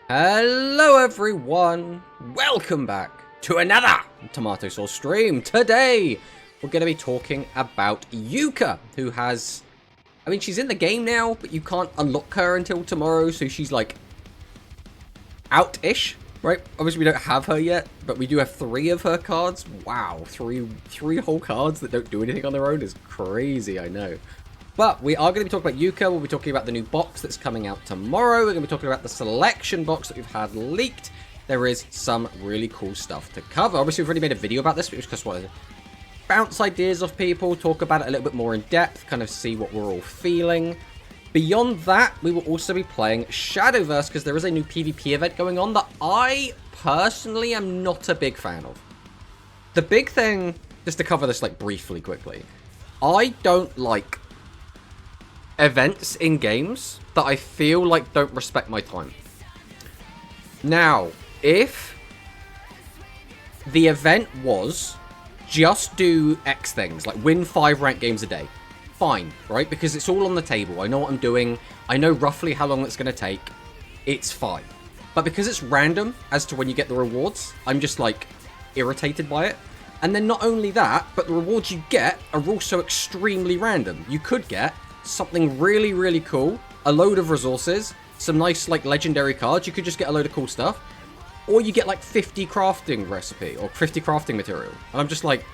Hello everyone, welcome back to another tomato sauce stream. Today we're going to be talking about Yuka, who has, she's in the game now, but you can't unlock her until tomorrow, so she's like out-ish, right? Obviously we don't have her yet, but we do have 3 of her cards. Wow, three whole cards that don't do anything on their own is crazy, I know. But we are going to be talking about Yuka. We'll be talking about the new box that's coming out tomorrow. We're going to be talking about the selection box that we've had leaked. There is some really cool stuff to cover. Obviously, we've already made a video about this, but it's just wanted to bounce ideas off people, talk about it a little bit more in depth, kind of see what we're all feeling. Beyond that, we will also be playing Shadowverse, because there is a new PvP event going on that I personally am not a big fan of. The big thing, just to cover this like briefly, quickly, I don't like events in games that I feel like don't respect my time. Now, if the event was just do X things, like win 5 ranked games a day, fine, right? Because it's all on the table. I know what I'm doing. I know roughly how long it's going to take. It's fine. But because it's random as to when you get the rewards, I'm just like irritated by it. And then not only that, but the rewards you get are also extremely random. You could get something really, really cool, a load of resources, some nice, like, legendary cards. You could just get a load of cool stuff. Or you get, like, 50 crafting recipe, or 50 crafting material. And I'm just like...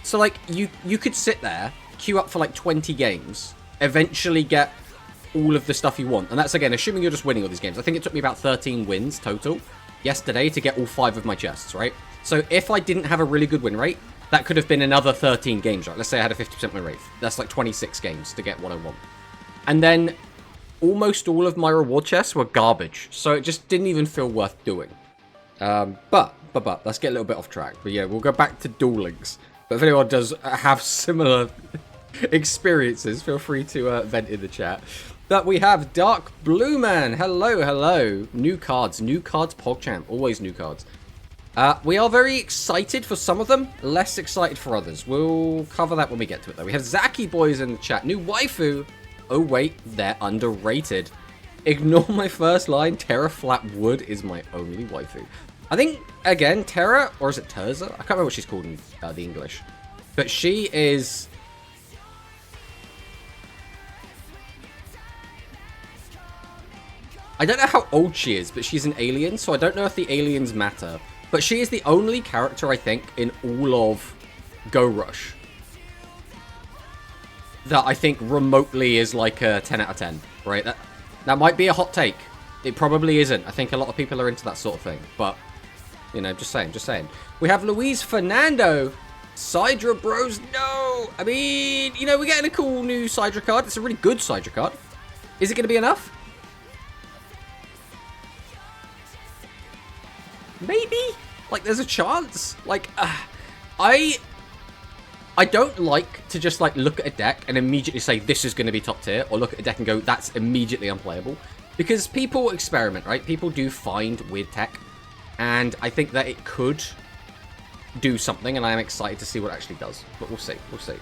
So, like, you could sit there, queue up for, like, 20 games, eventually get all of the stuff you want. And that's, again, assuming you're just winning all these games. I think it took me about 13 wins total yesterday to get all 5 of my chests, right? So if I didn't have a really good win rate, that could have been another 13 games, right? Let's say I had a 50% win rate. That's like 26 games to get what I want. And then almost all of my reward chests were garbage. So it just didn't even feel worth doing. But, let's get a little bit off track. But yeah, we'll go back to Duel Links. But if anyone does have similar experiences, feel free to vent in the chat. But we have Dark Blue Man. Hello, hello. New cards, PogChamp. Always new cards. We are very excited for some of them, less excited for others. We'll cover that when we get to it, though. We have Zaki Boys in the chat. New waifu. Oh, wait, they're underrated. Ignore my first line. Terra Flatwood is my only waifu. I think, again, Terra, or is it Terza? I can't remember what she's called in the English. But she is... I don't know how old she is, but she's an alien, so I don't know if the aliens matter. But she is the only character, I think, in all of Go Rush that I think remotely is like a 10 out of 10, right? That might be a hot take. It probably isn't. I think a lot of people are into that sort of thing. But, you know, just saying. We have Luis Fernando. Sidra Bros, no! I mean, you know, we're getting a cool new Sidra card. It's a really good Sidra card. Is it going to be enough? Maybe? Like, there's a chance. Like, I don't like to just, like, look at a deck and immediately say, this is going to be top tier, or look at a deck and go, that's immediately unplayable. Because people experiment, right? People do find weird tech, and I think that it could do something, and I am excited to see what it actually does. But we'll see. We'll see.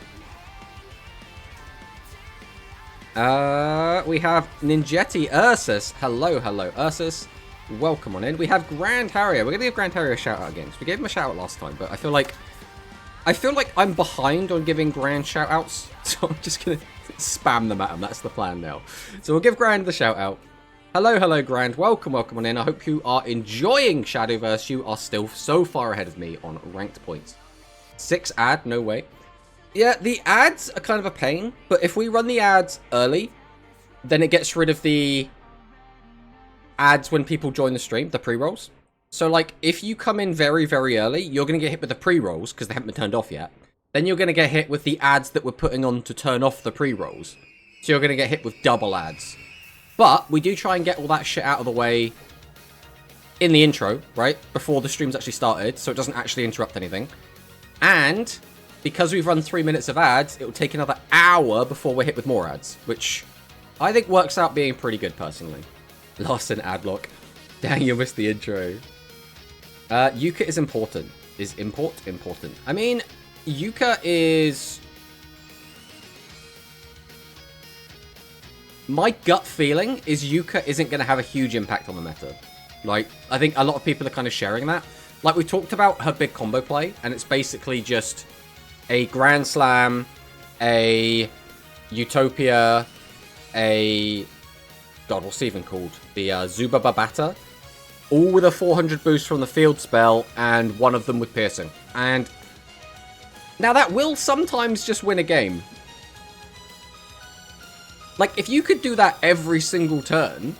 We have Ninjetti Ursus. Hello, hello, Ursus. Welcome on in. We have Grand Harrier. We're going to give Grand Harrier a shout-out again. So we gave him a shout-out last time, but I feel like I'm behind on giving Grand shout-outs, so I'm just going to spam them at him. That's the plan now. So we'll give Grand the shout-out. Hello, hello, Grand. Welcome, welcome on in. I hope you are enjoying Shadowverse. You are still so far ahead of me on ranked points. 6 ad, no way. Yeah, the ads are kind of a pain, but if we run the ads early, then it gets rid of the ads when people join the stream, the pre-rolls. So, like, if you come in very, very early, you're going to get hit with the pre-rolls, because they haven't been turned off yet. Then you're going to get hit with the ads that we're putting on to turn off the pre-rolls. So you're going to get hit with double ads. But we do try and get all that shit out of the way in the intro, right? Before the stream's actually started, so it doesn't actually interrupt anything. And because we've run 3 minutes of ads, it will take another hour before we're hit with more ads, which I think works out being pretty good, personally. Lost an ad block. Dang, you missed the intro. Yuka is important. Is important? I mean, Yuka is My gut feeling is Yuka isn't going to have a huge impact on the meta. Like, I think a lot of people are kind of sharing that. Like, we talked about her big combo play, and it's basically just a Grand Slam, a Utopia, a... God, what's it even called? The Zuba Babata. All with a 400 boost from the field spell, and one of them with piercing. And now that will sometimes just win a game. Like, if you could do that every single turn,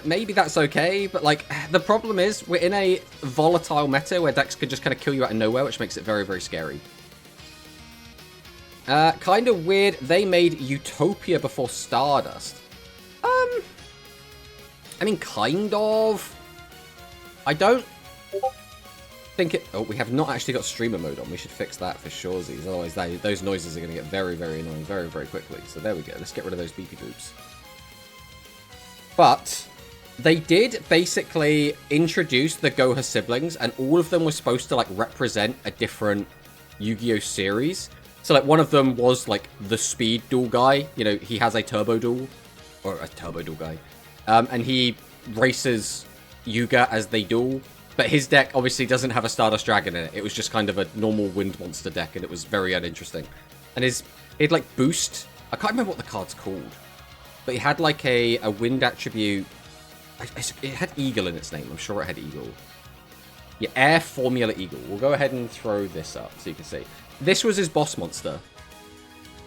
maybe that's okay, but, like, the problem is we're in a volatile meta where decks could just kind of kill you out of nowhere, which makes it very, very scary. Kind of weird, they made Utopia before Stardust. I mean, kind of. I don't think it... Oh, we have not actually got streamer mode on. We should fix that for suresies. Otherwise, those noises are going to get very, very annoying very, very quickly. So there we go. Let's get rid of those beepy boops. But they did basically introduce the Goha siblings, and all of them were supposed to, like, represent a different Yu-Gi-Oh! Series. So, like, one of them was, like, the speed duel guy. You know, he has a turbo duel. Or a turbo duel guy. And he races Yuga as they duel. But his deck obviously doesn't have a Stardust Dragon in it. It was just kind of a normal wind monster deck, and it was very uninteresting. And he'd like boost... I can't remember what the card's called. But he had like a wind attribute... It had Eagle in its name. I'm sure it had Eagle. Yeah, Air Formula Eagle. We'll go ahead and throw this up so you can see. This was his boss monster.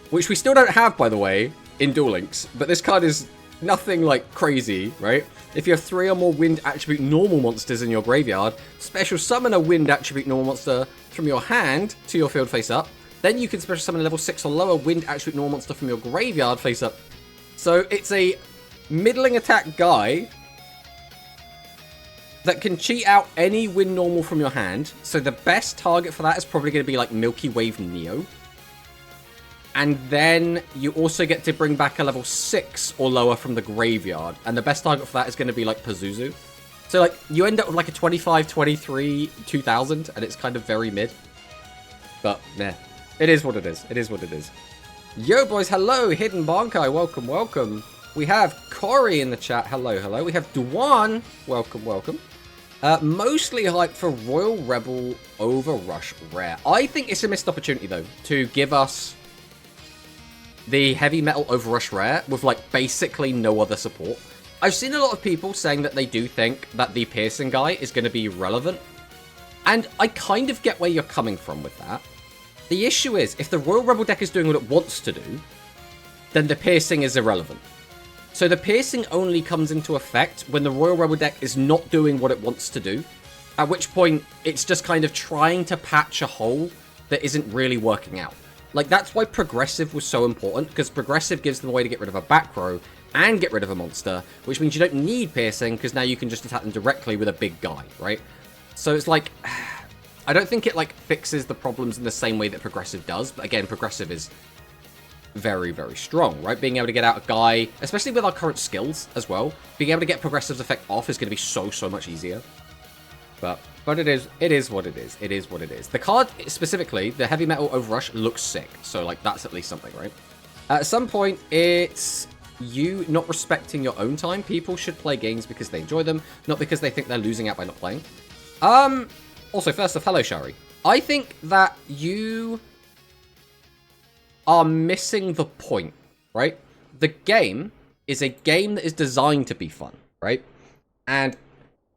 Which we still don't have, by the way, in Duel Links. But this card is... nothing like crazy, right? If you have 3 or more wind attribute normal monsters in your graveyard, special summon a wind attribute normal monster from your hand to your field face up. Then you can special summon a level 6 or lower wind attribute normal monster from your graveyard face up. So it's a middling attack guy that can cheat out any wind normal from your hand. So the best target for that is probably going to be like Milky Wave Neo. And then you also get to bring back a level 6 or lower from the graveyard. And the best target for that is going to be like Pazuzu. So like you end up with like a 25, 23, 2000, and it's kind of very mid. But nah, it is what it is. It is what it is. Yo boys, hello, Hidden Bankai, welcome, welcome. We have Corey in the chat, hello, hello. We have Duan, welcome, welcome. Mostly hyped for Royal Rebel over Rush Rare. I think it's a missed opportunity though, to give us the Heavy Metal over Rush Rare with, like, basically no other support. I've seen a lot of people saying that they do think that the Piercing guy is going to be relevant. And I kind of get where you're coming from with that. The issue is, if the Royal Rebel deck is doing what it wants to do, then the Piercing is irrelevant. So the Piercing only comes into effect when the Royal Rebel deck is not doing what it wants to do. At which point, it's just kind of trying to patch a hole that isn't really working out. Like, that's why Progressive was so important, because Progressive gives them a way to get rid of a back row and get rid of a monster, which means you don't need Piercing, because now you can just attack them directly with a big guy, right? So it's like, I don't think it, like, fixes the problems in the same way that Progressive does, but again, Progressive is very, very strong, right? Being able to get out a guy, especially with our current skills as well, being able to get Progressive's effect off is going to be so, so much easier. But it is what it is. It is what it is. The card, specifically, the Heavy Metal Overrush, looks sick. So, like, that's at least something, right? At some point, it's you not respecting your own time. People should play games because they enjoy them, not because they think they're losing out by not playing. Also, first off, hello, Shari. I think that you are missing the point, right? The game is a game that is designed to be fun, right? And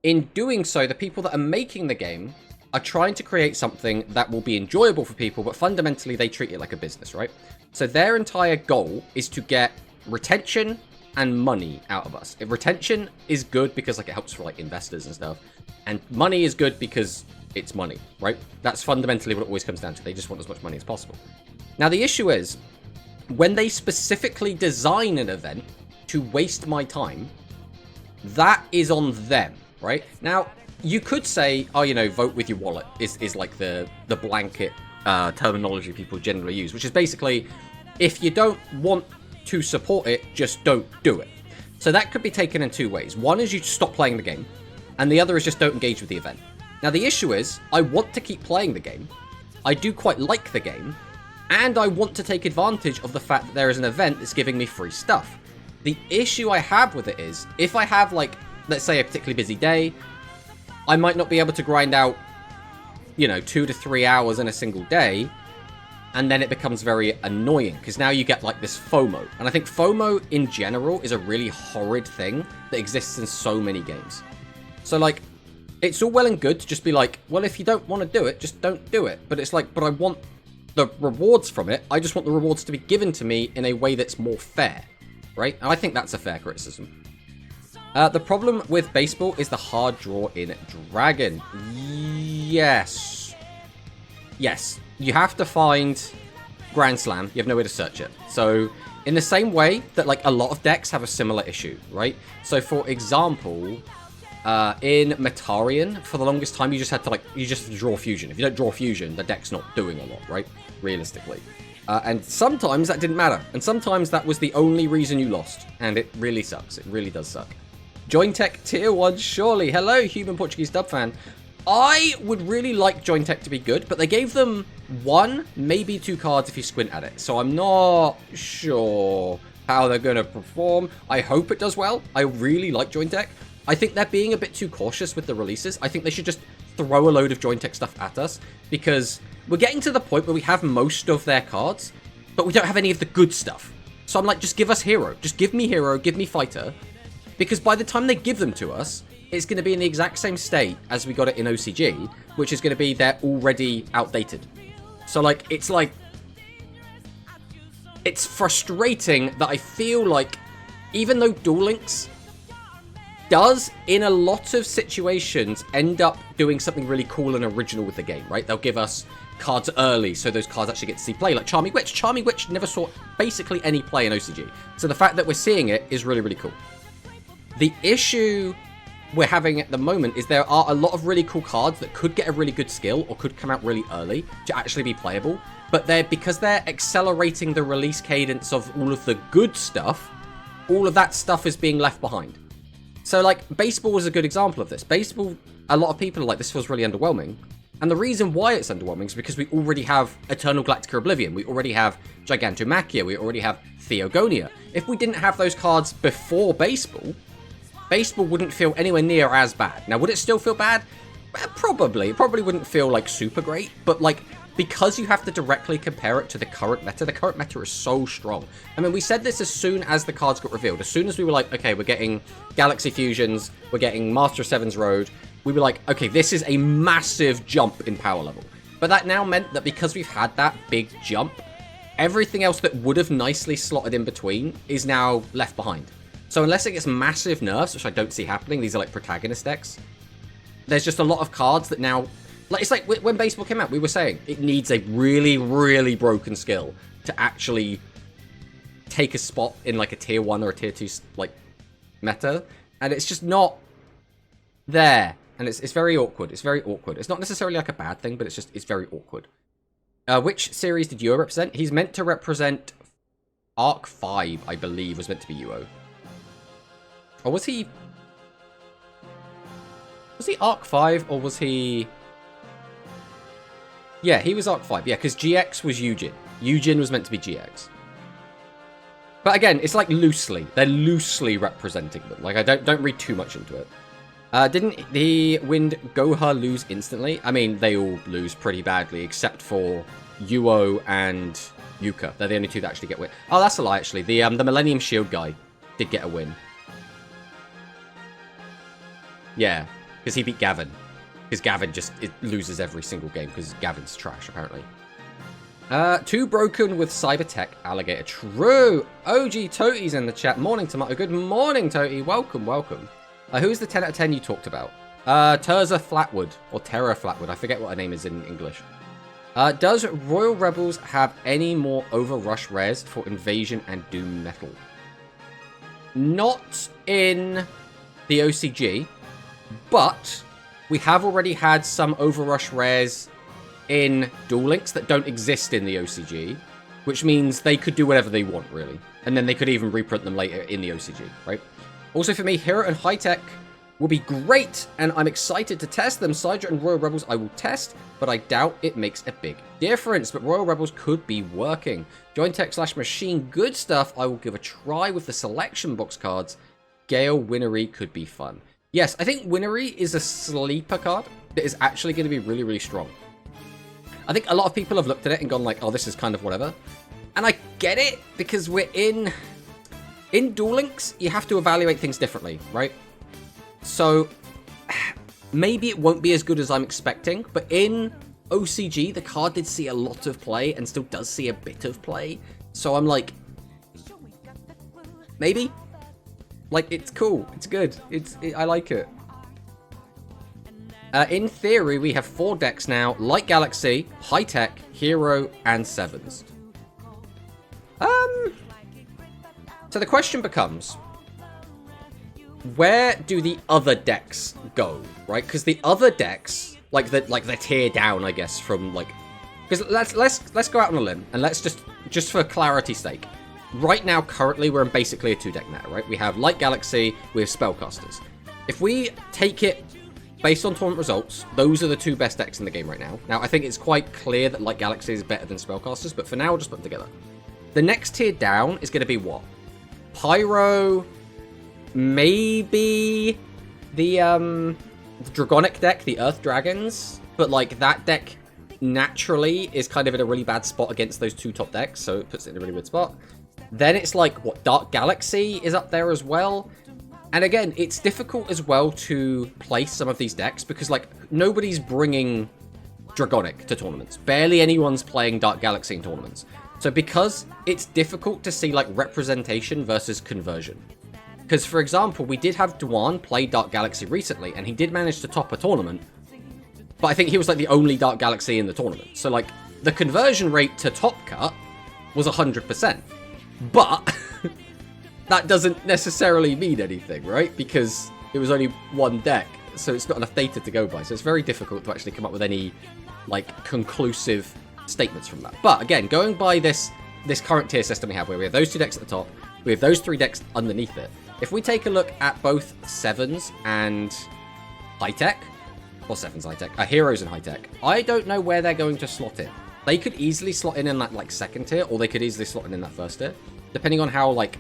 in doing so, the people that are making the game are trying to create something that will be enjoyable for people, but fundamentally they treat it like a business, right? So their entire goal is to get retention and money out of us. If retention is good because, like, it helps for, like, investors and stuff, and money is good because it's money, right? That's fundamentally what it always comes down to. They just want as much money as possible. Now, the issue is, when they specifically design an event to waste my time, that is on them. Right? Now, you could say, oh, you know, vote with your wallet is like the blanket terminology people generally use, which is basically, if you don't want to support it, just don't do it. So that could be taken in two ways. One is you stop playing the game, and the other is just don't engage with the event. Now, the issue is, I want to keep playing the game. I do quite like the game, And I want to take advantage of the fact that there is an event that's giving me free stuff. The issue I have with it is, if I have, like, let's say a particularly busy day, I might not be able to grind out, you know, 2 to 3 hours in a single day, and then it becomes very annoying, because now you get, like, this FOMO. And I think FOMO, in general, is a really horrid thing that exists in so many games. So, like, it's all well and good to just be like, well, if you don't want to do it, just don't do it. But it's like, but I want the rewards from it. I just want the rewards to be given to me in a way that's more fair, right? And I think that's a fair criticism. The problem with baseball is the hard draw in Dragon. Yes. Yes. You have to find Grand Slam. You have no way to search it. So, in the same way that, like, a lot of decks have a similar issue, right? So, for example, in Metarian, for the longest time, you just had to, like, you just draw Fusion. If you don't draw Fusion, the deck's not doing a lot, right? Realistically. And sometimes that didn't matter. And sometimes that was the only reason you lost. And it really sucks. It really does suck. Jointech Tier 1, surely. Hello, Human Portuguese Dub fan. I would really like Jointech to be good, but they gave them 1, maybe 2 cards if you squint at it. So I'm not sure how they're going to perform. I hope it does well. I really like Jointech. I think they're being a bit too cautious with the releases. I think they should just throw a load of Jointech stuff at us, because we're getting to the point where we have most of their cards, but we don't have any of the good stuff. So I'm like, just give us Hero. Just give me Hero, give me Fighter, because by the time they give them to us, it's going to be in the exact same state as we got it in OCG, which is going to be they're already outdated. So, like, it's frustrating that I feel like, even though Duel Links does, in a lot of situations, end up doing something really cool and original with the game, right? They'll give us cards early, so those cards actually get to see play, like Charming Witch. Charming Witch never saw basically any play in OCG. So the fact that we're seeing it is really, really cool. The issue we're having at the moment is there are a lot of really cool cards that could get a really good skill or could come out really early to actually be playable, but because they're accelerating the release cadence of all of the good stuff, all of that stuff is being left behind. So, like, baseball is a good example of this. Baseball, a lot of people are like, this feels really underwhelming. And the reason why it's underwhelming is because we already have Eternal Galactic Oblivion. We already have Gigantomachia. We already have Theogonia. If we didn't have those cards before baseball, baseball wouldn't feel anywhere near as bad. Now, would it still feel bad? Probably. It probably wouldn't feel, like, super great. But, like, because you have to directly compare it to the current meta is so strong. I mean, we said this as soon as the cards got revealed. As soon as we were like, okay, we're getting Galaxy Fusions, we're getting Master of Seven's Road, we were like, okay, this is a massive jump in power level. But that now meant that because we've had that big jump, everything else that would have nicely slotted in between is now left behind. So unless it gets massive nerfs, which I don't see happening, these are like protagonist decks, there's just a lot of cards that now... Like, it's like when baseball came out, we were saying it needs a really, really broken skill to actually take a spot in, like, a tier 1 or a tier 2, like, meta. And it's just not there. And it's very awkward. It's very awkward. It's not necessarily, like, a bad thing, but it's very awkward. Which series did Yuo represent? He's meant to represent Arc 5, I believe, was meant to be Yuo. Or was he... Was he Arc 5, or was he... Yeah, he was Arc 5. Yeah, because GX was Yujin. Yujin was meant to be GX. But again, it's like loosely. They're loosely representing them. Like, I don't read too much into it. Didn't the Wind Goha lose instantly? I mean, they all lose pretty badly, except for Yuo and Yuka. They're the only two that actually get win. Oh, that's a lie, actually. The Millennium Shield guy did get a win. Yeah, because he beat Gavin. Because Gavin just loses every single game because Gavin's trash, apparently. Too broken with Cybertech Alligator. True. OG Toti's in the chat. Morning, Tomato. Good morning, Toti. Welcome, welcome. Who's the 10 out of 10 you talked about? Terza Flatwood. Or Terra Flatwood. I forget what her name is in English. Does Royal Rebels have any more Overrush rares for Invasion and Doom Metal? Not in the OCG, but... we have already had some Overrush rares in Duel Links that don't exist in the OCG, which means they could do whatever they want, really. And then they could even reprint them later in the OCG, right? Also for me, Hero and High Tech will be great, and I'm excited to test them. Sidra and Royal Rebels I will test, but I doubt it makes a big difference. But Royal Rebels could be working. Join Tech / Machine, good stuff. I will give a try with the selection box cards. Gale Winnery could be fun. Yes, I think Winnery is a sleeper card that is actually going to be really, really strong. I think a lot of people have looked at it and gone like, oh, this is kind of whatever. And I get it, because we're in Duel Links, you have to evaluate things differently, right? So maybe it won't be as good as I'm expecting, but in OCG, the card did see a lot of play and still does see a bit of play. So I'm like, maybe? Like, it's cool. It's good. I like it. In theory, we have 4 decks now. Light Galaxy, High Tech, Hero, and Sevens. So the question becomes, where do the other decks go, right? Because the other decks, like the tier down, I guess, from like, because let's go out on a limb and let's just for clarity's sake, right now currently we're in basically a 2-deck meta, right? We have Light Galaxy, we have Spellcasters. If we take it based on tournament results, those are the 2 best decks in the game right now. Now I think it's quite clear that Light Galaxy is better than Spellcasters, but for now we'll just put them together. The next tier down is going to be what? Pyro, maybe the Dragonic deck, the Earth Dragons, but like that deck naturally is kind of in a really bad spot against those 2 top decks, so it puts it in a really weird spot. Then it's like, what, Dark Galaxy is up there as well. And again, it's difficult as well to place some of these decks because like nobody's bringing Dragonic to tournaments. Barely anyone's playing Dark Galaxy in tournaments. So because it's difficult to see like representation versus conversion. Because for example, we did have Dwan play Dark Galaxy recently and he did manage to top a tournament. But I think he was like the only Dark Galaxy in the tournament. So like the conversion rate to top cut was 100%. But that doesn't necessarily mean anything, right? Because it was only 1 deck. So it's not enough data to go by. So it's very difficult to actually come up with any like conclusive statements from that. But again, going by this current tier system we have, where we have those 2 decks at the top, we have those 3 decks underneath it. If we take a look at both Sevens and High Tech, or Sevens High Tech, Heroes and High Tech, I don't know where they're going to slot in. They could easily slot in that like 2nd tier, or they could easily slot in that 1st tier, depending on how like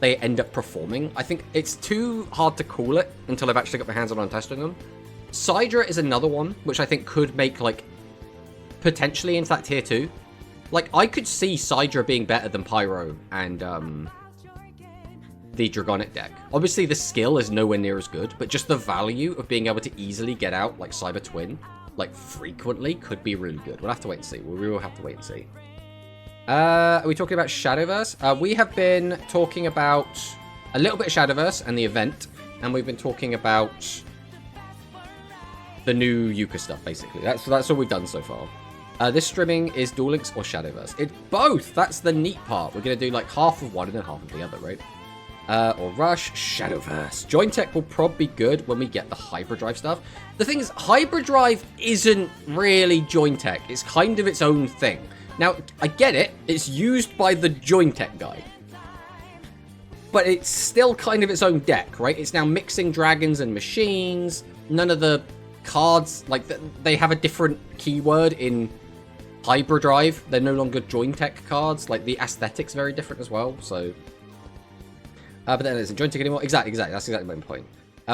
they end up performing. I think it's too hard to call it until I've actually got my hands on and testing them. Sidra is another one, which I think could make like potentially into that tier 2. Like, I could see Sidra being better than Pyro and the Dragonic deck. Obviously, the skill is nowhere near as good, but just the value of being able to easily get out, like, Cyber Twin, like, frequently could be really good. We'll have to wait and see. We will have to wait and see. Are we talking about Shadowverse? We have been talking about a little bit of Shadowverse and the event, and we've been talking about the new Yuka stuff, basically. That's all we've done so far. This streaming is Duel Links or Shadowverse. It's both. That's the neat part. We're going to do like half of one and then half of the other, right? Or Rush, Shadowverse. Join Tech will probably be good when we get the Hyperdrive stuff. The thing is, Hyperdrive isn't really Join Tech. It's kind of its own thing. Now, I get it. It's used by the Join Tech guy. But it's still kind of its own deck, right? It's now mixing dragons and machines. None of the cards, like, they have a different keyword in Hyperdrive. They're no longer Join Tech cards. Like, the aesthetic's very different as well, so... but then it isn't Join Tech anymore. Exactly. That's exactly my point.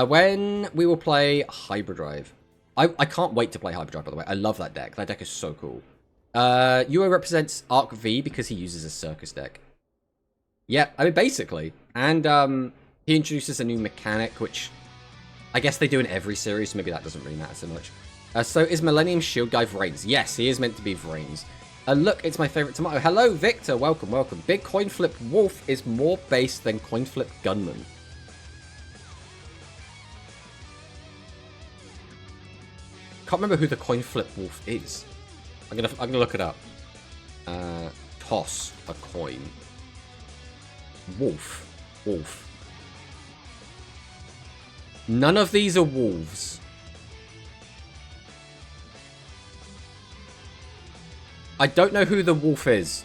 When we will play Hyperdrive. I can't wait to play Hyperdrive, by the way. I love that deck. That deck is so cool. Yuo represents Arc V because he uses a circus deck. Yeah, I mean, basically. And he introduces a new mechanic, which I guess they do in every series, so maybe that doesn't really matter so much. So is Millennium Shield Guy Vrains? Yes, he is meant to be Vrains. Look, it's my favorite tomato. Hello, Victor. Welcome, welcome. Big Coin Flip Wolf is more base than Coin Flip Gunman. Can't remember who the Coin Flip Wolf is. I'm gonna look it up. Toss a coin. Wolf. None of these are wolves. I don't know who the wolf is.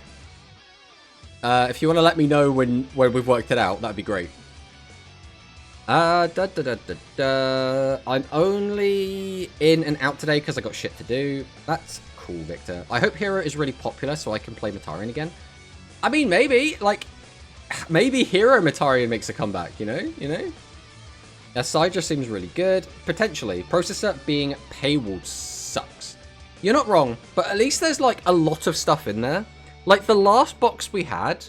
If you want to let me know when we've worked it out, that'd be great. I'm only in and out today because I got shit to do. That's cool, Victor. I hope Hero is really popular so I can play Matarian again. I mean, maybe. Like, maybe Hero Matarian makes a comeback, you know? Sidra seems really good. Potentially. Processor being paywalled sucks. You're not wrong, but at least there's, like, a lot of stuff in there. Like, the last box we had,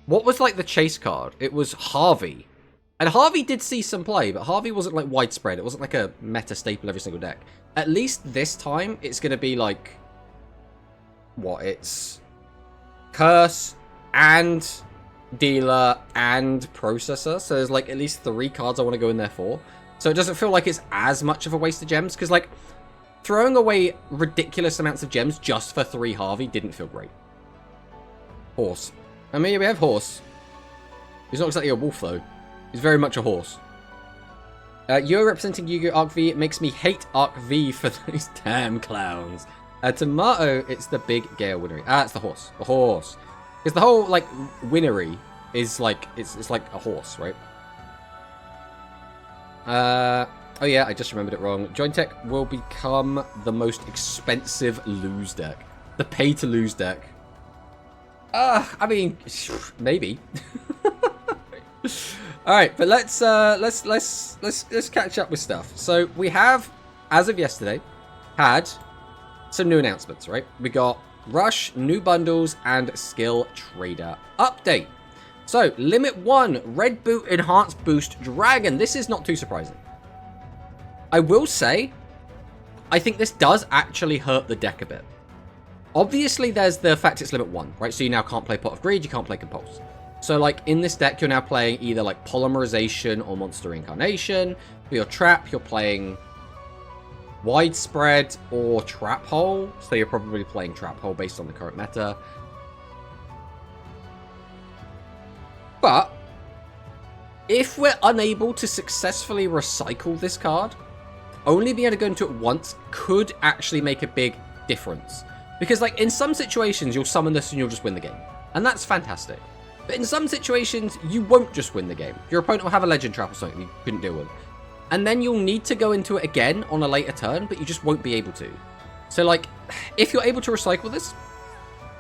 what was, like, the chase card? It was Harvey. And Harvey did see some play, but Harvey wasn't, like, widespread. It wasn't, like, a meta staple every single deck. At least this time, it's going to be, like... What? It's... Curse and... Dealer and Processor. So there's, like, at least 3 cards I want to go in there for. So it doesn't feel like it's as much of a waste of gems. Because, like, throwing away ridiculous amounts of gems just for 3 Harvey didn't feel great. Horse. I mean, we have Horse. He's not exactly a wolf, though. He's very much a horse. You're representing Yu-Gi-Oh! Arc V. It makes me hate Arc V for those damn clowns. Tomato, it's the big Gale Winnery. It's the horse. The horse. Because the whole, like, Winnery is, like, it's like a horse, right? Oh, yeah, I just remembered it wrong. Join Tech will become the most expensive lose deck. The pay-to-lose deck. I mean, maybe. All right, but let's catch up with stuff. So we have, as of yesterday, had some new announcements, right? We got Rush, new bundles, and Skill Trader update. So Limit 1, Red Boot Enhanced Boost Dragon. This is not too surprising. I will say, I think this does actually hurt the deck a bit. Obviously, there's the fact it's Limit 1, right? So you now can't play Pot of Greed, you can't play Compulse. So, like, in this deck, you're now playing either, like, Polymerization or Monster Reincarnation. For your Trap, you're playing Widespread or Trap Hole. So you're probably playing Trap Hole based on the current meta. But, if we're unable to successfully recycle this card, only being able to go into it once could actually make a big difference. Because, like, in some situations, you'll summon this and you'll just win the game. And that's fantastic. But in some situations, you won't just win the game. Your opponent will have a Legend Trap or something you couldn't deal with. And then you'll need to go into it again on a later turn, but you just won't be able to. So, like, if you're able to recycle this,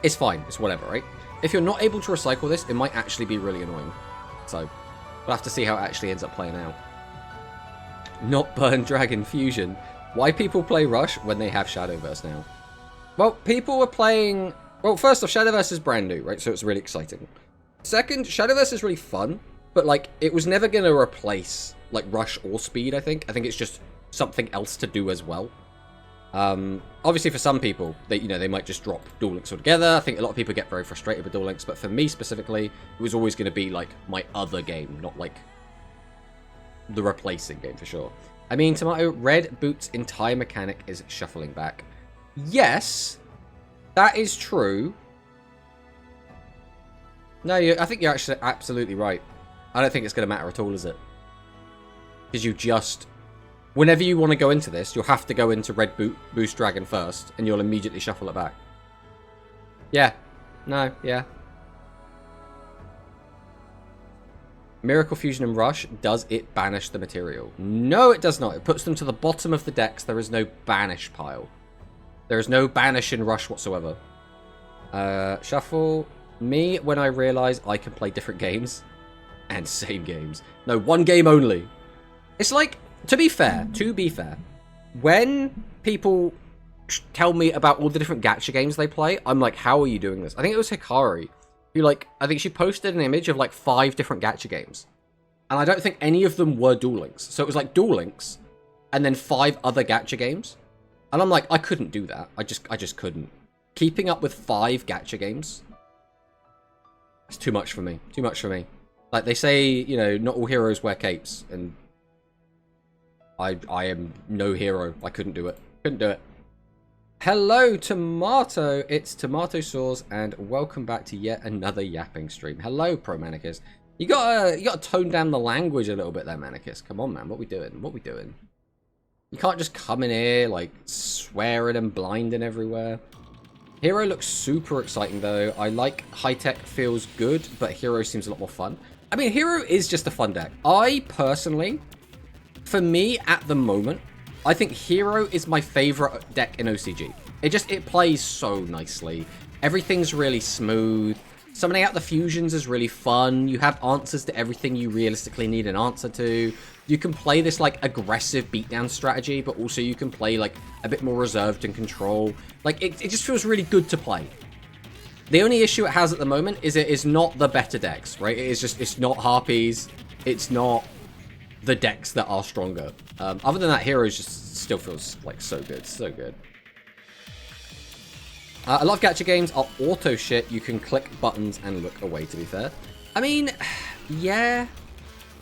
it's fine. It's whatever, right? If you're not able to recycle this, it might actually be really annoying. So, we'll have to see how it actually ends up playing out. Not Burn Dragon Fusion. Why people play Rush when they have Shadowverse now? Well, people were playing... Well, first off, Shadowverse is brand new, right? So it's really exciting. Second, Shadowverse is really fun, but, like, it was never going to replace, like, Rush or Speed, I think. I think it's just something else to do as well. Obviously, for some people, they might just drop Duel Links altogether. I think a lot of people get very frustrated with Duel Links, but for me specifically, it was always going to be, like, my other game, not, like, the replacing game, for sure. I mean, Tomato, Red Boot's entire mechanic is shuffling back. Yes, that is true. No, I think you're actually absolutely right. I don't think it's going to matter at all, is it? Because you just... Whenever you want to go into this, you'll have to go into Red Boost Dragon first, and you'll immediately shuffle it back. Yeah. No, yeah. Miracle Fusion and Rush, does it banish the material? No, it does not. It puts them to the bottom of the decks. There is no banish pile. There is no banish in Rush whatsoever. Shuffle... Me, when I realise I can play different games. And same games. No, one game only. It's like, to be fair, when people tell me about all the different gacha games they play, I'm like, how are you doing this? I think it was Hikari who, like, I think she posted an image of, like, 5 different gacha games. And I don't think any of them were Duel Links. So it was, like, Duel Links, and then 5 other gacha games. And I'm like, I couldn't do that. I just couldn't. Keeping up with 5 gacha games... It's too much for me. Too much for me. Like, they say, you know, not all heroes wear capes, and I am no hero. I couldn't do it. Couldn't do it. Hello, Tomato. It's Tomato Sauce, and welcome back to yet another yapping stream. Hello, Pro Manicus. You gotta tone down the language a little bit there, Manicus. Come on, man. What we doing? What we doing? You can't just come in here, like, swearing and blinding everywhere. Hero looks super exciting, though. I like high-tech feels good, but Hero seems a lot more fun. I mean, Hero is just a fun deck. I personally, for me at the moment, I think Hero is my favorite deck in OCG. It plays so nicely. Everything's really smooth. Summoning out the fusions is really fun. You have answers to everything you realistically need an answer to. You can play this like aggressive beatdown strategy, but also you can play like a bit more reserved and control. Like it just feels really good to play. The only issue it has at the moment is it is not the better decks, right? It's not Harpies. It's not the decks that are stronger. Other than that, Heroes just still feels like so good, so good. A lot of gacha games are auto shit. You can click buttons and look away, to be fair. I mean, yeah,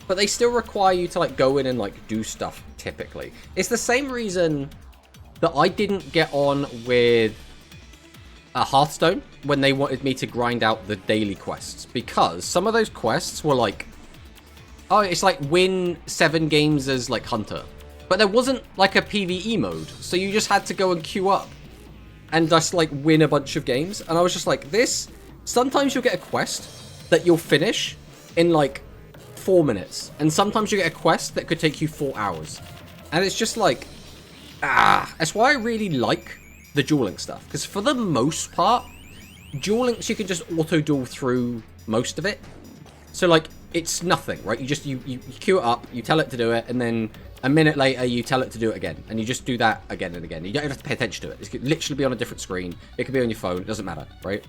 but they still require you to like go in and like do stuff typically. It's the same reason that I didn't get on with Hearthstone when they wanted me to grind out the daily quests, because some of those quests were like, oh, it's like win 7 games as like Hunter, but there wasn't like a PvE mode, so you just had to go and queue up and just like win a bunch of games. And I was just like, this, sometimes you'll get a quest that you'll finish in like 4 minutes, and sometimes you get a quest that could take you 4 hours, and it's just like, that's why I really like the Duel Link stuff, because for the most part, Duel Links you can just auto duel through most of it. So like, it's nothing, right? You queue it up, you tell it to do it, and then a minute later you tell it to do it again, and you just do that again and again. You don't have to pay attention to it. It could literally be on a different screen. It could be on your phone. It doesn't matter, right?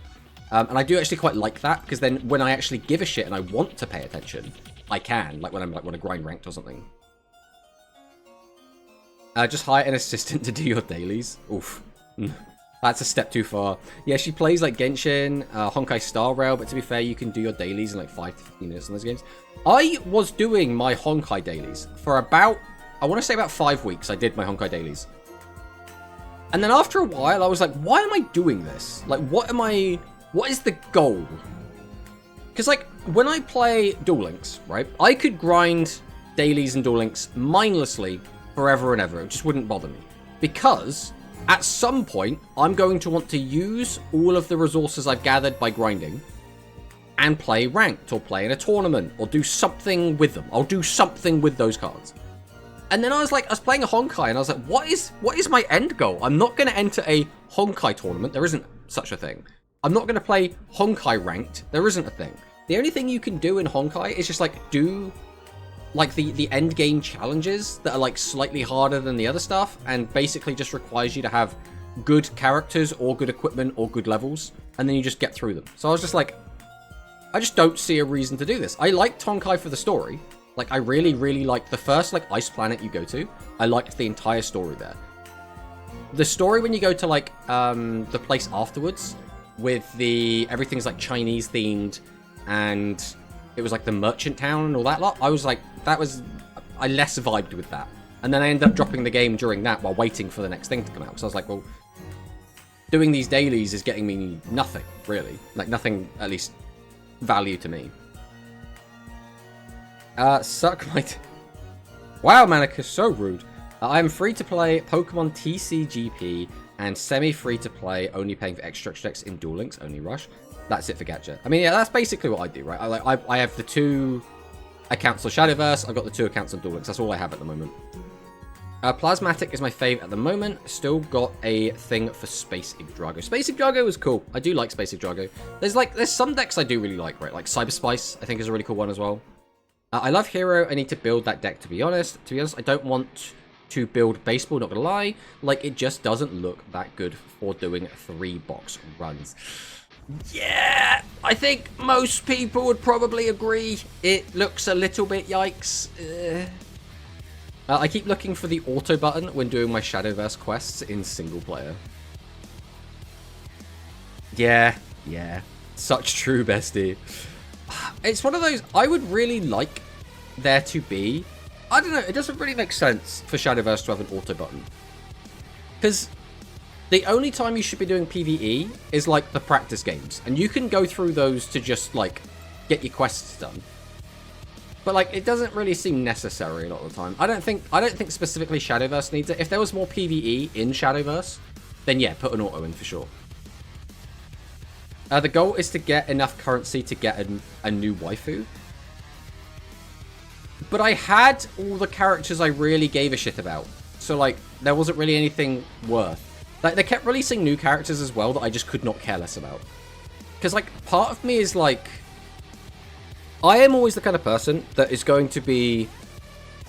And I do actually quite like that, because then when I actually give a shit and I want to pay attention, I can, like when I'm like when I grind ranked or something. Just hire an assistant to do your dailies. Oof. That's a step too far. Yeah, she plays like Genshin, Honkai Star Rail, but to be fair, you can do your dailies in like 5 to 15 minutes in those games. I was doing my Honkai dailies for about, I want to say about 5 weeks. I did my Honkai dailies. And then after a while, I was like, why am I doing this? Like, what is the goal? Because like, when I play Duel Links, right, I could grind dailies and Duel Links mindlessly forever and ever. It just wouldn't bother me. Because at some point, I'm going to want to use all of the resources I've gathered by grinding and play ranked, or play in a tournament, or do something with them. I'll do something with those cards. And then I was playing a Honkai, and I was like, what is my end goal? I'm not going to enter a Honkai tournament. There isn't such a thing. I'm not going to play Honkai ranked. There isn't a thing. The only thing you can do in Honkai is just like do like the end game challenges that are like slightly harder than the other stuff, and basically just requires you to have good characters or good equipment or good levels, and then you just get through them. So I was just like, I just don't see a reason to do this. I liked Honkai for the story. Like, I really, really liked the first, like, ice planet you go to. I liked the entire story there. The story when you go to, like, the place afterwards with everything's, like, Chinese themed, and it was, like, the merchant town and all that lot. I was like, I less vibed with that. And then I ended up dropping the game during that while waiting for the next thing to come out. So I was like, well, doing these dailies is getting me nothing, really. Like, nothing, at least, value to me. Suck my... Wow, Manicus, so rude. I'm free to play Pokemon TCGP and semi-free to play, only paying for extra decks in Duel Links, only Rush. That's it for Gacha. I mean, yeah, that's basically what I do, right? I have the 2 accounts on Shadowverse, I've got the 2 accounts on Duel Links. That's all I have at the moment. Plasmatic is my fave at the moment. Still got a thing for Space Yggdrago. Space Yggdrago is cool. I do like Space Yggdrago. There's some decks I do really like, right? Like Cyber Spice, I think is a really cool one as well. I love Hero. I need to build that deck, to be honest. To be honest, I don't want to build Baseball, not gonna lie. Like, it just doesn't look that good for doing 3-box runs. Yeah, I think most people would probably agree. It looks a little bit yikes. I keep looking for the auto button when doing my Shadowverse quests in single player. Yeah. Such true, bestie. It's one of those, I would really like there to be, I don't know, it doesn't really make sense for Shadowverse to have an auto button. Because the only time you should be doing PvE is like the practice games. And you can go through those to just like get your quests done. But like, it doesn't really seem necessary a lot of the time. I don't think specifically Shadowverse needs it. If there was more PvE in Shadowverse, then yeah, put an auto in for sure. The goal is to get enough currency to get a new waifu. but I had all the characters I really gave a shit about. So, like, there wasn't really anything worth. Like, they kept releasing new characters as well that I just could not care less about. Because, like, part of me is like... I am always the kind of person that is going to be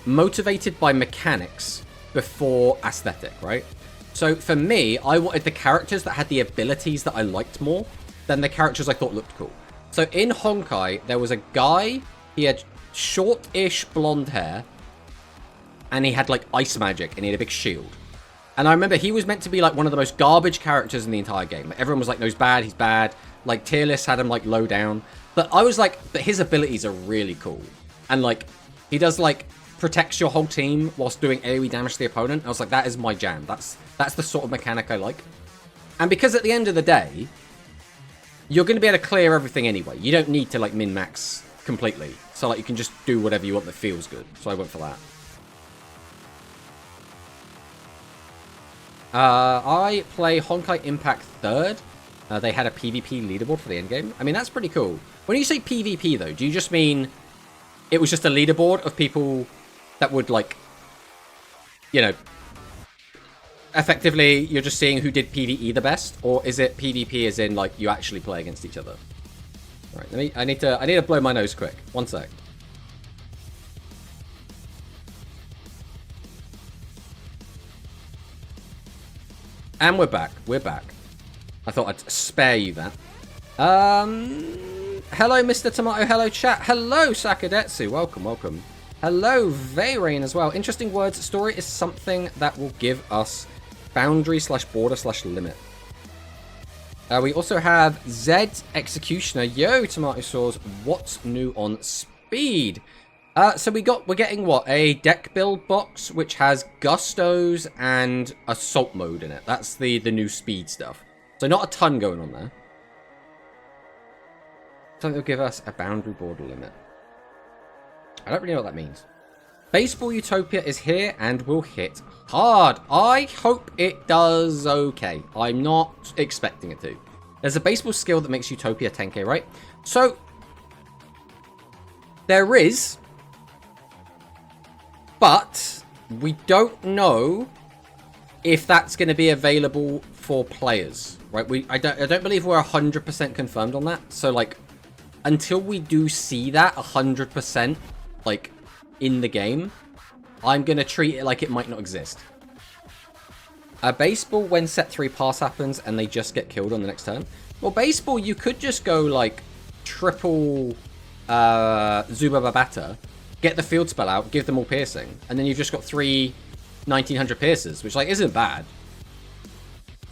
motivated by mechanics before aesthetic, right? So, for me, I wanted the characters that had the abilities that I liked more than the characters I thought looked cool. So, in Honkai, there was a guy, he had short-ish blonde hair, and he had, like, ice magic, and he had a big shield. And I remember he was meant to be, like, one of the most garbage characters in the entire game. Like, everyone was like, no, he's bad, he's bad. Like, tier lists had him, like, low down. But I was like, but his abilities are really cool. And, like, he does, like, protects your whole team whilst doing AoE damage to the opponent. I was like, that is my jam. That's the sort of mechanic I like. And because at the end of the day, you're going to be able to clear everything anyway. You don't need to, like, min-max completely. So, like, you can just do whatever you want that feels good. So I went for that. I play Honkai Impact 3rd. They had a PvP leaderboard for the endgame. I mean, that's pretty cool. When you say PvP, though, do you just mean it was just a leaderboard of people that would, like, you know, effectively, you're just seeing who did PvE the best? Or is it PvP as in, like, you actually play against each other? All right, I need to blow my nose quick. One sec. And we're back. We're back. I thought I'd spare you that. Hello, Mr. Tomato. Hello, chat. Hello, Sakadetsu. Welcome, welcome. Hello, Vayrain as well. Interesting words. Story is something that will give us boundary / border / limit. We also have Zed Executioner. Yo, Tomato Sauce. What's new on speed? So we're getting what? A deck build box, which has Gustos and Assault mode in it. That's the new speed stuff. So not a ton going on there. So they'll give us a boundary border limit. I don't really know what that means. Baseball Utopia is here and will hit hard. I hope it does okay. I'm not expecting it to. There's a baseball skill that makes Utopia 10k, right? So there is... But we don't know if that's going to be available for players, right? I don't believe we're 100% confirmed on that. So, like, until we do see that 100%, like, in the game, I'm going to treat it like it might not exist. Baseball, when set 3 pass happens and they just get killed on the next turn. Well, baseball, you could just go, like, triple Zubababata, get the field spell out, give them all piercing, and then you've just got 3 1900 pierces, which, like, isn't bad.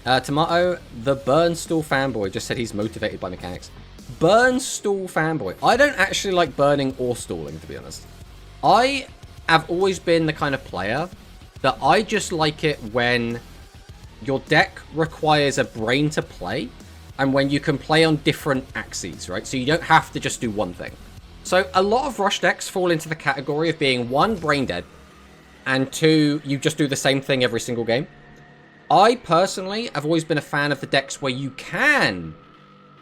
Tomato, the Burnstall fanboy, just said he's motivated by mechanics. Burnstall fanboy. I don't actually like burning or stalling, to be honest. I have always been the kind of player that I just like it when your deck requires a brain to play, and when you can play on different axes, right? So you don't have to just do one thing. So a lot of rush decks fall into the category of being 1, brain dead, and 2, you just do the same thing every single game. I personally have always been a fan of the decks where you can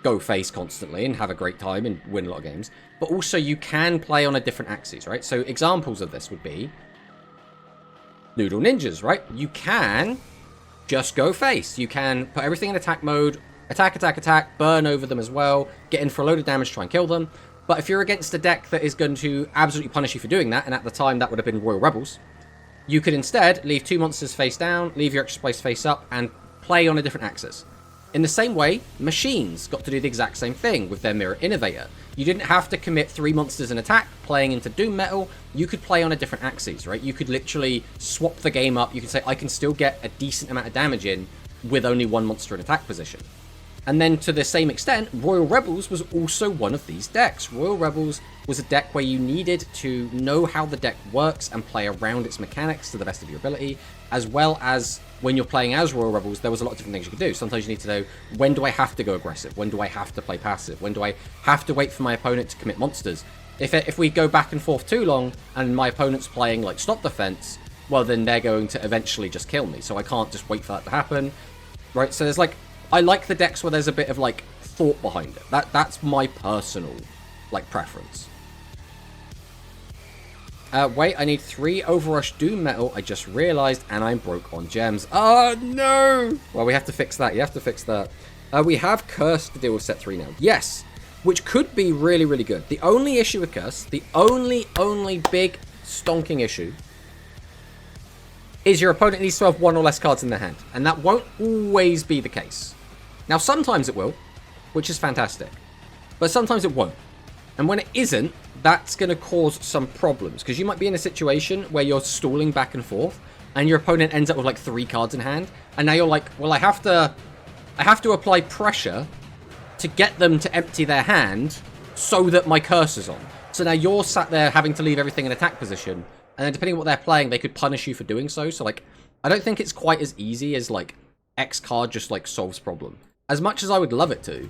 go face constantly and have a great time and win a lot of games, but also you can play on a different axis, right? So examples of this would be Noodle Ninjas, right? You can just go face. You can put everything in attack mode, attack, attack, attack, burn over them as well, get in for a load of damage, try and kill them. But if you're against a deck that is going to absolutely punish you for doing that, and at the time that would have been Royal Rebels, you could instead leave 2 monsters face down, leave your extra place face up, and play on a different axis. In the same way, Machines got to do the exact same thing with their Mirror Innovator. You didn't have to commit 3 monsters in attack playing into Doom Metal. You could play on a different axis, right? You could literally swap the game up. You could say, I can still get a decent amount of damage in with only 1 monster in attack position. And then to the same extent, Royal Rebels was also one of these decks. Royal Rebels was a deck where you needed to know how the deck works and play around its mechanics to the best of your ability, as well as when you're playing as Royal Rebels, there was a lot of different things you could do. Sometimes you need to know, when do I have to go aggressive? When do I have to play passive? When do I have to wait for my opponent to commit monsters? If we go back and forth too long and my opponent's playing like stop defense, well then they're going to eventually just kill me. So I can't just wait for that to happen, right? So there's like, I like the decks where there's a bit of like thought behind it. That's my personal like preference. Wait, I need 3 Overrush Doom Metal. I just realized, and I'm broke on gems. Oh, no! Well, we have to fix that. You have to fix that. We have Curse to deal with set 3 now. Yes, which could be really, really good. The only issue with Curse, the only big stonking issue, is your opponent needs to have 1 or less cards in their hand. And that won't always be the case. Now, sometimes it will, which is fantastic. But sometimes it won't. And when it isn't, that's going to cause some problems. Because you might be in a situation where you're stalling back and forth, and your opponent ends up with like 3 cards in hand. And now you're like, well, I have to apply pressure to get them to empty their hand so that my curse is on. So now you're sat there having to leave everything in attack position. And then depending on what they're playing, they could punish you for doing so. So, like, I don't think it's quite as easy as, like, X card just, like, solves problem. As much as I would love it to,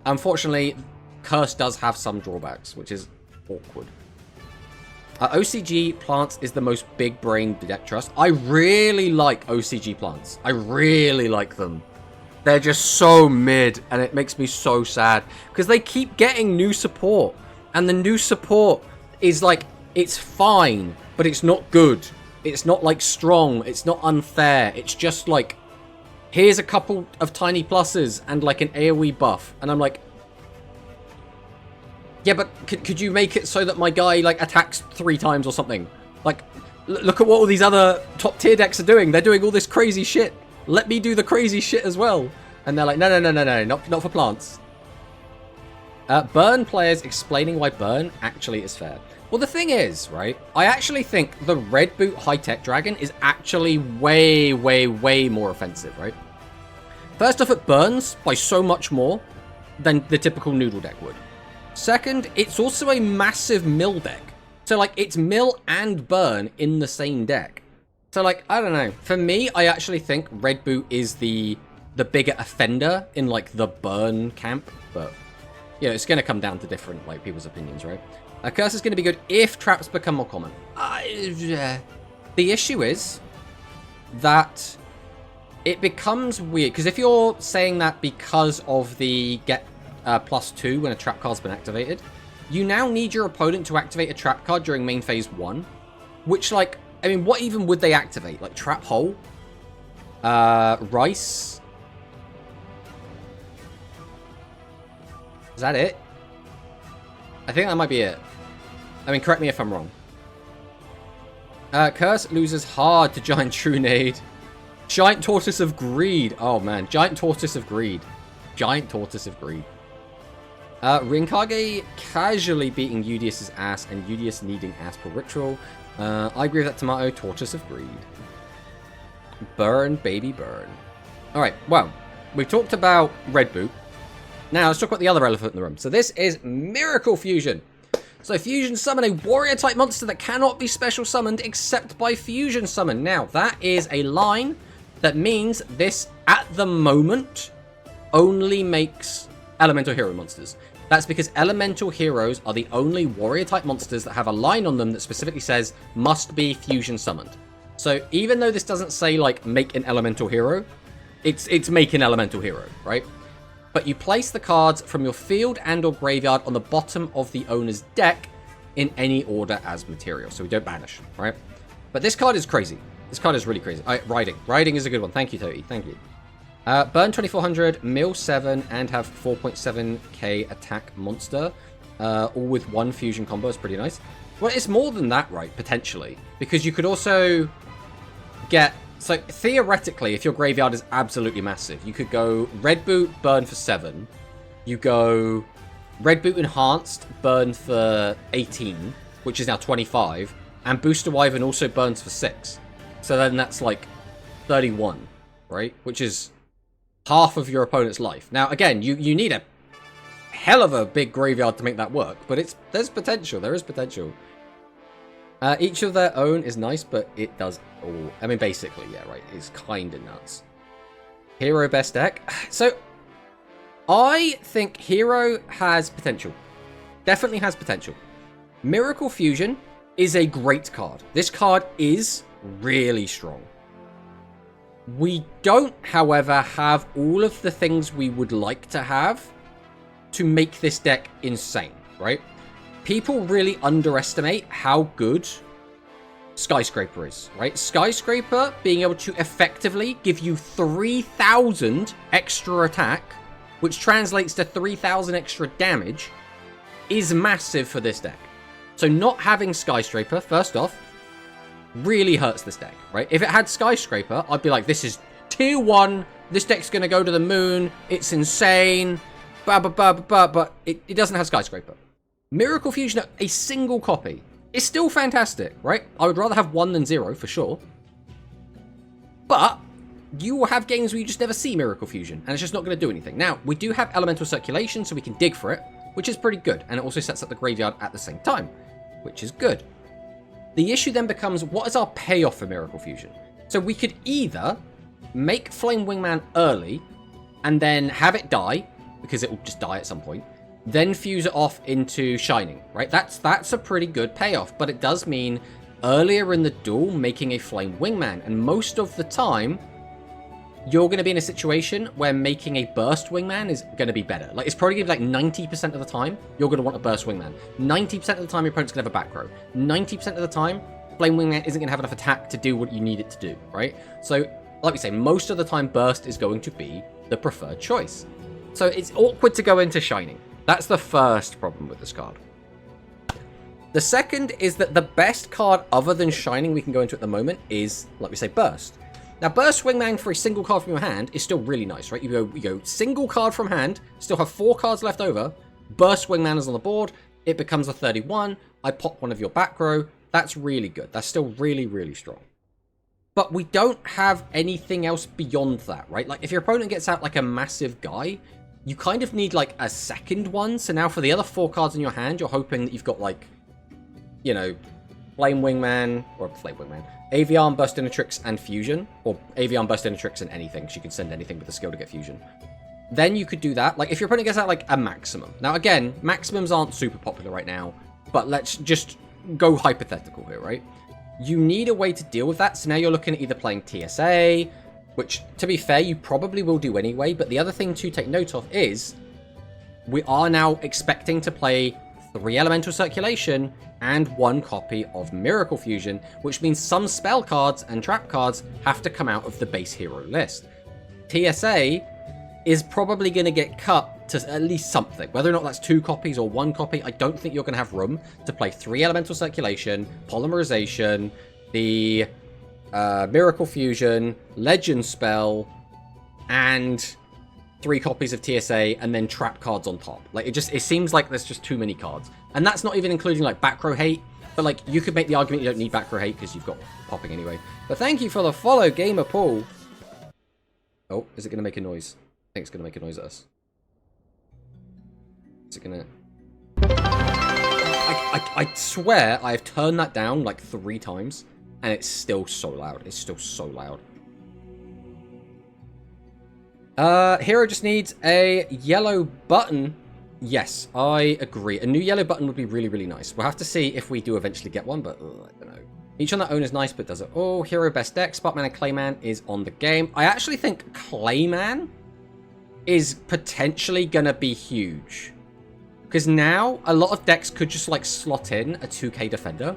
unfortunately, Curse does have some drawbacks, which is awkward. OCG Plants is the most big-brained deck trust. I really like OCG Plants. I really like them. They're just so mid, and it makes me so sad. Because they keep getting new support. And the new support is, like, it's fine, but it's not good. It's not, like, strong. It's not unfair. It's just, like, here's a couple of tiny pluses and, like, an AoE buff. And I'm like, yeah, but could you make it so that my guy, like, attacks 3 times or something? Like, look at what all these other top tier decks are doing. They're doing all this crazy shit. Let me do the crazy shit as well. And they're like, no, not for plants. Burn players explaining why burn actually is fair. Well, the thing is, right, I actually think the Red Boot High-Tech Dragon is actually way more offensive, right? First off, it burns by so much more than the typical noodle deck would. Second, it's also a massive mill deck. So, like, it's mill and burn in the same deck. So, like, I don't know. For me, I actually think Red Boot is the bigger offender in, like, the burn camp. But, you know, it's going to come down to different, like, people's opinions, right? Curse is going to be good if traps become more common. The issue is that it becomes weird. Because if you're saying that because of the get +2 when a trap card's been activated, you now need your opponent to activate a trap card during main phase 1. Which, like, I mean, what even would they activate? Like, Trap Hole? Rice? Is that it? I think that might be it. I mean, correct me if I'm wrong. Curse loses hard to Giant Trunade. Giant Tortoise of Greed. Oh, man. Giant Tortoise of Greed. Giant Tortoise of Greed. Rinkage casually beating Udius's ass and Udius needing ass per ritual. I agree with that, Tomato. Tortoise of Greed. Burn, baby, burn. Alright, well, we've talked about Red Boot. Now, let's talk about the other elephant in the room. So this is Miracle Fusion. So Fusion Summon a warrior-type monster that cannot be special summoned except by Fusion Summon. Now, that is a line that means this, at the moment, only makes Elemental Hero monsters. That's because Elemental Heroes are the only warrior-type monsters that have a line on them that specifically says, must be Fusion Summoned. So even though this doesn't say, like, make an Elemental Hero, it's make an Elemental Hero, right? But you place the cards from your field and or graveyard on the bottom of the owner's deck in any order as material. So we don't banish, right? But this card is crazy. This card is really crazy. Riding. Riding is a good one. Thank you, Toty. Thank you. Burn 2400, mill 7, and have 4.7k attack monster. All with 1 fusion combo is pretty nice. Well, it's more than that, right? Potentially. Because you could also get... So, theoretically, if your graveyard is absolutely massive, you could go Red Boot, burn for 7. You go Red Boot Enhanced, burn for 18, which is now 25. And Booster Wyvern also burns for 6. So then that's like 31, right? Which is half of your opponent's life. Now, again, you need a hell of a big graveyard to make that work, but there's potential. There is potential. Each of their own is nice, but it does all. I mean, basically, yeah, right. It's kind of nuts. Hero best deck. So, I think Hero has potential. Definitely has potential. Miracle Fusion is a great card. This card is really strong. We don't, however, have all of the things we would like to have to make this deck insane, right? people really underestimate how good Skyscraper is, right? Skyscraper being able to effectively give you 3,000 extra attack, which translates to 3,000 extra damage, is massive for this deck. So not having Skyscraper, first off, really hurts this deck, right? If it had Skyscraper, I'd be like, this is tier 1, this deck's gonna go to the moon, it's insane, but it doesn't have Skyscraper. Miracle Fusion, a single copy, is still fantastic, right? I would rather have 1 than 0, for sure. But you will have games where you just never see Miracle Fusion, and it's just not going to do anything. Now, we do have Elemental Circulation, so we can dig for it, which is pretty good, and it also sets up the graveyard at the same time, which is good. The issue then becomes, what is our payoff for Miracle Fusion? So we could either make Flame Wingman early, and then have it die, because it will just die at some point, then fuse it off into Shining, right? That's a pretty good payoff, but it does mean earlier in the duel making a Flame Wingman, and most of the time, you're going to be in a situation where making a Burst Wingman is going to be better. Like, it's probably going to be like 90% of the time, you're going to want a Burst Wingman. 90% of the time, your opponent's going to have a back row. 90% of the time, Flame Wingman isn't going to have enough attack to do what you need it to do, right? So, like we say, most of the time, Burst is going to be the preferred choice. So it's awkward to go into Shining. That's the first problem with this card. The second is that the best card other than Shining we can go into at the moment is, like we say, Burst. Now, Burst Wingman for a single card from your hand is still really nice, right? You go single card from hand, still have 4 cards left over, Burst Wingman is on the board, it becomes a 31, I pop one of your back row, that's really good. That's still really, really strong. But we don't have anything else beyond that, right? Like, if your opponent gets out like a massive guy, you kind of need like a second one. So now for the other 4 cards in your hand, you're hoping that you've got like, you know, Flame Wingman, Avian, Burstinatrix, and Fusion. Or Avian, Burstinatrix, and anything. So you can send anything with the skill to get Fusion. Then you could do that. Like, if your opponent gets out like a maximum. Now again, maximums aren't super popular right now, but let's just go hypothetical here, right? You need a way to deal with that. So now you're looking at either playing TSA, which, to be fair, you probably will do anyway. But the other thing to take note of is we are now expecting to play 3 Elemental Circulation and 1 copy of Miracle Fusion, which means some spell cards and trap cards have to come out of the base hero list. TSA is probably going to get cut to at least something. Whether or not that's 2 copies or 1 copy, I don't think you're going to have room to play 3 Elemental Circulation, Polymerization, the Miracle Fusion, Legend Spell, and 3 copies of TSA, and then trap cards on top. Like, it seems like there's just too many cards. And that's not even including, like, back row hate, but, like, you could make the argument you don't need back row hate because you've got popping anyway. But thank you for the follow, Gamer Paul. Oh, is it going to make a noise? I think it's going to make a noise at us. Is it going to... I swear I've turned that down, like, 3 times. And it's still so loud. It's still so loud. Hero just needs a yellow button. Yes, I agree. A new yellow button would be really, really nice. We'll have to see if we do eventually get one, but I don't know. Each on that own is nice, but does it all. Hero best deck. Sparkman and Clayman is on the game. I actually think Clayman is potentially going to be huge. Because now, a lot of decks could just, like, slot in a 2k defender.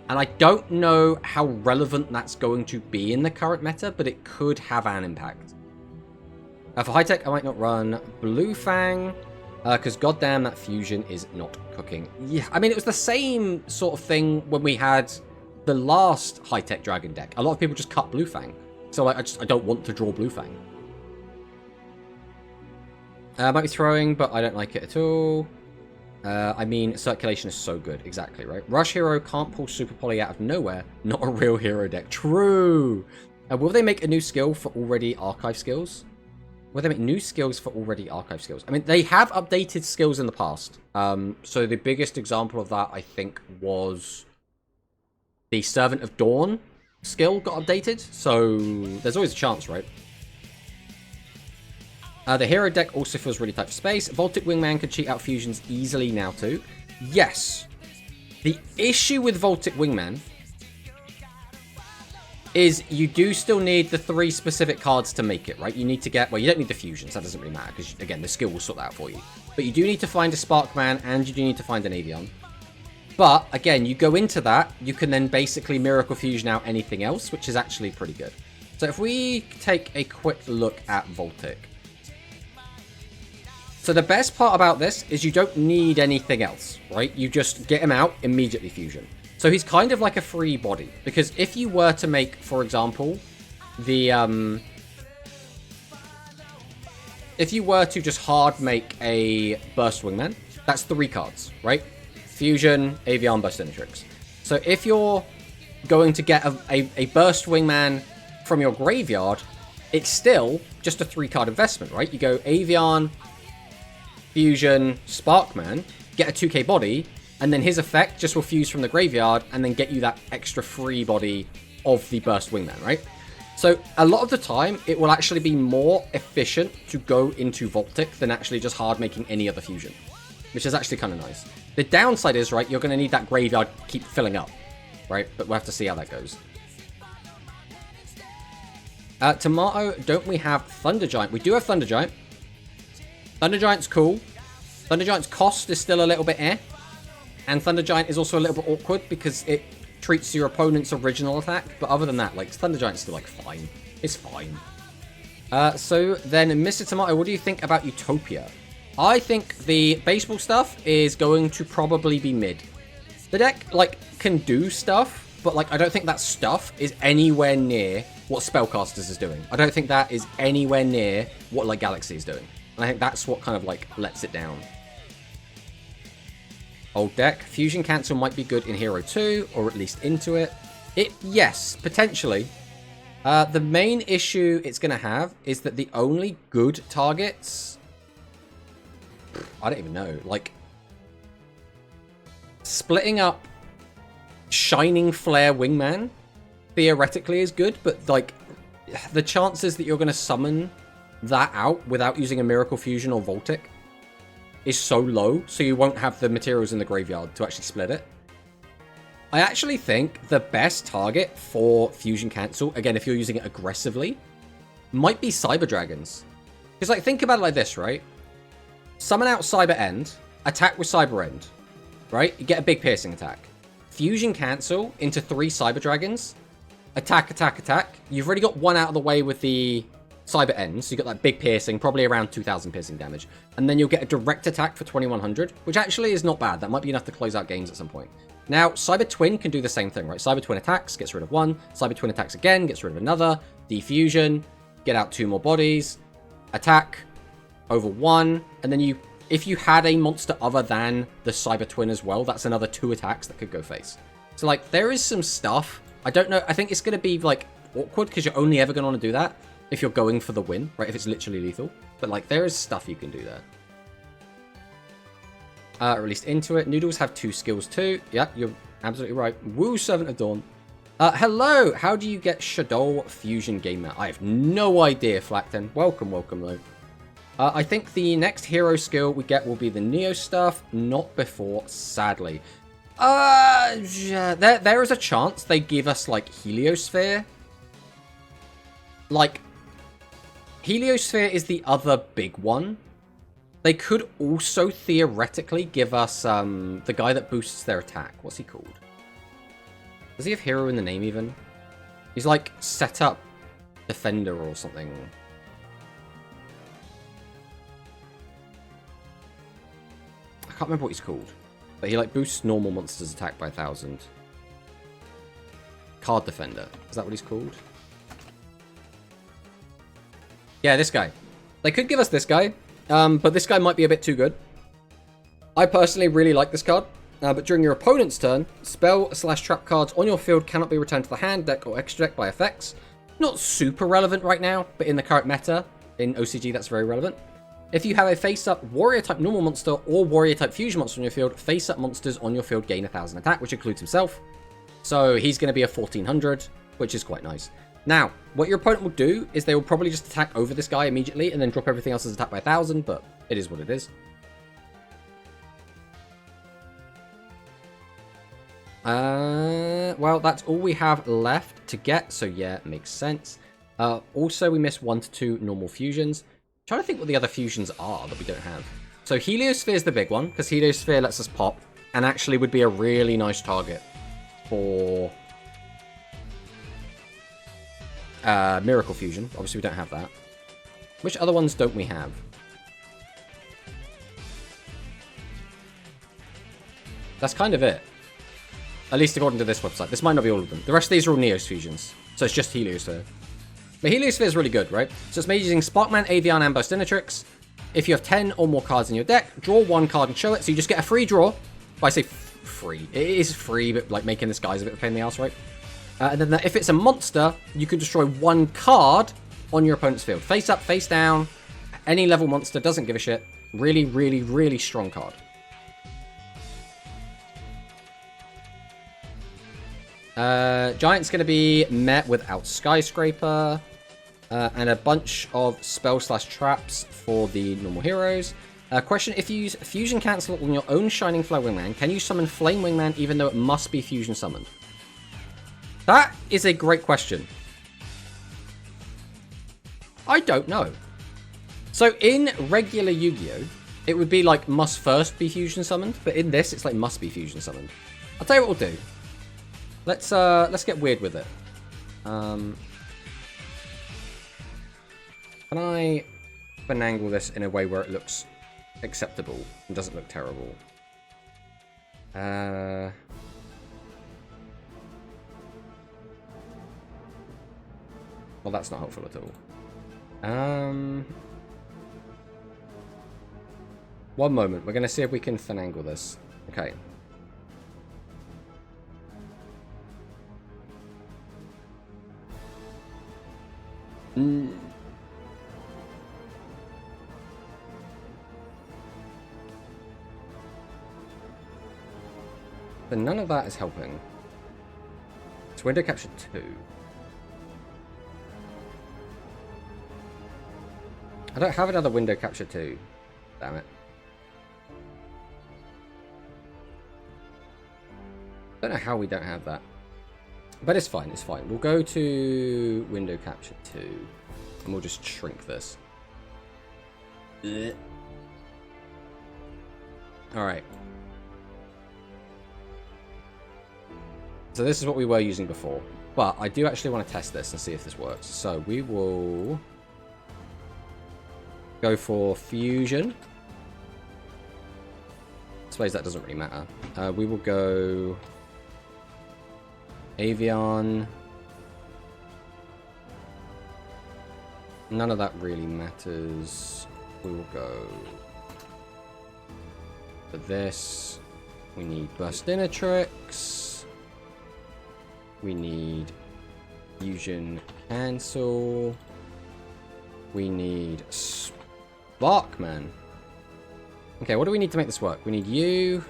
And I don't know how relevant that's going to be in the current meta, but it could have an impact. For high tech, I might not run Blue Fang, because goddamn, that fusion is not cooking. Yeah, I mean, it was the same sort of thing when we had the last high tech dragon deck. A lot of people just cut Blue Fang, so like, I don't want to draw Blue Fang. Might be throwing, but I don't like it at all. I mean, circulation is so good. Exactly, right? Rush Hero can't pull Super Poly out of nowhere. Not a real hero deck. True! Will they make a new skill for already archive skills? Will they make new skills for already archive skills? I mean, they have updated skills in the past. So the biggest example of that, I think, was the Servant of Dawn skill got updated. So there's always a chance, right? The hero deck also feels really tight for space. Voltic Wingman could cheat out fusions easily now too. Yes. The issue with Voltic Wingman is you do still need the 3 specific cards to make it, right? You need to get... Well, you don't need the fusions. That doesn't really matter because, again, the skill will sort that out for you. But you do need to find a Sparkman and you do need to find an Avian. But, again, you go into that, you can then basically Miracle Fusion out anything else, which is actually pretty good. So if we take a quick look at Voltic. So the best part about this is you don't need anything else, right? You just get him out, immediately fusion. So he's kind of like a free body. Because if you were to make, for example, the... if you were to just hard make a Burst Wingman, that's 3 cards, right? Fusion, Avian, Burst Intrix. So if you're going to get a Burst Wingman from your graveyard, it's still just a 3-card investment, right? You go Avian, Fusion, Sparkman, get a 2k body, and then his effect just will fuse from the graveyard and then get you that extra free body of the Burst Wingman, right? So a lot of the time, it will actually be more efficient to go into Voltic than actually just hard making any other fusion, which is actually kind of nice. The downside is, right, you're going to need that graveyard keep filling up, right? But we'll have to see how that goes. Tomato, don't we have Thunder Giant? We do have Thunder Giant. Thunder Giant's cool. Thunder Giant's cost is still a little bit eh. And Thunder Giant is also a little bit awkward because it treats your opponent's original attack. But other than that, like, Thunder Giant's still, like, fine. It's fine. So then, Mr. Tomato, what do you think about Utopia? I think the baseball stuff is going to probably be mid. The deck, like, can do stuff, but, like, I don't think that stuff is anywhere near what Spellcasters is doing. I don't think that is anywhere near what, like, Galaxy is doing. And I think that's what kind of, like, lets it down. Old deck. Fusion Cancel might be good in Hero 2, or at least into it. Yes, potentially. The main issue it's going to have is that the only good targets... I don't even know. Like, splitting up Shining Flare Wingman theoretically is good, but, like, the chances that you're going to summon that out without using a Miracle Fusion or Voltic is so low, so you won't have the materials in the graveyard to actually split it. I actually think the best target for Fusion Cancel, again, if you're using it aggressively, might be Cyber Dragons. Because, like, think about it like this, right? Summon out Cyber End, attack with Cyber End, right? You get a big piercing attack. Fusion Cancel into 3 Cyber Dragons, attack, attack, attack. You've already got one out of the way with the Cyber End, so you got that big piercing, probably around 2,000 piercing damage. And then you'll get a direct attack for 2,100, which actually is not bad. That might be enough to close out games at some point. Now, Cyber Twin can do the same thing, right? Cyber Twin attacks, gets rid of 1. Cyber Twin attacks again, gets rid of another. Defusion, get out 2 more bodies. Attack, over 1. And then you, if you had a monster other than the Cyber Twin as well, that's another 2 attacks that could go face. So, like, there is some stuff. I don't know. I think it's going to be, like, awkward because you're only ever going to want to do that if you're going for the win, right? If it's literally lethal. But, like, there is stuff you can do there. Released into it. Noodles have 2 skills too. Yeah, you're absolutely right. Woo, Servant of Dawn. Hello! How do you get Shadow Fusion Game Mat? I have no idea, Flackton. Welcome, welcome, though. I think the next hero skill we get will be the Neo stuff. Not before, sadly. Yeah, there is a chance they give us, like, Heliosphere. Like, Heliosphere is the other big one. They could also theoretically give us the guy that boosts their attack. What's he called? Does he have hero in the name even? He's like Setup Defender or something. I can't remember what he's called. But he like boosts normal monsters' attack by 1,000. Card Defender. Is that what he's called? Yeah, this guy. They could give us this guy. But this guy might be a bit too good. I personally really like this card. But during your opponent's turn, spell/trap cards on your field cannot be returned to the hand, deck, or extra deck by effects. Not super relevant right now, but in the current meta, in OCG, that's very relevant. If you have a face-up warrior-type normal monster or warrior-type fusion monster on your field, face-up monsters on your field gain 1,000 attack, which includes himself. So he's going to be a 1,400, which is quite nice. Now, what your opponent will do is they will probably just attack over this guy immediately and then drop everything else's attack by 1,000, but it is what it is. Well, that's all we have left to get, so yeah, it makes sense. Also, we missed 1 to 2 normal fusions. I'm trying to think what the other fusions are that we don't have. So Heliosphere is the big one, because Heliosphere lets us pop and actually would be a really nice target for Miracle Fusion. Obviously, we don't have that. Which other ones don't we have? That's kind of it. At least according to this website. This might not be all of them. The rest of these are all Neos Fusions. So it's just Heliosphere. But Heliosphere is really good, right? So it's made using Sparkman, Avian, and Burstinatrix. If you have 10 or more cards in your deck, draw one card and show it. So you just get a free draw. But I say free. It is free, but like making this guy's a bit of a pain in the ass, right? And then if it's a monster, you can destroy one card on your opponent's field. Face up, face down. Any level monster, doesn't give a shit. Really, really, really strong card. Giant's going to be met without Skyscraper. And a bunch of spell/traps for the normal heroes. Question, if you use Fusion Cancel on your own Shining Flare Wingman, can you summon Flame Wingman even though it must be Fusion summoned? That is a great question. I don't know. So in regular Yu-Gi-Oh, it would be like must first be Fusion summoned, but in this it's like must be Fusion summoned. I'll tell you what we'll do. Let's get weird with it. Can I finagle this in a way where it looks acceptable and doesn't look terrible? Well, that's not helpful at all. One moment. We're going to see if we can finagle this. Okay. But none of that is helping. It's window capture 2. I don't have another window capture 2. Damn it. I don't know how we don't have that. But it's fine, it's fine. We'll go to window capture 2. And we'll just shrink this. Alright. So this is what we were using before. But I do actually want to test this and see if this works. So we will go for Fusion. I suppose that doesn't really matter. We will go Avian. None of that really matters. We will go for this. We need Burstinatrix. We need Fusion Cancel. We need Sparkman. Okay, what do we need to make this work? We need you.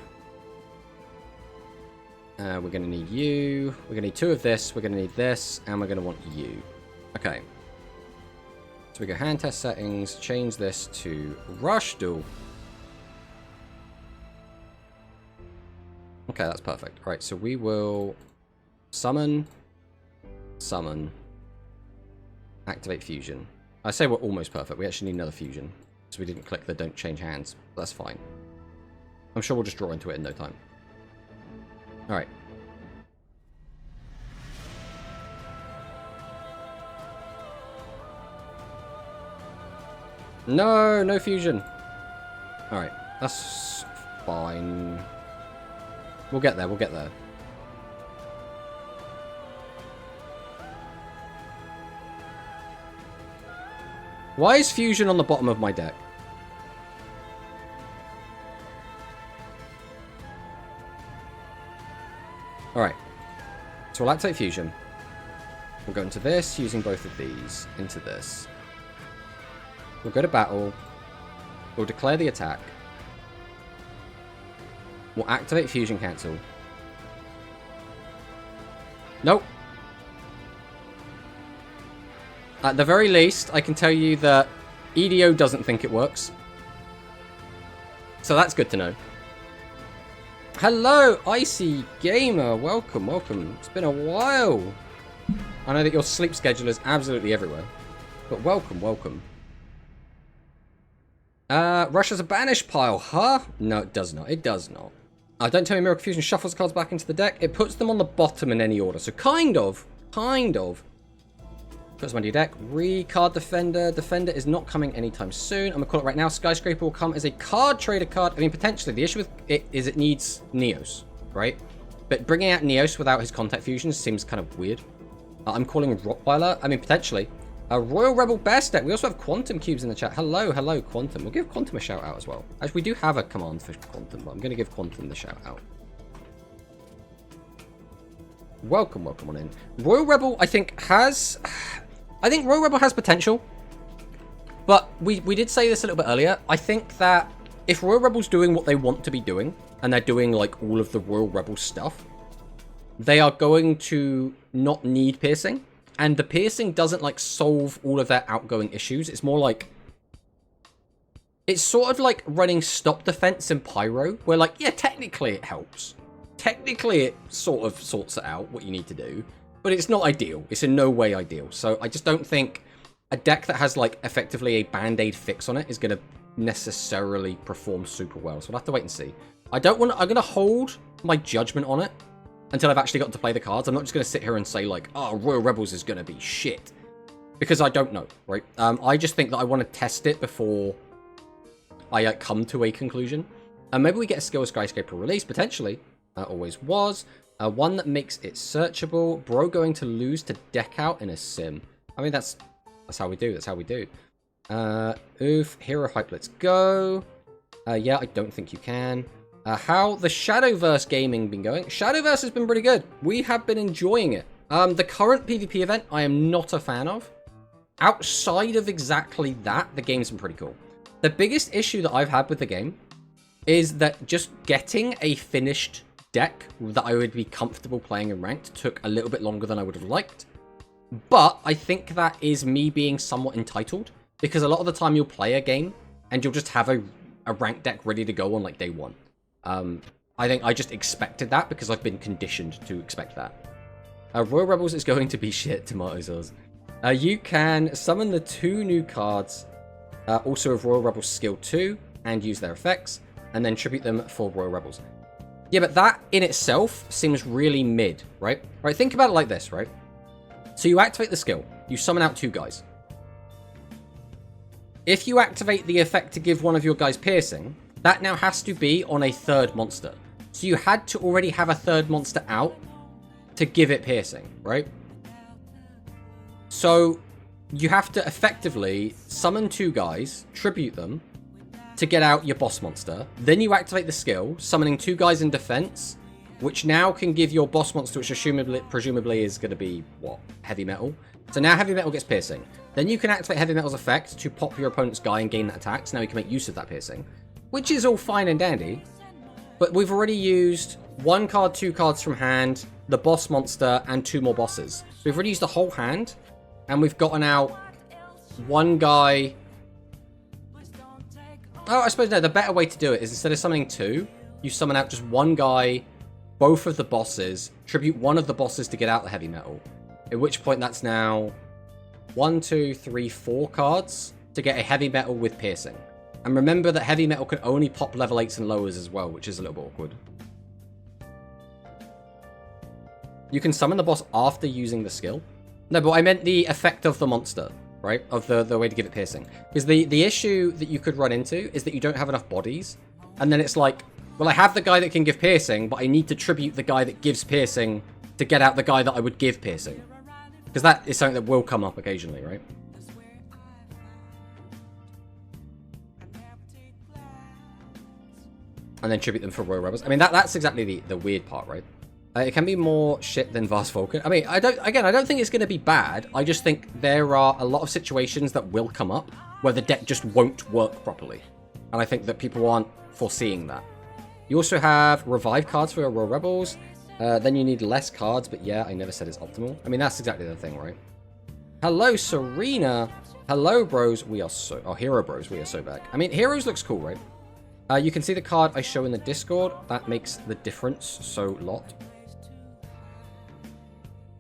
We're going to need you. We're going to need 2 of this. We're going to need this. And we're going to want you. Okay. So we go hand test settings. Change this to Rush Duel. Okay, that's perfect. All right, so we will summon, activate Fusion. I say we're almost perfect. We actually need another Fusion. So we didn't click the don't change hands. But that's fine. I'm sure we'll just draw into it in no time. Alright. No, no Fusion. Alright, that's fine. We'll get there, we'll get there. Why is Fusion on the bottom of my deck? Alright. So we'll activate Fusion. We'll go into this, using both of these. Into this. We'll go to battle. We'll declare the attack. We'll activate Fusion Cancel. Nope. At the very least, I can tell you that EDO doesn't think it works. So that's good to know. Hello, Icy Gamer. Welcome, welcome. It's been a while. I know that your sleep schedule is absolutely everywhere. But welcome, welcome. Russia's a banish pile, huh? No, it does not. It does not. Don't tell me Mirror Confusion shuffles cards back into the deck. It puts them on the bottom in any order. So kind of. Puts them on your deck. Recard Defender. Defender is not coming anytime soon. I'm going to call it right now. Skyscraper will come as a card trader card. I mean, potentially. The issue with it is it needs Neos, right? But bringing out Neos without his contact fusions seems kind of weird. I'm calling Rottweiler. I mean, potentially. Royal Rebel Best deck. We also have Quantum Cubes in the chat. Hello, Quantum. We'll give Quantum a shout out as well. Actually, we do have a command for Quantum, but I'm going to give Quantum the shout out. Welcome on in. Royal Rebel, I think Royal Rebel has potential. But we did say this a little bit earlier. I think that if Royal Rebel's doing what they want to be doing, and they're doing, like, all of the Royal Rebel stuff, they are going to not need piercing. And the piercing doesn't, like, solve all of their outgoing issues. It's more like... It's sort of like running stop defense in Pyro, where, like, yeah, technically it helps. Technically it sort of sorts it out, what you need to do. But it's not ideal. It's in no way ideal. So I just don't think a deck that has, like, effectively a Band-Aid fix on it is going to necessarily perform super well. So we'll have to wait and see. I'm going to hold my judgment on it until I've actually got to play the cards. I'm not just going to sit here and say, like, oh, Royal Rebels is going to be shit. Because I don't know, right? I just think that I want to test it before I come to a conclusion. Maybe we get a Skill Skyscraper release, potentially. Always was. One that makes it searchable. Bro going to lose to deck out in a sim. I mean, that's how we do. That's how we do. Oof. Hero Hype, let's go. Yeah, I don't think you can. How the Shadowverse gaming been going? Shadowverse has been pretty good. We have been enjoying it. The current PvP event, I am not a fan of. Outside of exactly that, the game's been pretty cool. The biggest issue that I've had with the game is that just getting a finished deck that I would be comfortable playing in ranked took a little bit longer than I would have liked. But I think that is me being somewhat entitled, because a lot of the time you'll play a game and you'll just have a ranked deck ready to go on, like, day one. I think I just expected that because I've been conditioned to expect that. Royal Rebels is going to be shit, Tomato Sauce. You can summon the 2 new cards, also of Royal Rebels Skill 2, and use their effects, and then tribute them for Royal Rebels. Yeah, but that in itself seems really mid, right? Right, think about it like this, right? So you activate the skill, you summon out 2 guys. If you activate the effect to give one of your guys piercing, that now has to be on a 3rd monster. So you had to already have a 3rd monster out to give it piercing, right? So you have to effectively summon 2 guys, tribute them, to get out your boss monster. Then you activate the skill, summoning 2 guys in defense, which now can give your boss monster, which presumably is going to be, what, heavy metal. So now heavy metal gets piercing. Then you can activate heavy metal's effect to pop your opponent's guy and gain that attack. So now you can make use of that piercing, which is all fine and dandy. But we've already used 1 card, 2 cards from hand, the boss monster, and 2 more bosses. So we've already used the whole hand, and we've gotten out 1 guy. Oh, I suppose no, the better way to do it is instead of summoning 2, you summon out just 1 guy, both of the bosses, tribute 1 of the bosses to get out the heavy metal. At which point that's now 1, 2, 3, 4 cards to get a heavy metal with piercing. And remember that heavy metal can only pop level 8s and lowers as well, which is a little bit awkward. You can summon the boss after using the skill. No, but I meant the effect of the monster, right? Of the way to give it piercing. Because the issue that you could run into is that you don't have enough bodies. And then it's like, well, I have the guy that can give piercing, but I need to tribute the guy that gives piercing to get out the guy that I would give piercing. Because that is something that will come up occasionally, right? And then tribute them for Royal Rebels. I mean, that's exactly the weird part, right? It can be more shit than Vast Vulcan. I mean, I don't think it's going to be bad. I just think there are a lot of situations that will come up where the deck just won't work properly. And I think that people aren't foreseeing that. You also have revive cards for your Royal Rebels. Then you need less cards, but yeah, I never said it's optimal. I mean, that's exactly the thing, right? Hello, Serena. Hello, bros. We are so... Oh, Hero Bros. We are so back. I mean, Heroes looks cool, right? You can see the card I show in the Discord. That makes the difference so lot.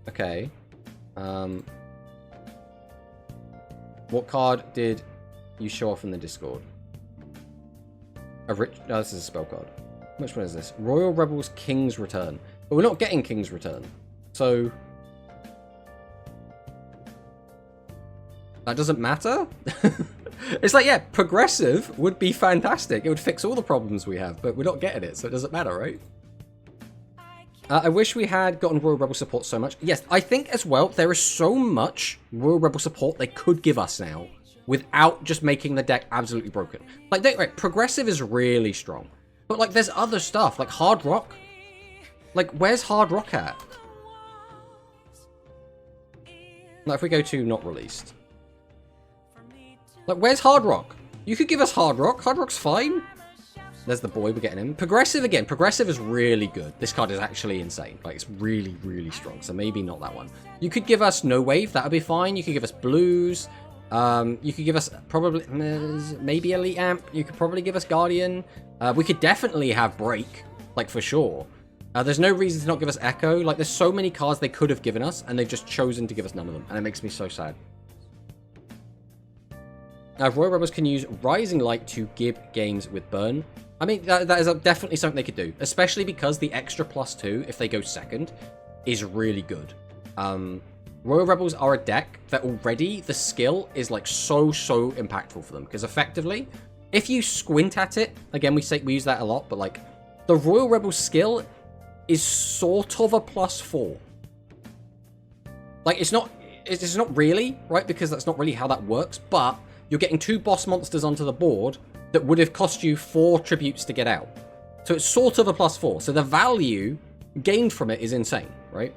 Okay. What card did you show off in the Discord? Oh, this is a spell card. Which one is this? Royal Rebels King's Return. But we're not getting King's Return. So... that doesn't matter? It's like, yeah, progressive would be fantastic. It would fix all the problems we have, but we're not getting it, so it doesn't matter, right? I wish we had gotten Royal Rebel support so much. Yes, I think as well, there is so much Royal Rebel support they could give us now without just making the deck absolutely broken. Like, right, progressive is really strong. But, like, there's other stuff, like Hard Rock. Like, where's Hard Rock at? Like, if we go to not released. Like, where's Hard Rock? You could give us Hard Rock. Hard Rock's fine. There's the boy, we're getting him. Progressive, again, progressive is really good. This card is actually insane. Like, it's really, really strong. So maybe not that one. You could give us No Wave. That would be fine. You could give us Blues. You could give us probably, maybe Elite Amp. You could probably give us Guardian. We could definitely have Break, like, for sure. There's no reason to not give us Echo. Like, there's so many cards they could have given us, and they've just chosen to give us none of them. And it makes me so sad. Royal Rebels can use Rising Light to give games with Burn. I mean, that is definitely something they could do, especially because the extra +2, if they go second, is really good. Royal Rebels are a deck that already, the skill is like so impactful for them. Because effectively, if you squint at it, again, we use that a lot, but like, the Royal Rebels skill is sort of a +4. Like, it's not really, right? Because that's not really how that works, but you're getting 2 boss monsters onto the board that would have cost you 4 tributes to get out. So it's sort of a +4. So the value gained from it is insane, right?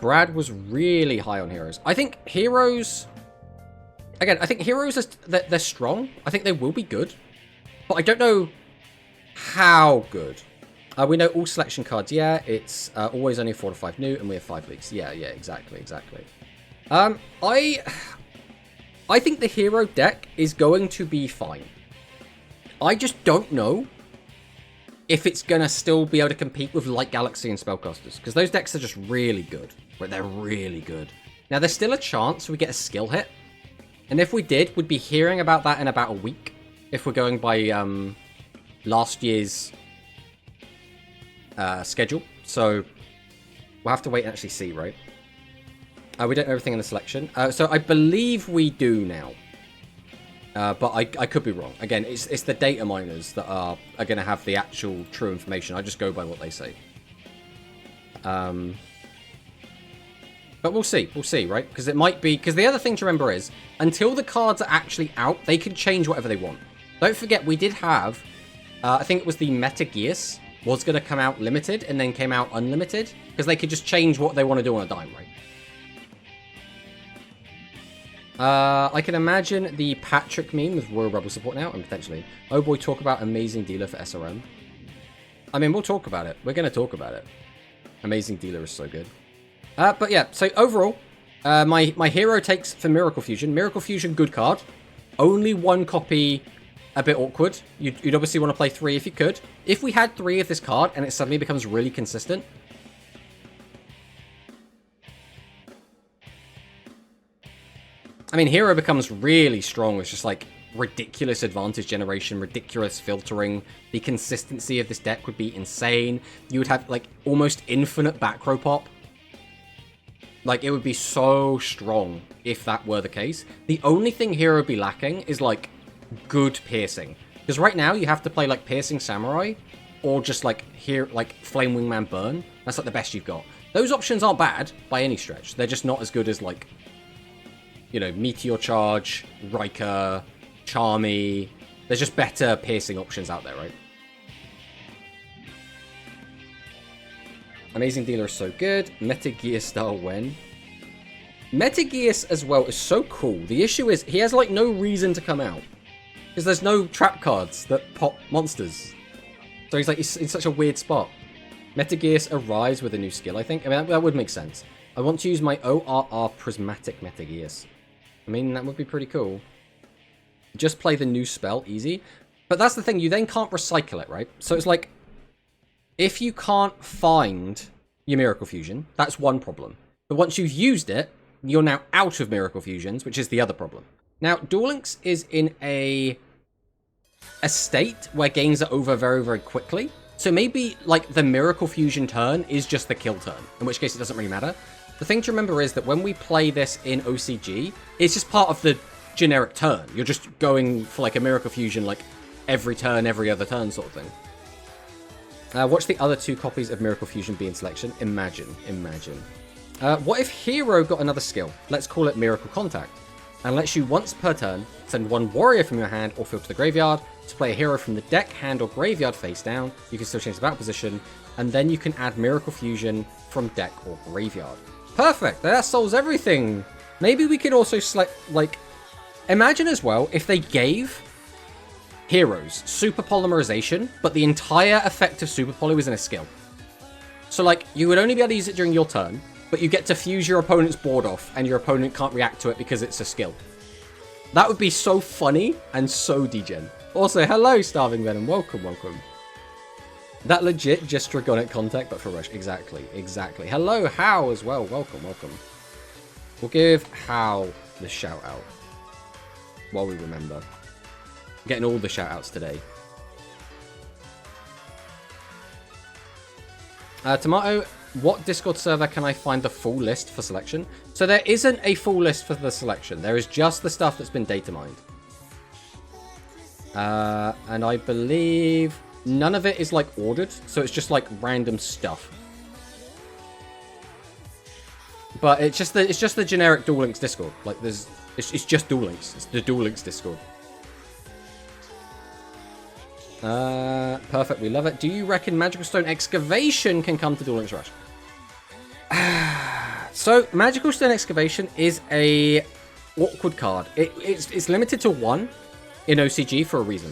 Brad was really high on heroes. I think heroes... Again, I think heroes, they're strong. I think they will be good. But I don't know how good. We know all selection cards, yeah. It's always only 4 to 5 new, and we have 5 leaks. Yeah, exactly. I think the hero deck is going to be fine. I just don't know if it's going to still be able to compete with Light Galaxy and Spellcasters, because those decks are just really good. Right, they're really good. Now, there's still a chance we get a skill hit, and if we did, we'd be hearing about that in about a week, if we're going by last year's schedule. So we'll have to wait and actually see, right? We don't know everything in the selection. So I believe we do now. But I could be wrong. Again, it's the data miners that are going to have the actual true information. I just go by what they say. But we'll see. We'll see, right? Because it might be... Because the other thing to remember is, until the cards are actually out, they can change whatever they want. Don't forget, we did have... I think it was the Meta Gears was going to come out limited and then came out unlimited. Because they could just change what they want to do on a dime, right? I can imagine the Patrick meme with Royal Rebel support now, and potentially. Oh boy, talk about amazing dealer for SRM. I mean, we'll talk about it. We're going to talk about it. Amazing dealer is so good. But yeah, so overall, my hero takes for Miracle Fusion. Miracle Fusion, good card. Only 1 copy, a bit awkward. You'd obviously want to play 3 if you could. If we had 3 of this card and it suddenly becomes really consistent, I mean, hero becomes really strong with just like ridiculous advantage generation, ridiculous filtering. The consistency of this deck would be insane. You would have like almost infinite back row pop. Like, it would be so strong if that were the case. The only thing hero would be lacking is like good piercing. Because right now you have to play like Piercing Samurai or just like Flame Wingman Burn. That's like the best you've got. Those options aren't bad by any stretch. They're just not as good as like, you know, Meteor Charge, Riker, Charmy. There's just better piercing options out there, right? Amazing Dealer is so good. Meta Gear style when? Meta Gears as well is so cool. The issue is he has like no reason to come out. Because there's no trap cards that pop monsters. So he's like in such a weird spot. Meta Gears arrives with a new skill, I think. I mean, that would make sense. I want to use my ORR Prismatic Meta Gears. I mean, that would be pretty cool. Just play the new spell, easy. But that's the thing, you then can't recycle it, right? So it's like, if you can't find your Miracle Fusion, that's one problem. But once you've used it, you're now out of Miracle Fusions, which is the other problem. Now, Duel Links is in a state where games are over very, very quickly. So maybe, like, the Miracle Fusion turn is just the kill turn, in which case it doesn't really matter. The thing to remember is that when we play this in OCG, it's just part of the generic turn. You're just going for, like, a Miracle Fusion, like, every turn, every other turn sort of thing. Watch the other 2 copies of Miracle Fusion be in selection. Imagine. What if Hero got another skill? Let's call it Miracle Contact. And lets you once per turn send 1 warrior from your hand or field to the graveyard to play a hero from the deck, hand, or graveyard face down. You can still change the battle position, and then you can add Miracle Fusion from deck or graveyard. Perfect! That solves everything! Maybe we could also select, like, imagine as well if they gave heroes super polymerization, but the entire effect of super poly was in a skill. So, like, you would only be able to use it during your turn, but you get to fuse your opponent's board off, and your opponent can't react to it because it's a skill. That would be so funny and so degen. Also, hello, Starving Venom. Welcome. That legit just Dragonic Contact, but for Rush. Exactly. Hello, How, as well. Welcome. We'll give How the shout-out while we remember. Getting all the shout-outs today. Tomato, what Discord server can I find the full list for selection? So there isn't a full list for the selection. There is just the stuff that's been data mined. And I believe none of it is, like, ordered. So it's just, like, random stuff. But it's just the generic Duel Links Discord. Like, it's just Duel Links. It's the Duel Links Discord. Perfect. We love it. Do you reckon Magical Stone Excavation can come to Duel Links Rush? So, Magical Stone Excavation is a awkward card. It's limited to 1 in OCG for a reason.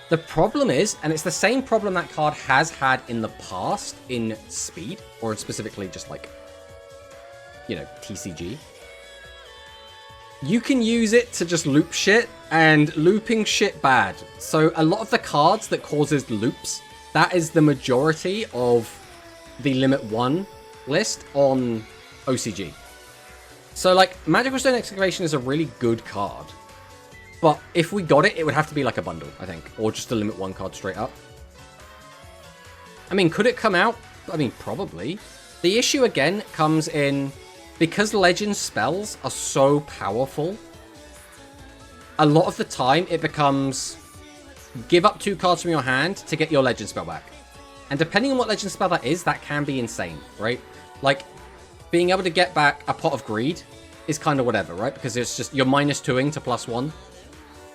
The problem is, and it's the same problem that card has had in the past in Speed, or specifically just, like, you know, TCG. You can use it to just loop shit, and looping shit bad. So a lot of the cards that causes loops, that is the majority of the Limit 1 list on OCG. So, like, Magical Stone Excavation is a really good card. But if we got it, it would have to be like a bundle, I think. Or just a Limit 1 card straight up. I mean, could it come out? I mean, probably. The issue, again, comes in... Because Legend spells are so powerful, a lot of the time it becomes give up 2 cards from your hand to get your Legend spell back. And depending on what Legend spell that is, that can be insane, right? Like, being able to get back a Pot of Greed is kind of whatever, right? Because it's just, you're -2ing to +1.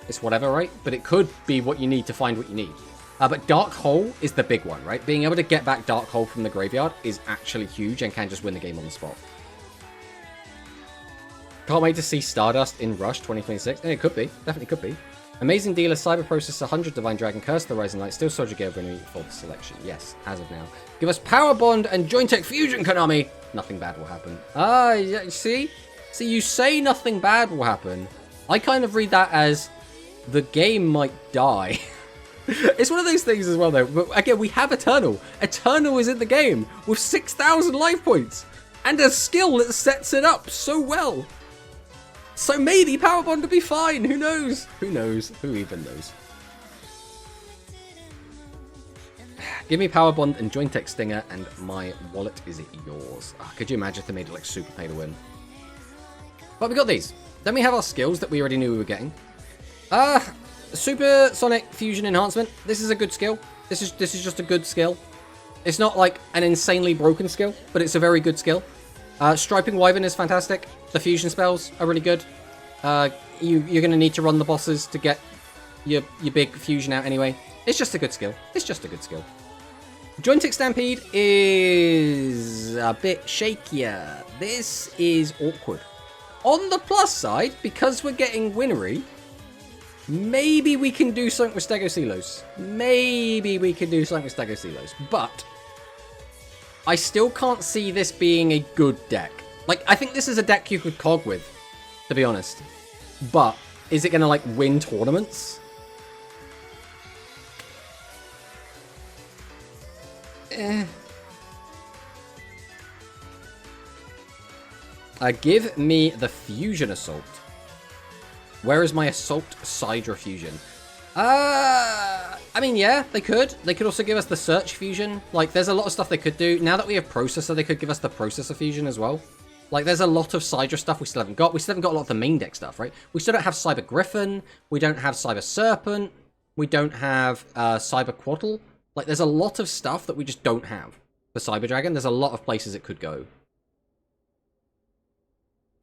It's whatever, right? But it could be what you need to find what you need. But Dark Hole is the big one, right? Being able to get back Dark Hole from the graveyard is actually huge and can just win the game on the spot. Can't wait to see Stardust in Rush 2026. And it could be. Definitely could be. Amazing Dealer, Cyber Process 100, Divine Dragon, Curse of the Rising Light, Steel Soldier Gale, Bring for the selection. Yes, as of now. Give us Power Bond and Joint Tech Fusion, Konami! Nothing bad will happen. Yeah, see? See, you say nothing bad will happen. I kind of read that as the game might die. It's one of those things as well, though. But again, we have Eternal. Eternal is in the game with 6,000 life points and a skill that sets it up so well. So maybe Power Bond will be fine. Who knows? Who knows? Who even knows? Give me Power Bond and Joint Tech Stinger, and my wallet is yours. Oh, could you imagine if they made it like super pay to win? But we got these. Then we have our skills that we already knew we were getting. Super Sonic Fusion Enhancement. This is a good skill. This is just a good skill. It's not like an insanely broken skill, but it's a very good skill. Striping Wyvern is fantastic. The fusion spells are really good. You're going to need to run the bosses to get your big fusion out anyway. It's just a good skill. It's just a good skill. Jointic Stampede is a bit shakier. This is awkward. On the plus side, because we're getting Winry, maybe we can do something with Stegocelos. Maybe we can do something with Stegocelos. But I still can't see this being a good deck. Like, I think this is a deck you could cog with, to be honest. But is it going to, like, win tournaments? Give me the Fusion Assault. Where is my Assault Sidra fusion? I mean, yeah, they could. They could also give us the Search fusion. Like, there's a lot of stuff they could do. Now that we have Processor, they could give us the Processor fusion as well. Like, there's a lot of Sidra stuff we still haven't got. We still haven't got a lot of the main deck stuff, right? We still don't have Cyber Griffin. We don't have Cyber Serpent. We don't have Cyber Quaddle. Like, there's a lot of stuff that we just don't have. For Cyber Dragon, there's a lot of places it could go.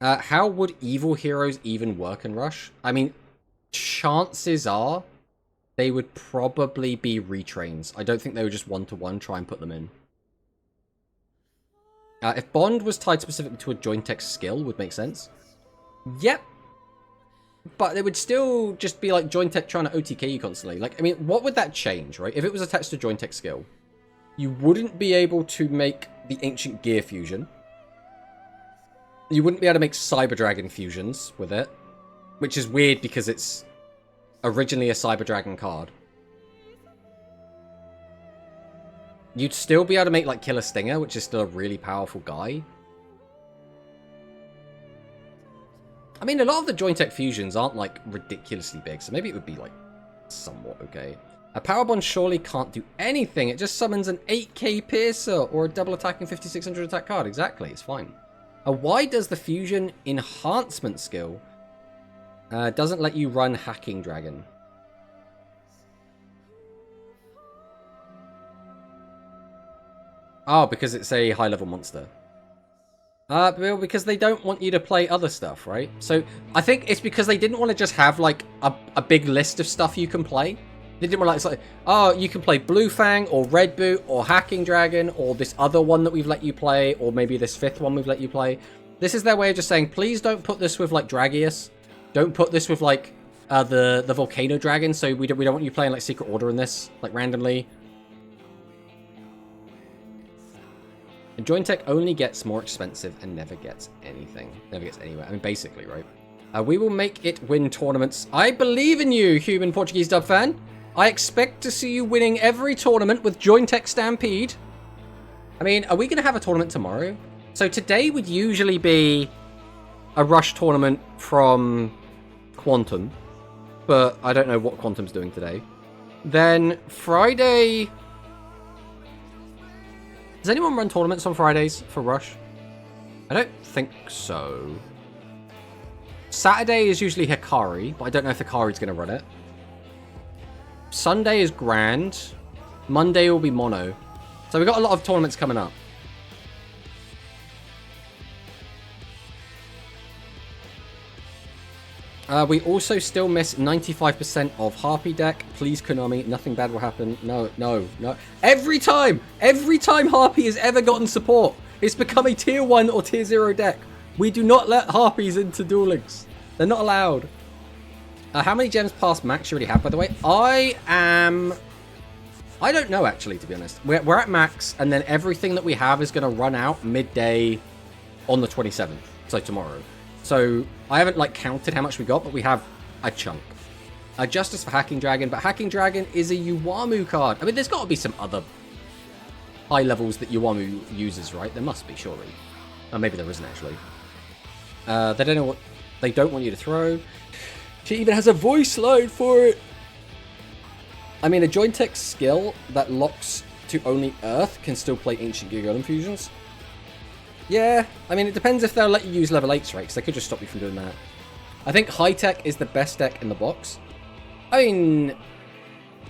How would evil heroes even work in Rush? I mean, chances are they would probably be retrains. I don't think they would just one-to-one try and put them in. If Bond was tied specifically to a Joint Tech skill, would make sense. Yep. But it would still just be like Joint Tech trying to OTK you constantly. Like, I mean, what would that change, right? If it was attached to Joint Tech skill, you wouldn't be able to make the Ancient Gear fusion. You wouldn't be able to make Cyber Dragon fusions with it. Which is weird because it's originally a Cyber Dragon card. You'd still be able to make, like, Killer Stinger, which is still a really powerful guy. I mean, a lot of the Joint Tech fusions aren't, like, ridiculously big, so maybe it would be, like, somewhat okay. A Power Bond surely can't do anything. It just summons an 8k Piercer or a double attacking 5600 attack card. Exactly, it's fine. Why does the fusion enhancement skill doesn't let you run Hacking Dragon? Oh, because it's a high-level monster. Because they don't want you to play other stuff, right? So, I think it's because they didn't want to just have, like, a big list of stuff you can play. They didn't want to, like, oh, you can play Blue Fang, or Red Boot, or Hacking Dragon, or this other one that we've let you play, or maybe this 5th one we've let you play. This is their way of just saying, please don't put this with, like, Dragius. Don't put this with, like, the Volcano Dragon, so we don't want you playing, like, Secret Order in this, like, randomly. And Joint Tech only gets more expensive and never gets anything. Never gets anywhere. I mean, basically, right? We will make it win tournaments. I believe in you, human Portuguese dub fan. I expect to see you winning every tournament with Joint Tech Stampede. I mean, are we going to have a tournament tomorrow? So today would usually be a Rush tournament from Quantum. But I don't know what Quantum's doing today. Then Friday... Does anyone run tournaments on Fridays for Rush? I don't think so. Saturday is usually Hikari, but I don't know if Hikari's going to run it. Sunday is Grand. Monday will be Mono. So we've got a lot of tournaments coming up. We also still miss 95% of Harpy deck. Please, Konami, nothing bad will happen. No, no, no. Every time Harpy has ever gotten support, it's become a tier 1 or tier 0 deck. We do not let Harpies into Duel Links. They're not allowed. How many gems past max you already have, by the way? I don't know, actually, to be honest. We're at max, and then everything that we have is going to run out midday on the 27th, so tomorrow. So I haven't, like, counted how much we got, but we have a chunk. Justice for Hacking Dragon, but Hacking Dragon is a Yuwamu card. I mean, there's got to be some other high levels that Yuwamu uses, right? There must be, surely. Or maybe there isn't, actually. They don't know what... They don't want you to throw. She even has a voice line for it. I mean, a Joint Tech skill that locks to only Earth can still play Ancient Gear Golem fusions. Yeah, I mean, it depends if they'll let you use level 8s, right? Because they could just stop you from doing that. I think High Tech is the best deck in the box. I mean,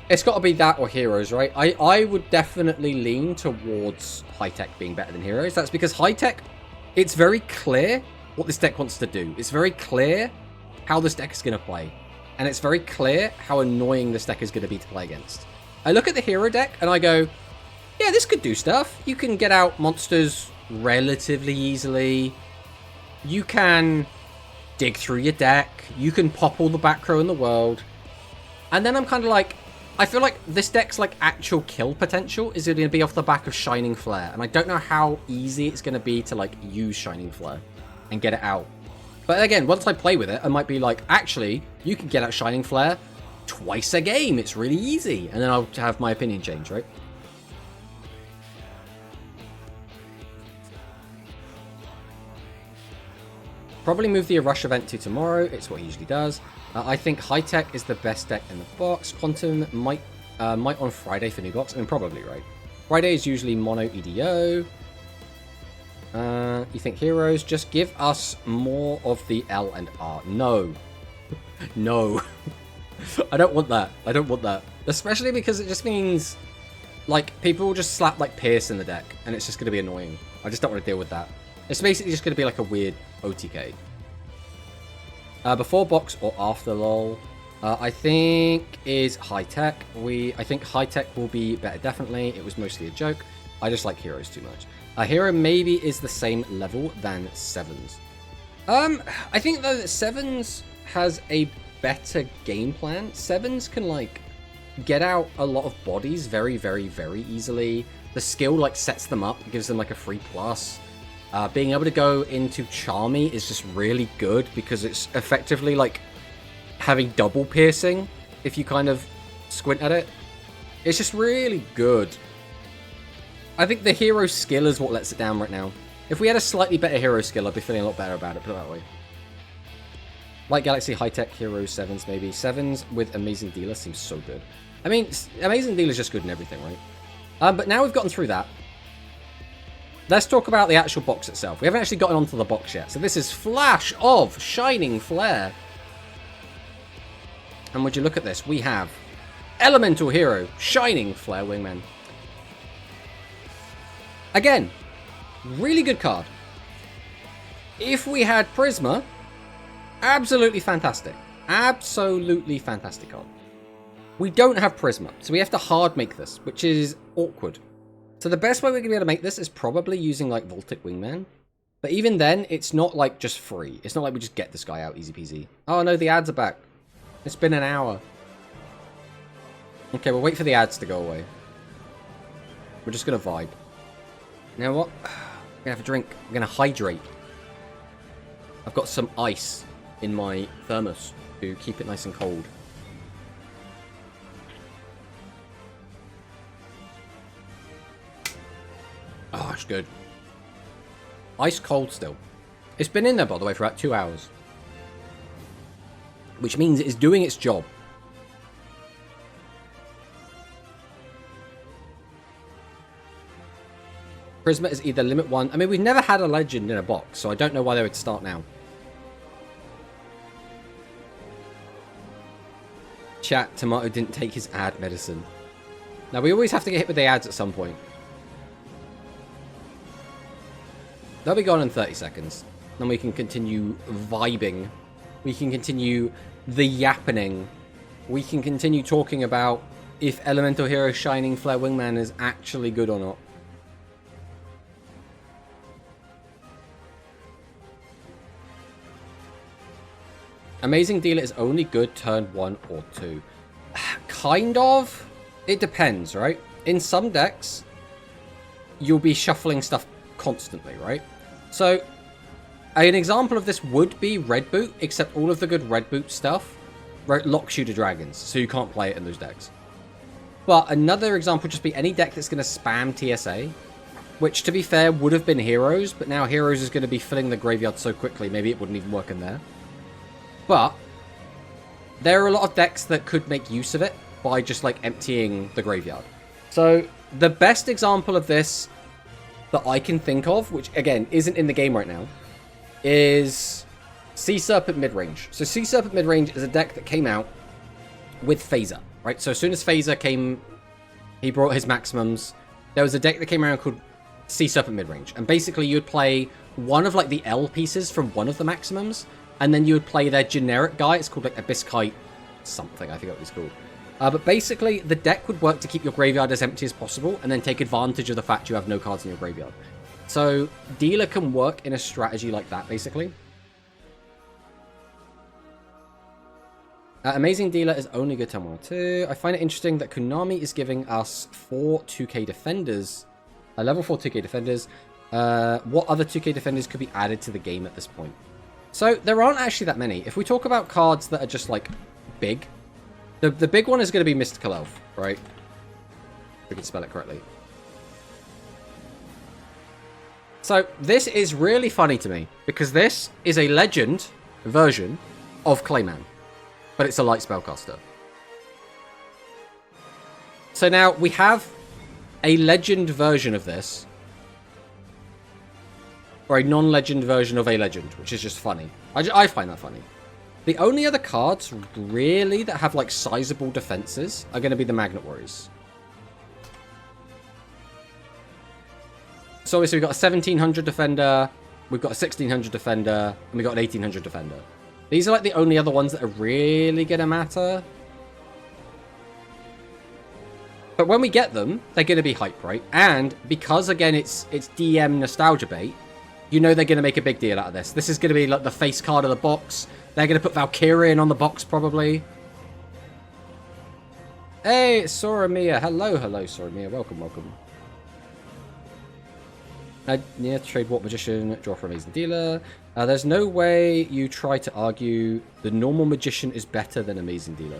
it's got to be that or Heroes, right? I would definitely lean towards High Tech being better than Heroes. That's because High Tech, it's very clear what this deck wants to do. It's very clear how this deck is going to play. And it's very clear how annoying this deck is going to be to play against. I look at the Hero deck and I go, yeah, this could do stuff. You can get out monsters relatively easily. You can dig through your deck. You can pop all the back row in the world. And then I'm kind of like, I feel like this deck's like actual kill potential is going to be off the back of Shining Flare. And I don't know how easy it's going to be to like use Shining Flare and get it out. But again, once I play with it, I might be like, actually, you can get out Shining Flare twice a game. It's really easy. And then I'll have my opinion change, right? Probably move the Rush event to tomorrow. It's what he usually does. I think High Tech is the best deck in the box. Quantum might on Friday for new box. I mean, probably, right? Friday is usually mono EDO. You think heroes? Just give us more of the L and R. No. No. I don't want that. I don't want that. Especially because it just means, like, people will just slap, like, Pierce in the deck, and it's just going to be annoying. I just don't want to deal with that. It's basically just going to be like a weird OTK. Before box or after LOL? I think is High Tech. I think High Tech will be better, definitely. It was mostly a joke. I just like heroes too much. Hero maybe is the same level than Sevens. I think though that Sevens has a better game plan. Sevens can like get out a lot of bodies very, very, very easily. The skill like sets them up, gives them like a free plus. Being able to go into Charmy is just really good because it's effectively like having double piercing if you kind of squint at it. It's just really good. I think the hero skill is what lets it down right now. If we had a slightly better hero skill, I'd be feeling a lot better about it, put it that way. Like Galaxy High Tech Hero 7s maybe. 7s with Amazing Dealer seems so good. I mean, Amazing Dealer is just good in everything, right? But now we've gotten through that. Let's talk about the actual box itself. We haven't actually gotten onto the box yet. So this is Flash of Shining Flare. And would you look at this? We have Elemental Hero, Shining Flare Wingman. Again, really good card. If we had Prisma, absolutely fantastic. Absolutely fantastic card. We don't have Prisma, so we have to hard make this, which is awkward. So the best way we're going to be able to make this is probably using like Voltic Wingman. But even then, it's not like just free. It's not like we just get this guy out easy peasy. Oh no, the ads are back. It's been an hour. Okay, we'll wait for the ads to go away. We're just going to vibe. You know what? I'm going to have a drink. I'm going to hydrate. I've got some ice in my thermos to keep it nice and cold. Oh, it's good. Ice cold still. It's been in there, by the way, for about 2 hours. Which means it is doing its job. Prisma is either limit 1. I mean, we've never had a legend in a box, so I don't know why they would start now. Chat, Tomato didn't take his ad medicine. Now, we always have to get hit with the ads at some point. They'll be gone in 30 seconds. Then we can continue vibing. We can continue the yappening. We can continue talking about if Elemental Hero Shining Flare Wingman is actually good or not. Amazing Dealer is only good turn 1 or 2. Kind of. It depends, right? In some decks, you'll be shuffling stuff constantly, right? So, an example of this would be Red Boot, except all of the good Red Boot stuff locks you to dragons, so you can't play it in those decks. But another example would just be any deck that's going to spam TSA, which, to be fair, would have been Heroes, but now Heroes is going to be filling the graveyard so quickly, maybe it wouldn't even work in there. But there are a lot of decks that could make use of it by just like emptying the graveyard. So the best example of this that I can think of, which again isn't in the game right now, is Sea Serpent Midrange. So Sea Serpent Midrange is a deck that came out with Phaser, right? So as soon as Phaser came, he brought his maximums. There was a deck that came around called Sea Serpent Midrange, and basically you would play one of like the L pieces from one of the maximums, and then you would play their generic guy. It's called like Abyskite something, I forget what it's called. But basically, the deck would work to keep your graveyard as empty as possible, and then take advantage of the fact you have no cards in your graveyard. So, Dealer can work in a strategy like that, basically. Amazing Dealer is only good turn 1 or 2. I find it interesting that Konami is giving us 4 2k defenders. Level 4 2k defenders. What other 2k defenders could be added to the game at this point? So, there aren't actually that many. If we talk about cards that are just, like, big, the big one is going to be Mystical Elf, right? If we can spell it correctly. So this is really funny to me, because this is a legend version of Clayman, but it's a light spellcaster. So now we have a legend version of this, or a non-legend version of a legend, which is just funny. I find that funny. The only other cards, really, that have, like, sizable defenses are going to be the Magnet Warriors. So obviously we've got a 1700 defender, we've got a 1600 defender, and we've got an 1800 defender. These are, like, the only other ones that are really going to matter. But when we get them, they're going to be hype, right? And because, again, it's DM nostalgia bait, you know they're going to make a big deal out of this. This is going to be, like, the face card of the box. They're going to put Valkyrian on the box, probably. Hey, Sora Mia. Hello, hello, Sora Mia. Welcome, welcome. Yeah, trade Warp Magician, draw for Amazing Dealer. There's no way you try to argue the normal Magician is better than Amazing Dealer.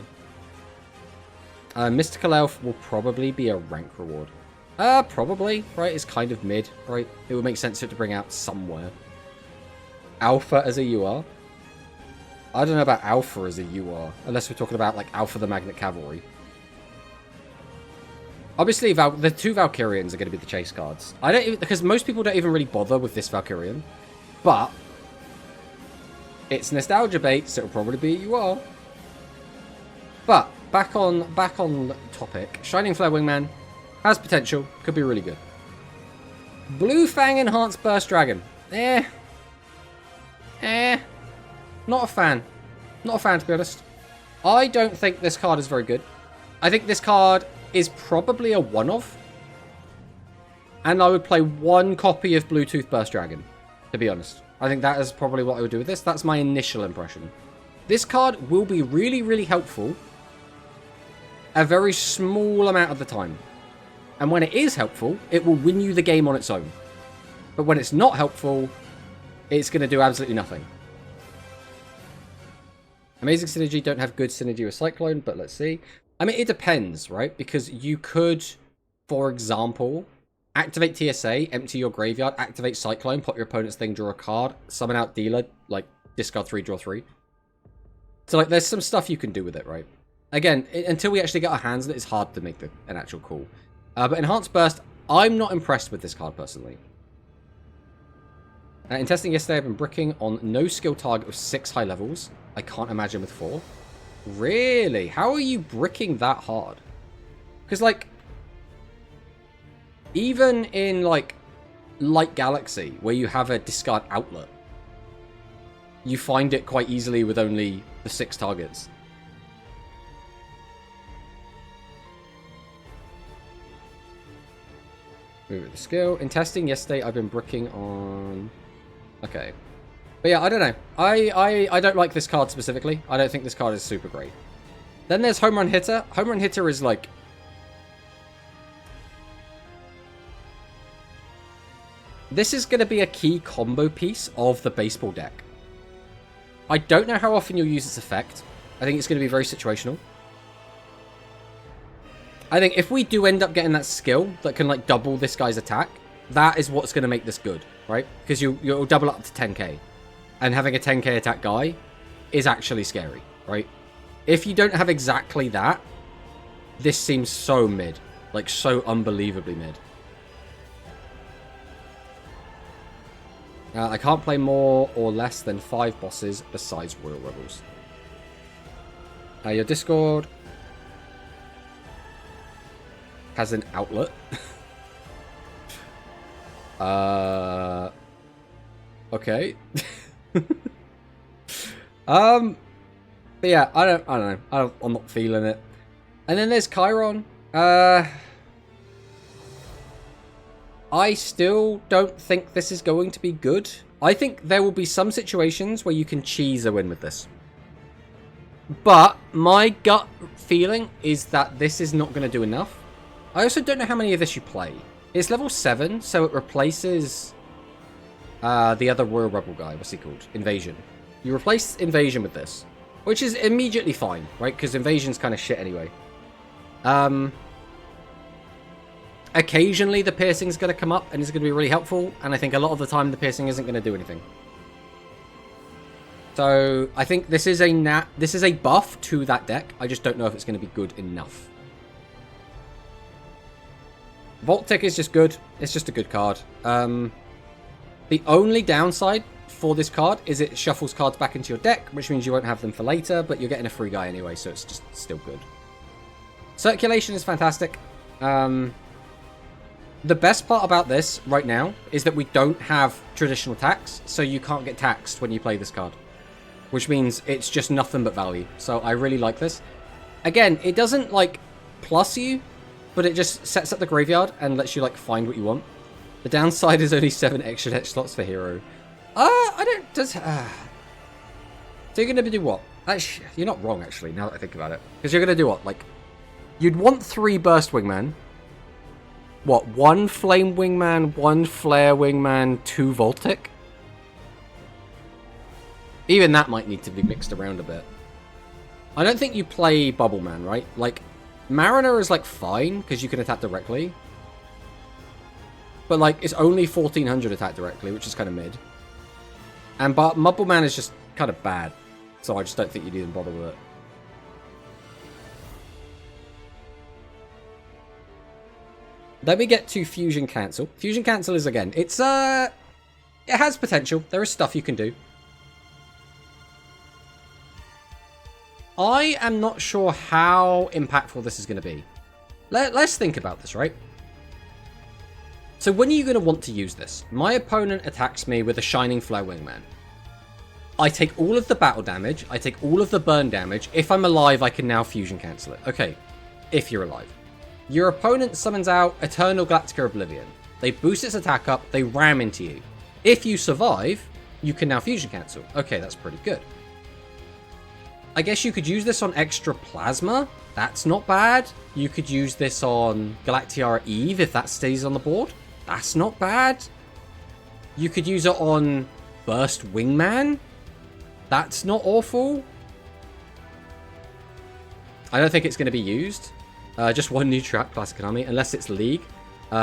Mystical Elf will probably be a rank reward. Probably, right? It's kind of mid, right? It would make sense for it to bring out somewhere. Alpha as a UR? I don't know about Alpha as a UR, unless we're talking about, like, Alpha the Magnet Cavalry. Obviously, the two Valkyrians are going to be the chase cards. I don't even, because most people don't even really bother with this Valkyrian, but it's nostalgia bait, so it'll probably be a UR. But back on topic. Shining Flare Wingman has potential, could be really good. Blue Fang Enhanced Burst Dragon. Not a fan. Not a fan, to be honest. I don't think this card is very good. I think this card is probably a one-off. And I would play one copy of Bluetooth Burst Dragon, to be honest. I think that is probably what I would do with this. That's my initial impression. This card will be really, really helpful a very small amount of the time. And when it is helpful, it will win you the game on its own. But when it's not helpful, it's going to do absolutely nothing. Amazing Synergy don't have good synergy with Cyclone, but let's see. I mean, it depends, right? Because you could, for example, activate TSA, empty your graveyard, activate Cyclone, pop your opponent's thing, draw a card, summon out Dealer, like, discard 3, draw 3. So, like, there's some stuff you can do with it, right? Again, until we actually get our hands on it, it's hard to make an actual call. But Enhanced Burst, I'm not impressed with this card, personally. In testing yesterday, I've been bricking on no skill target with 6 high levels. I can't imagine with 4. Really? How are you bricking that hard? Because, like, even in, like, Light Galaxy, where you have a discard outlet, you find it quite easily with only the 6 targets. Move the skill. In testing yesterday, I've been bricking on... Okay. But yeah, I don't know. I don't like this card specifically. I don't think this card is super great. Then there's Home Run Hitter. Home Run Hitter is like... This is going to be a key combo piece of the baseball deck. I don't know how often you'll use its effect. I think it's going to be very situational. I think if we do end up getting that skill that can, like, double this guy's attack, that is what's going to make this good, right? Because you'll double up to 10k. And having a 10k attack guy is actually scary, right? If you don't have exactly that, this seems so mid. Like, so unbelievably mid. I can't play more or less than 5 bosses besides Royal Rebels. Your Discord has an outlet. Okay. But yeah, I don't know. I'm not feeling it. And then there's Chiron. I still don't think this is going to be good. I think there will be some situations where you can cheese a win with this. But my gut feeling is that this is not going to do enough. I also don't know how many of this you play. It's level 7, so it replaces the other Royal Rebel guy. What's he called? Invasion. You replace Invasion with this, which is immediately fine, right? Because Invasion's kind of shit anyway. Occasionally the piercing's going to come up and it's going to be really helpful, and I think a lot of the time the piercing isn't going to do anything. So I think this is a buff to that deck. I just don't know if it's going to be good enough. Voltic is just good. It's just a good card. The only downside for this card is it shuffles cards back into your deck, which means you won't have them for later, but you're getting a free guy anyway, so it's just still good. Circulation is fantastic. The best part about this right now is that we don't have traditional tax, so you can't get taxed when you play this card, which means it's just nothing but value. So I really like this. Again, it doesn't like plus you, but it just sets up the graveyard and lets you like find what you want. The downside is only 7 extra deck slots for hero. So you're gonna do what? Actually, you're not wrong actually. Now that I think about it, because you're gonna do what? Like, you'd want 3 burst wingman. What, 1 Flame Wingman, 1 Flare Wingman, 2 Voltic? Even that might need to be mixed around a bit. I don't think you play Bubble Man, right? Like, Mariner is, like, fine, because you can attack directly. But, like, it's only 1400 attack directly, which is kind of mid. And Bubble Man is just kind of bad. So I just don't think you'd even bother with it. Then we get to Fusion Cancel. Fusion Cancel is, again, it has potential. There is stuff you can do. I am not sure how impactful this is going to be. Let's think about this, right? So when are you going to want to use this? My opponent attacks me with a Shining Flare Wingman. I take all of the battle damage. I take all of the burn damage. If I'm alive, I can now Fusion Cancel it. Okay, if you're alive. Your opponent summons out Eternal Galactica Oblivion. They boost its attack up, they ram into you. If you survive, you can now Fusion Cancel. Okay, that's pretty good. I guess you could use this on extra Plasma. That's not bad. You could use this on Galactiara Eve if that stays on the board. That's not bad. You could use it on Burst Wingman. That's not awful. I don't think it's going to be used. Just 1 new trap, Classic Konami, unless it's League,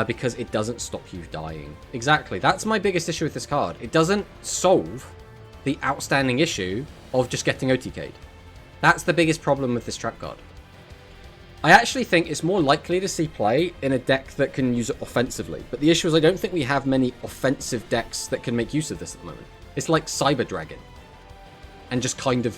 because it doesn't stop you dying. Exactly, that's my biggest issue with this card. It doesn't solve the outstanding issue of just getting OTK'd. That's the biggest problem with this trap card. I actually think it's more likely to see play in a deck that can use it offensively, but the issue is I don't think we have many offensive decks that can make use of this at the moment. It's like Cyber Dragon, and just kind of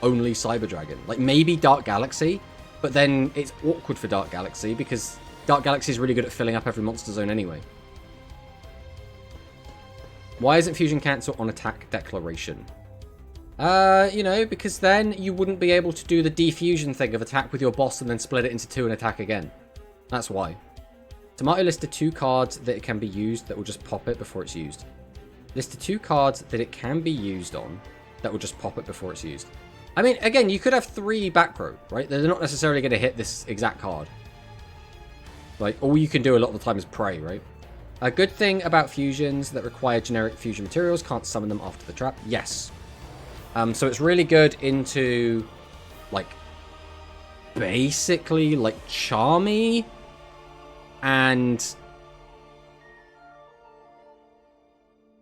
only Cyber Dragon. Like maybe Dark Galaxy, but then it's awkward for Dark Galaxy because Dark Galaxy is really good at filling up every monster zone anyway. Why isn't Fusion Cancel on attack declaration? Because then you wouldn't be able to do the defusion thing of attack with your boss and then split it into 2 and attack again. That's why. Tomato listed 2 cards that it can be used that will just pop it before it's used. Listed 2 cards that it can be used on that will just pop it before it's used. I mean, again, you could have 3 back row, right? They're not necessarily going to hit this exact card. Like, all you can do a lot of the time is pray, right? A good thing about fusions that require generic fusion materials, can't summon them after the trap. Yes. So it's really good into, like, basically, like, Charmy and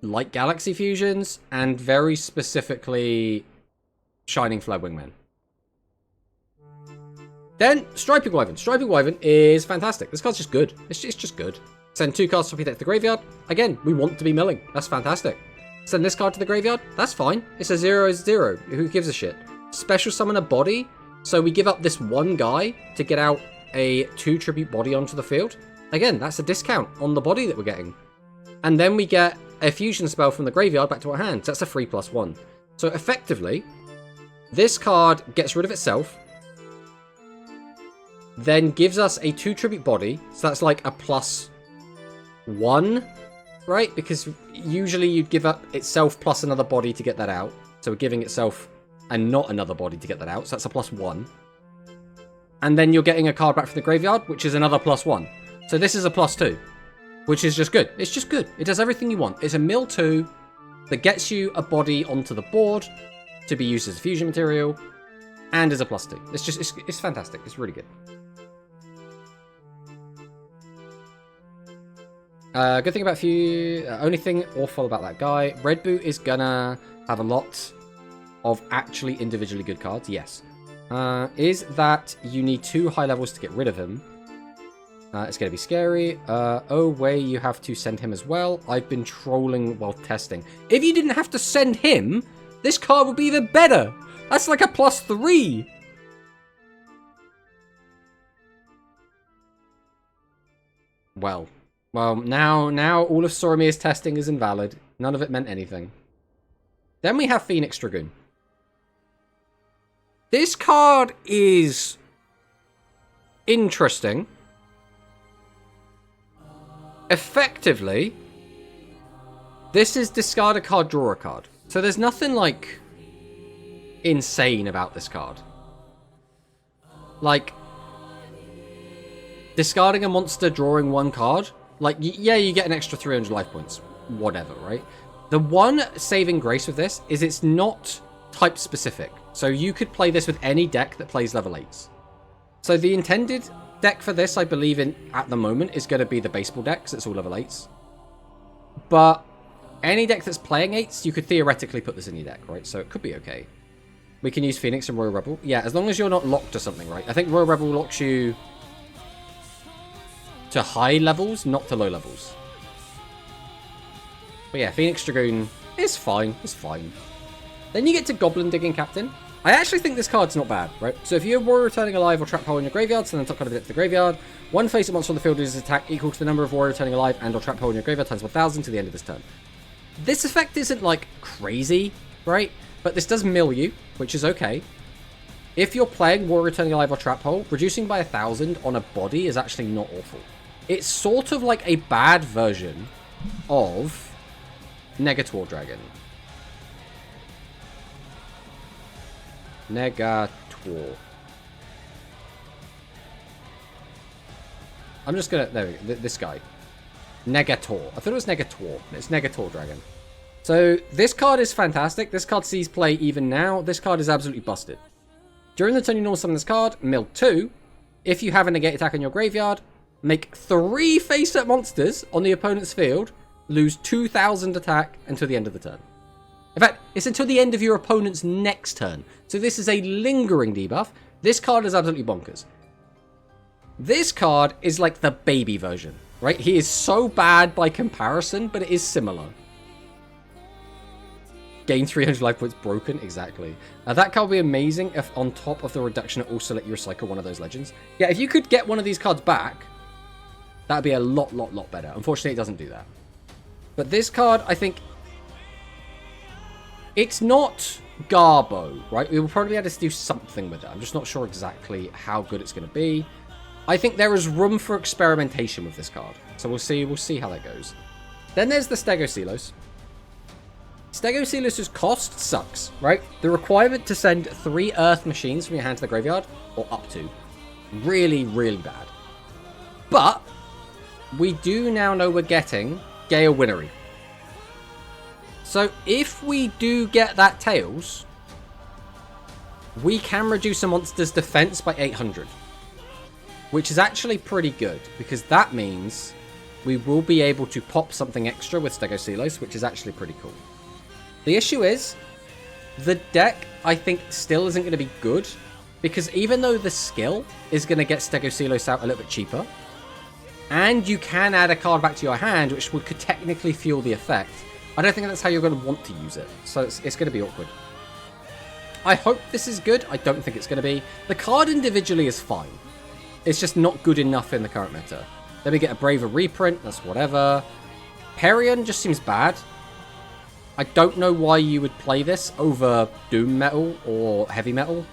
Light Galaxy fusions, and very specifically Shining Flare Wingman. Then, Striping Wyvern. Striping Wyvern is fantastic. This card's just good. It's just good. Send 2 cards from your deck to the graveyard. Again, we want to be milling. That's fantastic. Send this card to the graveyard. That's fine. It's a 0/0. Who gives a shit? Special summon a body. So we give up this 1 guy to get out a 2 tribute body onto the field. Again, that's a discount on the body that we're getting. And then we get a fusion spell from the graveyard back to our hand. So that's a 3/1. So effectively, this card gets rid of itself, then gives us a 2 tribute body. So that's like a +1, right? Because usually you'd give up itself plus another body to get that out. So we're giving itself and not another body to get that out. So that's a +1. And then you're getting a card back from the graveyard, which is another +1. So this is a +2, which is just good. It's just good. It does everything you want. It's a mill 2 that gets you a body onto the board to be used as a fusion material, and as a +2. It's fantastic. It's really good. Good thing about few... only thing awful about that guy. Red Boot is gonna have a lot of actually individually good cards, yes. Is that you need 2 high levels to get rid of him. It's going to be scary. Oh, way, you have to send him as well. I've been trolling while testing. If you didn't have to send him, this card would be even better. That's like a +3. Well, now all of Soromir's testing is invalid. None of it meant anything. Then we have Phoenix Dragoon. This card is interesting. Effectively, this is discard a card, draw a card. So there's nothing, like, insane about this card. Like, discarding a monster, drawing 1 card. Like, yeah, you get an extra 300 life points. Whatever, right? The one saving grace with this is it's not type specific. So you could play this with any deck that plays level 8s. So the intended deck for this, I believe, at the moment, is going to be the baseball deck, because it's all level 8s. But any deck that's playing 8s, you could theoretically put this in your deck, right? So it could be okay. We can use Phoenix and Royal Rebel. Yeah, as long as you're not locked to something, right? I think Royal Rebel locks you to high levels, not to low levels. But yeah, Phoenix Dragoon is fine. It's fine. Then you get to Goblin Digging Captain. I actually think this card's not bad, right? So if you're Warrior Returning Alive or Trap Hole in your graveyard, send the top card of it to the graveyard. 1 face-up monster on the field loses attack equal to the number of Warrior Returning Alive and or Trap Hole in your graveyard times 1,000 to the end of this turn. This effect isn't, like, crazy, right? But this does mill you, which is okay. If you're playing Warrior Returning Alive or Trap Hole, reducing by 1,000 on a body is actually not awful. It's sort of like a bad version of Negator Dragon. Negator. I'm just gonna... There we go. This guy. Negator. I thought it was Negator. It's Negator Dragon. So, this card is fantastic. This card sees play even now. This card is absolutely busted. During the turn you normal summon this card, mill 2. If you have a negate attack in your graveyard, make 3 face-up monsters on the opponent's field, lose 2,000 attack until the end of the turn. In fact, it's until the end of your opponent's next turn. So this is a lingering debuff. This card is absolutely bonkers. This card is like the baby version, right? He is so bad by comparison, but it is similar. Gain 300 life points broken, exactly. That card would be amazing if on top of the reduction it also let you recycle one of those legends. Yeah, if you could get one of these cards back, that'd be a lot better. Unfortunately, it doesn't do that. But this card, I think... It's not Garbo, right? We will probably have to do something with it. I'm just not sure exactly how good it's going to be. I think there is room for experimentation with this card. So we'll see how that goes. Then there's the Stegoselos. Stegoselos' cost sucks, right? The requirement to send 3 Earth machines from your hand to the graveyard, or up to, really bad. But we do now know we're getting Gale Winnery. So if we do get that Tails, we can reduce a monster's defense by 800. Which is actually pretty good, because that means we will be able to pop something extra with Stegoselos, which is actually pretty cool. The issue is, the deck, I think, still isn't going to be good, because even though the skill is going to get Stegoselos out a little bit cheaper, and you can add a card back to your hand, which could technically fuel the effect, I don't think that's how you're going to want to use it. So it's going to be awkward. I hope this is good. I don't think it's going to be. The card individually is fine. It's just not good enough in the current meta. Then we get a Braver reprint. That's whatever. Perion just seems bad. I don't know why you would play this over Doom Metal or Heavy Metal.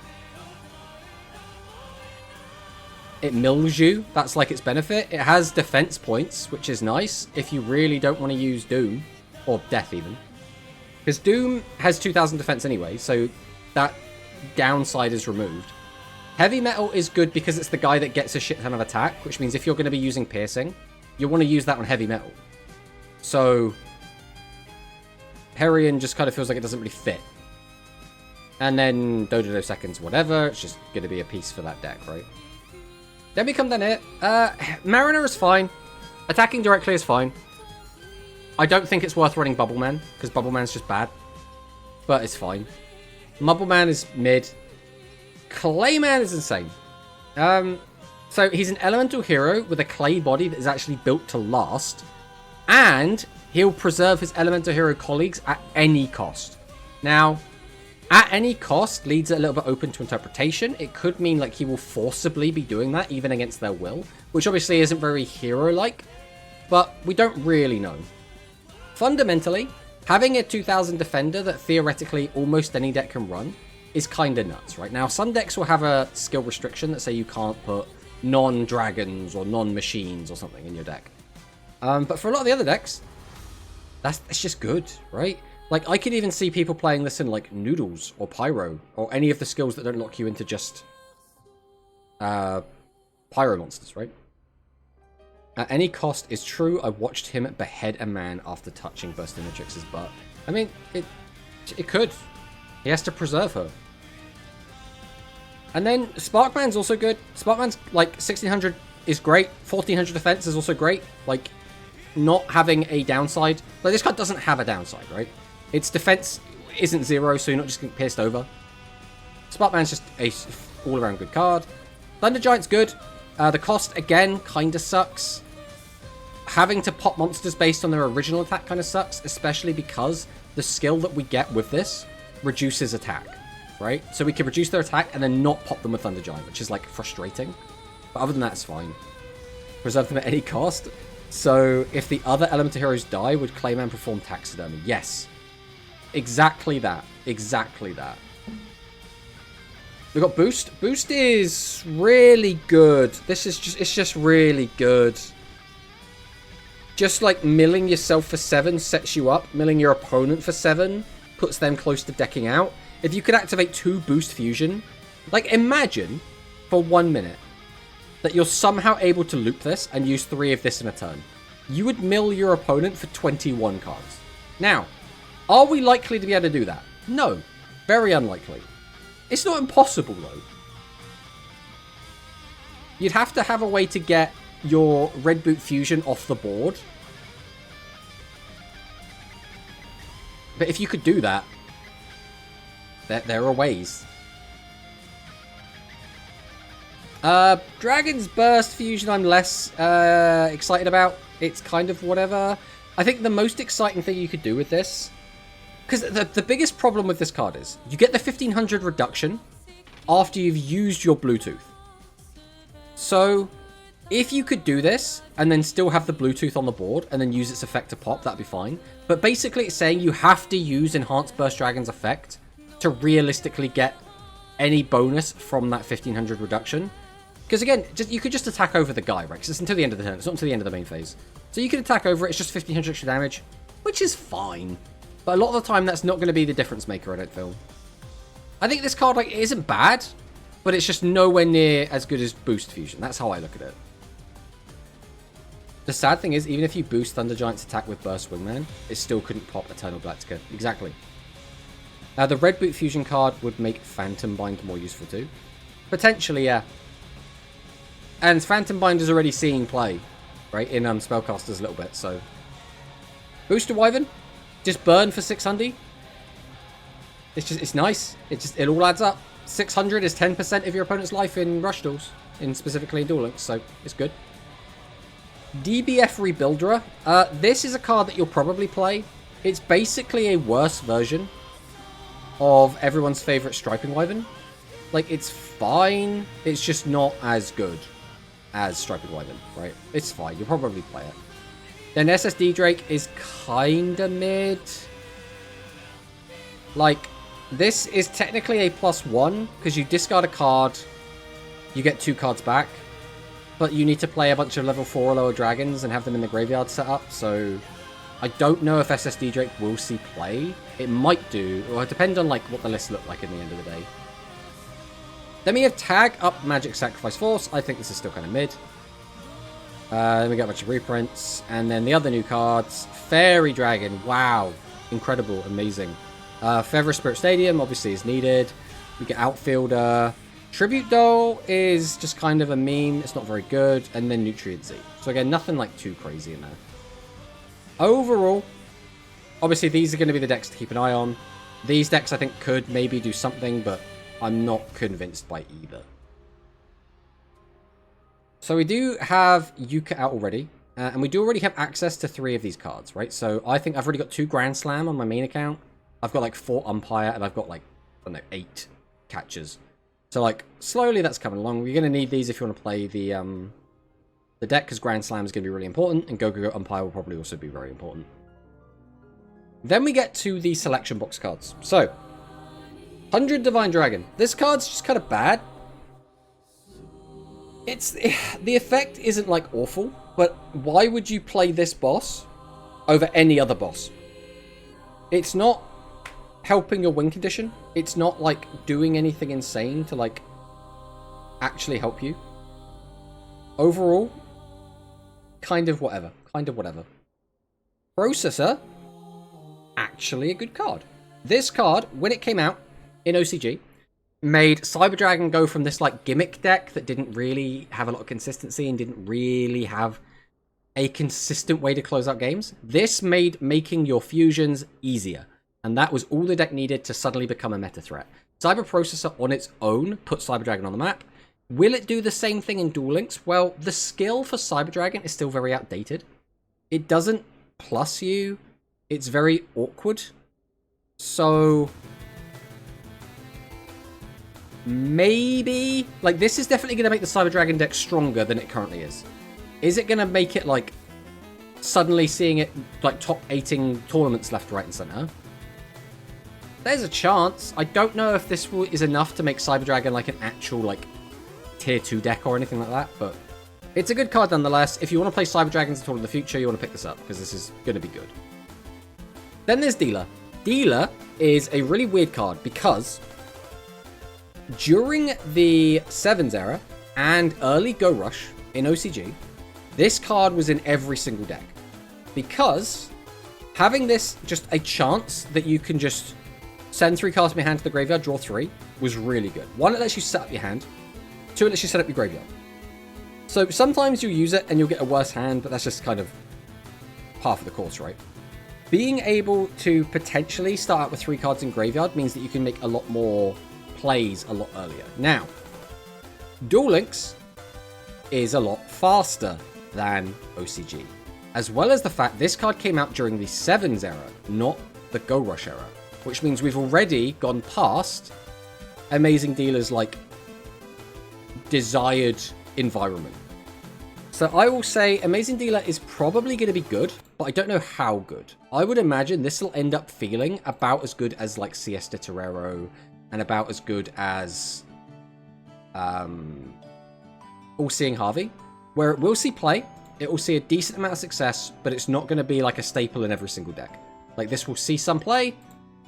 It mills you. That's like its benefit. It has defense points, which is nice if you really don't want to use Doom. Or Death, even. Because Doom has 2,000 defense anyway, so that downside is removed. Heavy Metal is good because it's the guy that gets a shit ton of attack, which means if you're going to be using Piercing, you want to use that on Heavy Metal. So, Perion just kind of feels like it doesn't really fit. And then Dodo Seconds, whatever, it's just going to be a piece for that deck, right? Then we come down here. Mariner is fine. Attacking directly is fine. I don't think it's worth running Bubble Man, because Bubble Man's just bad. But it's fine. Mubble Man is mid. Clayman is insane. So he's an elemental hero with a clay body that is actually built to last. And he'll preserve his elemental hero colleagues at any cost. Now, at any cost leaves it a little bit open to interpretation. It could mean like he will forcibly be doing that even against their will, which obviously isn't very hero-like, but we don't really know. Fundamentally, having a 2000 defender that theoretically almost any deck can run is kind of nuts, right? Now, some decks will have a skill restriction that say you can't put non-dragons or non-machines or something in your deck. But for a lot of the other decks, that's just good, right? Like, I could even see people playing this in, like, Noodles or Pyro or any of the skills that don't lock you into just Pyro monsters, right? At any cost is true. I watched him behead a man after touching Burstinatrix's butt. I mean, it could. He has to preserve her. And then Sparkman's also good. Sparkman's, like, 1600 is great. 1400 defense is also great. Like, not having a downside. Like, this card doesn't have a downside, right? Its defense isn't 0, so you're not just getting pierced over. Sparkman's just a all-around good card. Thunder Giant's good. The cost, again, kind of sucks. Having to pop monsters based on their original attack kind of sucks, especially because the skill that we get with this reduces attack, right? So we can reduce their attack and then not pop them with Thunder Giant, which is, like, frustrating. But other than that, it's fine. Preserve them at any cost. So if the other elemental heroes die, would Clayman perform taxidermy? Yes. Exactly that. Exactly that. We've got Boost. Boost is really good. It's just really good. Just like milling yourself for 7 sets you up. Milling your opponent for 7 puts them close to decking out. If you could activate 2 Boost Fusion, like imagine for 1 minute that you're somehow able to loop this and use 3 of this in a turn. You would mill your opponent for 21 cards. Now, are we likely to be able to do that? No. Very unlikely. It's not impossible, though. You'd have to have a way to get your Red Boot Fusion off the board. But if you could do that, there are ways. Dragon's Burst Fusion I'm less excited about. It's kind of whatever. I think the most exciting thing you could do with this... Because the biggest problem with this card is you get the 1500 reduction after you've used your Bluetooth. So if you could do this and then still have the Bluetooth on the board and then use its effect to pop, that'd be fine. But basically it's saying you have to use Enhanced Burst Dragon's effect to realistically get any bonus from that 1500 reduction. Because again, you could just attack over the guy, right? Because it's until the end of the turn. It's not until the end of the main phase. So you can attack over it. It's just 1500 extra damage, which is fine. But a lot of the time, that's not going to be the difference maker, I don't feel. I think this card, like, it isn't bad, but it's just nowhere near as good as Boost Fusion. That's how I look at it. The sad thing is, even if you boost Thunder Giant's attack with Burst Wingman, it still couldn't pop Eternal Galactica. Exactly. Now, the Red Boot Fusion card would make Phantom Bind more useful too. Potentially, yeah. And Phantom Bind is already seeing play, right, in Spellcasters a little bit, so... Booster Wyvern? Just burn for 600. It's nice. It all adds up. 600 is 10% of your opponent's life in Rush Duels, specifically in Duel Links, so it's good. DBF Rebuilderer. This is a card that you'll probably play. It's basically a worse version of everyone's favorite Striping Wyvern. Like, it's fine. It's just not as good as Striping Wyvern, right? It's fine. You'll probably play it. Then SSD Drake is kinda mid. Like, this is technically a +1, because you discard a card, you get 2 cards back, but you need to play a bunch of level 4 or lower dragons and have them in the graveyard set up, so I don't know if SSD Drake will see play. It might do, or it depends on like what the list look like in the end of the day. Then we have Tag Up Magic Sacrifice Force. I think this is still kind of mid. Then we got a bunch of reprints. And then the other new cards. Fairy Dragon. Wow. Incredible. Amazing. Feather Spirit Stadium obviously is needed. We get Outfielder. Tribute Doll is just kind of a meme. It's not very good. And then Nutrient Z. So again, nothing like too crazy in there. Overall, obviously these are going to be the decks to keep an eye on. These decks I think could maybe do something, but I'm not convinced by either. So we do have Yuka out already, and we do already have access to 3 of these cards, right? So I think I've already got 2 Grand Slam on my main account. I've got like 4 Umpire, and I've got like, I don't know, 8 catchers. So like, slowly that's coming along. You're going to need these if you want to play the deck, because Grand Slam is going to be really important, and Go Go Go Umpire will probably also be very important. Then we get to the selection box cards. So, 100 Divine Dragon. This card's just kind of bad. The effect isn't like awful, but why would you play this boss over any other boss? It's not helping your win condition. It's not like doing anything insane to like actually help you. Overall, kind of whatever. Processor, actually a good card. This card, when it came out in OCG, made Cyber Dragon go from this like gimmick deck that didn't really have a lot of consistency and didn't really have a consistent way to close out games. This made making your fusions easier, and that was all the deck needed to suddenly become a meta threat. Cyber Processor on its own put Cyber Dragon on the map. Will it do the same thing in Duel Links? Well, the skill for Cyber Dragon is still very outdated. It doesn't plus you. It's very awkward. So maybe, like, this is definitely going to make the Cyber Dragon deck stronger than it currently is. Is it going to make it, like, suddenly seeing it, like, top 8ing tournaments left, right, and center? There's a chance. I don't know if this is enough to make Cyber Dragon, like, an actual, like, tier 2 deck or anything like that, but it's a good card nonetheless. If you want to play Cyber Dragons at all in the future, you want to pick this up, because this is going to be good. Then there's Dealer. Dealer is a really weird card, because during the Sevens era and early Go Rush in OCG, this card was in every single deck. Because having this just a chance that you can just send 3 cards from your hand to the graveyard, draw 3, was really good. 1, it lets you set up your hand. 2, it lets you set up your graveyard. So sometimes you use it and you'll get a worse hand, but that's just kind of half of the course, right? Being able to potentially start out with 3 cards in graveyard means that you can make a lot more plays a lot earlier. Now, Duel Links is a lot faster than OCG, as well as the fact this card came out during the Sevens era, not the Go Rush era, which means we've already gone past Amazing Dealer's like desired environment. So I will say Amazing Dealer is probably going to be good, but I don't know how good. I would imagine this will end up feeling about as good as like Siesta Torero and about as good as All-Seeing Harvey, where it will see play, it will see a decent amount of success, but it's not going to be like a staple in every single deck. Like, this will see some play,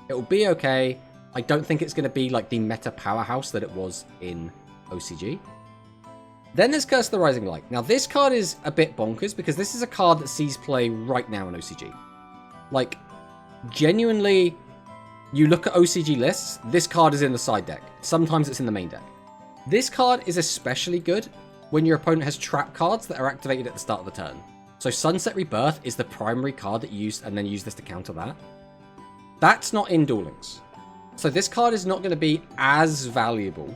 it will be okay. I don't think it's going to be like the meta powerhouse that it was in OCG. Then there's Curse of the Rising Light. Now, this card is a bit bonkers because this is a card that sees play right now in OCG. Like, genuinely, you look at OCG lists, this card is in the side deck. Sometimes it's in the main deck. This card is especially good when your opponent has trap cards that are activated at the start of the turn. So Sunset Rebirth is the primary card that you use, and then use this to counter that. That's not in Duel Links. So this card is not going to be as valuable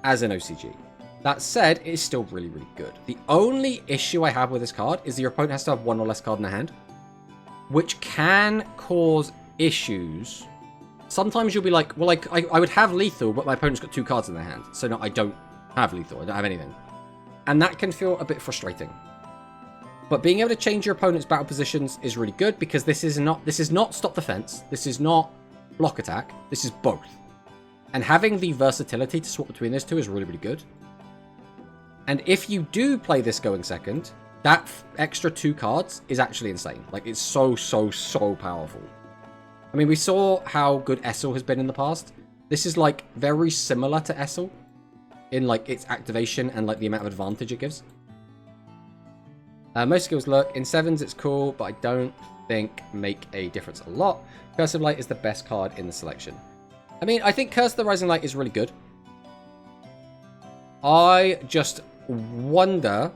as in OCG. That said, it is still really, really good. The only issue I have with this card is that your opponent has to have 1 or less card in their hand, which can cause issues. Sometimes you'll be like, well, like, I would have lethal, but my opponent's got 2 cards in their hand. So no, I don't have lethal. I don't have anything. And that can feel a bit frustrating. But being able to change your opponent's battle positions is really good, because this is not stop defense. This is not block attack. This is both. And having the versatility to swap between those two is really, really good. And if you do play this going second, that extra 2 cards is actually insane. Like, it's so, so, so powerful. I mean, we saw how good Essel has been in the past. This is, like, very similar to Essel in, like, its activation and, like, the amount of advantage it gives. Most skills look. In 7s, it's cool, but I don't think make a difference a lot. Curse of Light is the best card in the selection. I mean, I think Curse of the Rising Light is really good. I just wonder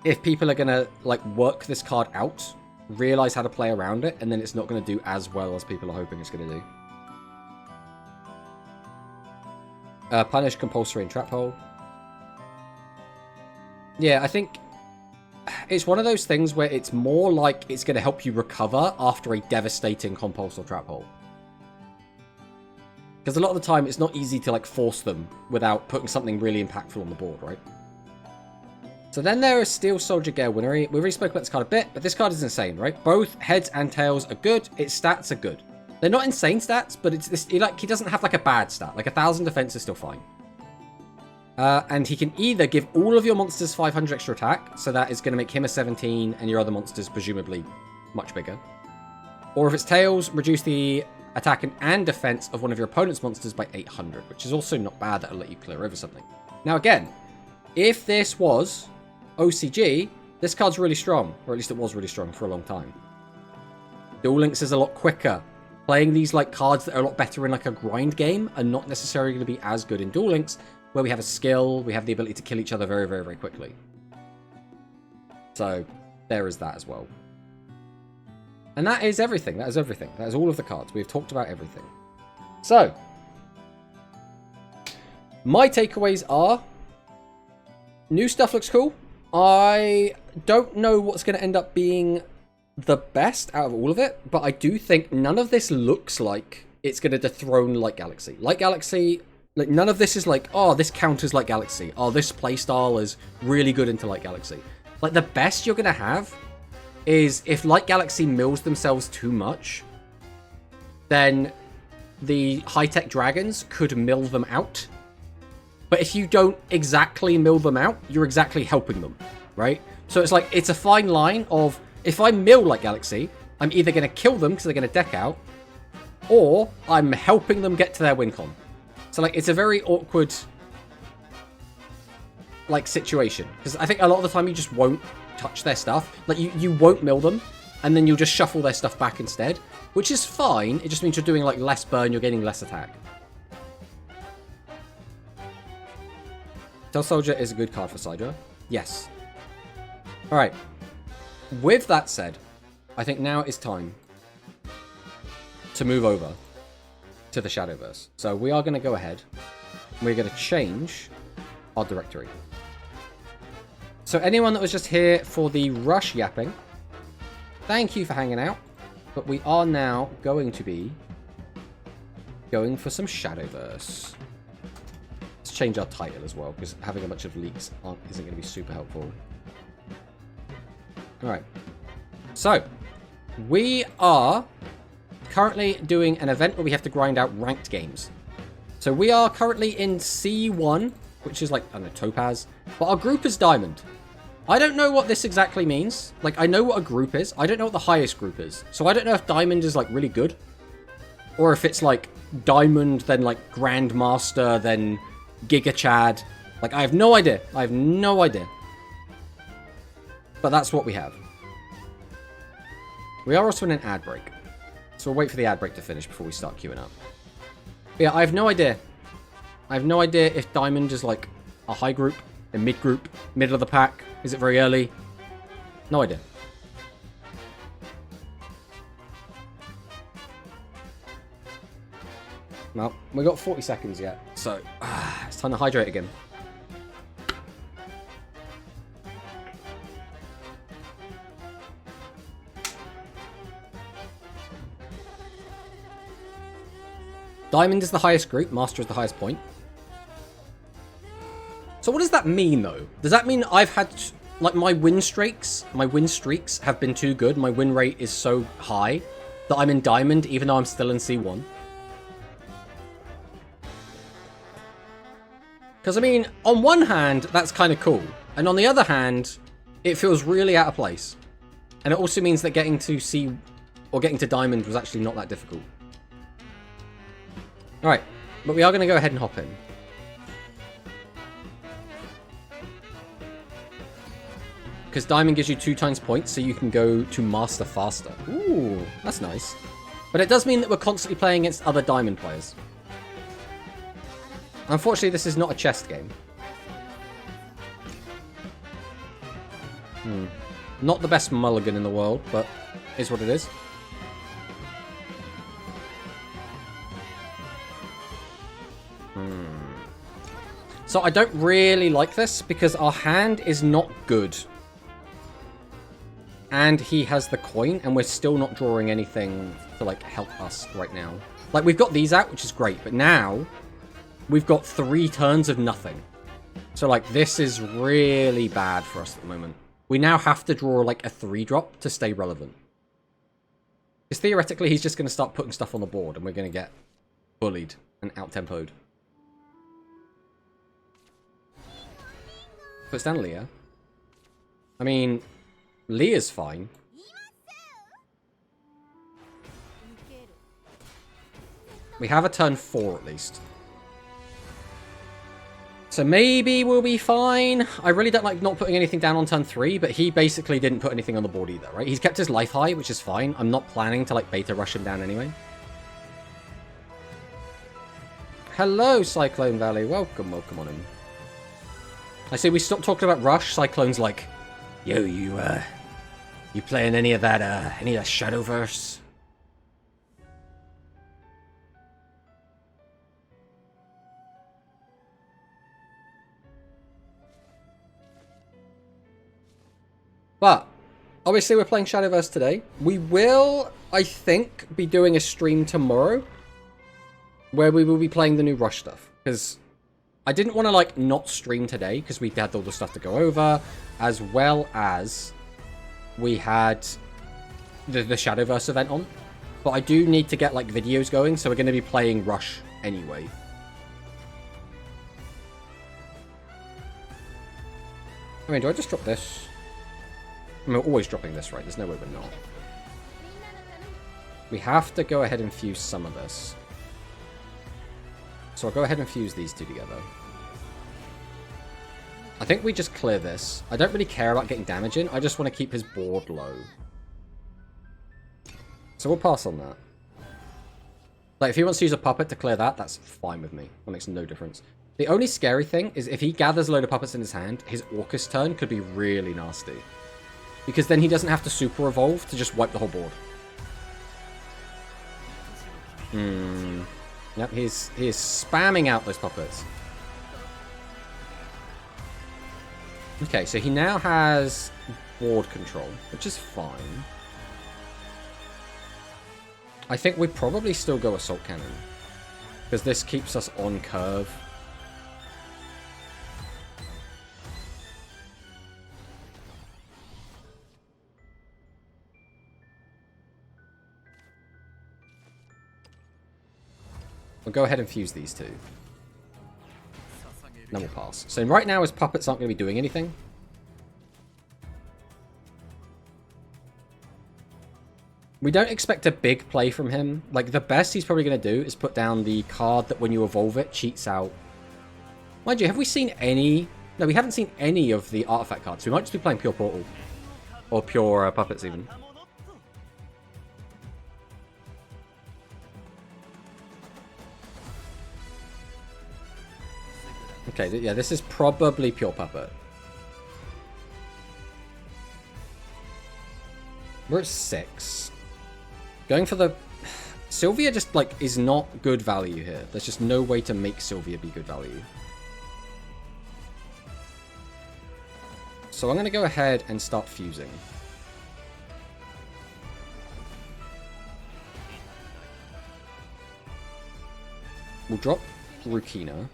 if people are going to, like, work this card out realize how to play around it, and then it's not going to do as well as people are hoping it's going to do. Punish, compulsory, and trap hole. Yeah, I think it's one of those things where it's more like it's going to help you recover after a devastating compulse or trap hole. Because a lot of the time, it's not easy to like force them without putting something really impactful on the board, right? So then there is Steel Soldier Gale Winnery. We already spoke about this card a bit, but this card is insane, right? Both heads and tails are good. Its stats are good. They're not insane stats, but it's this. He doesn't have like a bad stat. Like 1,000 defense is still fine. And he can either give all of your monsters 500 extra attack, so that is going to make him a 17, and your other monsters presumably much bigger. Or if it's tails, reduce the attack and defense of one of your opponent's monsters by 800, which is also not bad. That'll let you clear over something. Now again, if this was OCG, this card's really strong, or at least it was really strong for a long time. Duel Links is a lot quicker. Playing these like cards that are a lot better in like a grind game are not necessarily going to be as good in Duel Links, where we have a skill, we have the ability to kill each other very, very, very quickly. So there is that as well. And that is everything. That is everything. That is all of the cards. We've talked about everything. So my takeaways are: new stuff looks cool. I don't know what's going to end up being the best out of all of it, but I do think none of this looks like it's going to dethrone Light Galaxy. Light Galaxy, like none of this is like, oh, this counters Light Galaxy. Oh, this playstyle is really good into Light Galaxy. Like the best you're going to have is if Light Galaxy mills themselves too much, then the high-tech dragons could mill them out. But if you don't exactly mill them out, you're exactly helping them, right? So it's like, it's a fine line of, if I mill Light Galaxy, I'm either going to kill them because they're going to deck out, or I'm helping them get to their win con. So like, it's a very awkward like situation, because I think a lot of the time you just won't touch their stuff. Like you won't mill them, and then you'll just shuffle their stuff back instead, which is fine. It just means you're doing like less burn, you're getting less attack. Steel Soldier is a good card for Sidra. Yes. Alright. With that said, I think now it's time to move over to the Shadowverse. So we are going to go ahead and we're going to change our directory. So anyone that was just here for the rush yapping, thank you for hanging out. But we are now going to be going for some Shadowverse. Let's change our title as well, because having a bunch of leaks isn't going to be super helpful. Alright. So, we are currently doing an event where we have to grind out ranked games. So we are currently in C1, which is like, I don't know, Topaz. But our group is Diamond. I don't know what this exactly means. Like, I know what a group is. I don't know what the highest group is. So I don't know if Diamond is, like, really good. Or if it's, like, Diamond, then, like, Grandmaster, then Giga Chad. Like, I have no idea. I have no idea. But that's what we have. We are also in an ad break. So we'll wait for the ad break to finish before we start queuing up. But yeah, I have no idea. I have no idea if Diamond is, like, a high group, a mid group, middle of the pack. Is it very early? No idea. Well, we got 40 seconds yet, so it's time to hydrate again. Diamond is the highest group, Master is the highest point. So what does that mean, though? Does that mean I've had, like, my win streaks have been too good, my win rate is so high that I'm in Diamond even though I'm still in C1? Because, I mean, on one hand, that's kind of cool. And on the other hand, it feels really out of place. And it also means that getting to C, or getting to Diamond was actually not that difficult. Alright, but we are going to go ahead and hop in. Because Diamond gives you 2 times points, so you can go to Master faster. Ooh, that's nice. But it does mean that we're constantly playing against other Diamond players. Unfortunately, this is not a chest game. Not the best mulligan in the world, but is what it is. So I don't really like this because our hand is not good. And he has the coin, and we're still not drawing anything to, like, help us right now. Like, we've got these out, which is great, but now we've got 3 turns of nothing. So, like, this is really bad for us at the moment. We now have to draw, like, a 3-drop to stay relevant. Because theoretically, he's just going to start putting stuff on the board, and we're going to get bullied and out-tempoed. Puts down Leah. I mean, Leah's fine. We have a turn 4 at least. So maybe we'll be fine. I really don't like not putting anything down on turn 3, but he basically didn't put anything on the board either, right? He's kept his life high, which is fine. I'm not planning to, like, beta rush him down anyway. Hello, Cyclone Valley. Welcome, welcome on in. I see we stopped talking about rush. Cyclone's like, yo, you playing any of that Shadowverse? But, obviously we're playing Shadowverse today. We will, I think, be doing a stream tomorrow where we will be playing the new Rush stuff. Because I didn't want to, like, not stream today because we had all the stuff to go over, as well as we had the Shadowverse event on. But I do need to get, like, videos going, so we're going to be playing Rush anyway. I mean, do I just drop this? I mean, we're always dropping this, right? There's no way we're not. We have to go ahead and fuse some of this. So I'll go ahead and fuse these two together. I think we just clear this. I don't really care about getting damage in. I just want to keep his board low. So we'll pass on that. Like, if he wants to use a puppet to clear that, that's fine with me. That makes no difference. The only scary thing is if he gathers a load of puppets in his hand, his Orcus turn could be really nasty. Because then he doesn't have to super evolve to just wipe the whole board. Yep, he is spamming out those puppets. Okay, so he now has board control, which is fine. I think we probably still go Assault Cannon. Because this keeps us on curve. We'll go ahead and fuse these two. Then we'll pass. So right now his puppets aren't going to be doing anything. We don't expect a big play from him. Like, the best he's probably going to do is put down the card that when you evolve it, cheats out. Mind you, have we seen any... No, we haven't seen any of the artifact cards. We might just be playing pure Portal. Or pure puppets even. Okay, yeah, this is probably pure puppet. We're at 6. Going for the... Sylvia just, like, is not good value here. There's just no way to make Sylvia be good value. So I'm going to go ahead and start fusing. We'll drop Rukina.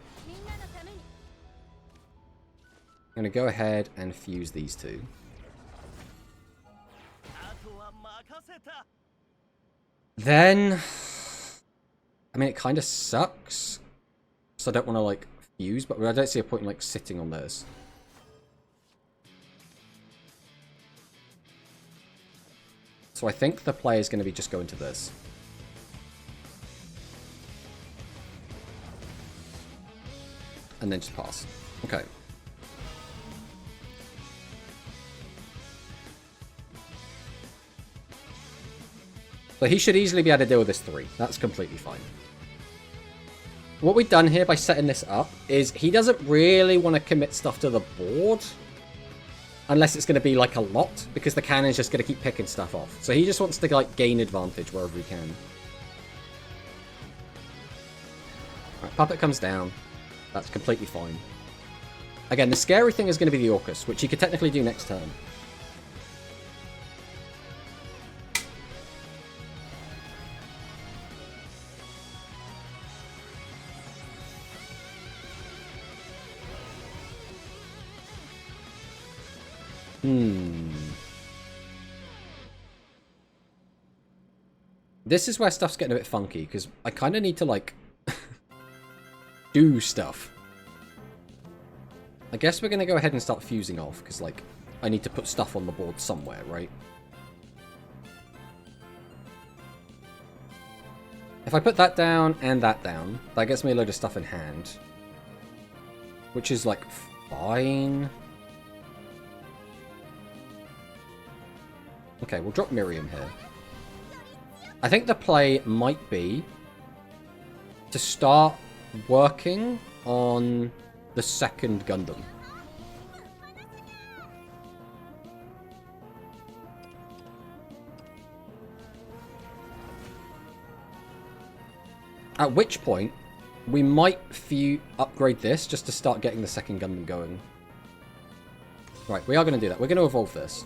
I'm going to go ahead and fuse these two. Then, I mean, it kind of sucks. So I don't want to, like, fuse, but I don't see a point in, like, sitting on this. So I think the play is going to be just going to this. And then just pass. Okay. So he should easily be able to deal with this 3. That's completely fine. What we've done here by setting this up is he doesn't really want to commit stuff to the board. Unless it's going to be like a lot, because the cannon's just going to keep picking stuff off. So he just wants to like gain advantage wherever he can. Right, puppet comes down. That's completely fine. Again, the scary thing is going to be the Orcus, which he could technically do next turn. This is where stuff's getting a bit funky, because I kind of need to, like, do stuff. I guess we're going to go ahead and start fusing off, because, like, I need to put stuff on the board somewhere, right? If I put that down and that down, that gets me a load of stuff in hand. Which is, like, fine. Okay, we'll drop Miriam here. I think the play might be to start working on the second Gundam. At which point, we might upgrade this just to start getting the second Gundam going. Right, we are going to do that. We're going to evolve this.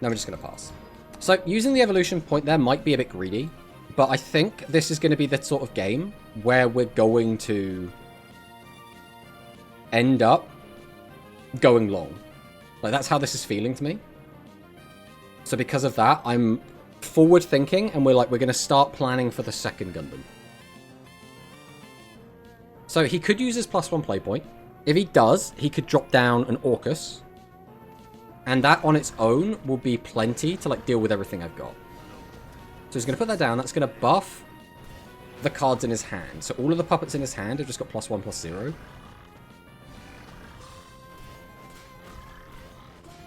No, we're just going to pass. So, using the evolution point there might be a bit greedy, but I think this is going to be the sort of game where we're going to end up going long. Like, that's how this is feeling to me. So because of that, I'm forward thinking, and we're going to start planning for the second Gundam. So he could use his +1 play point. If he does, he could drop down an Orcus. And that on its own will be plenty to like deal with everything I've got. So he's going to put that down. That's going to buff the cards in his hand. So all of the puppets in his hand have just got +1/+0.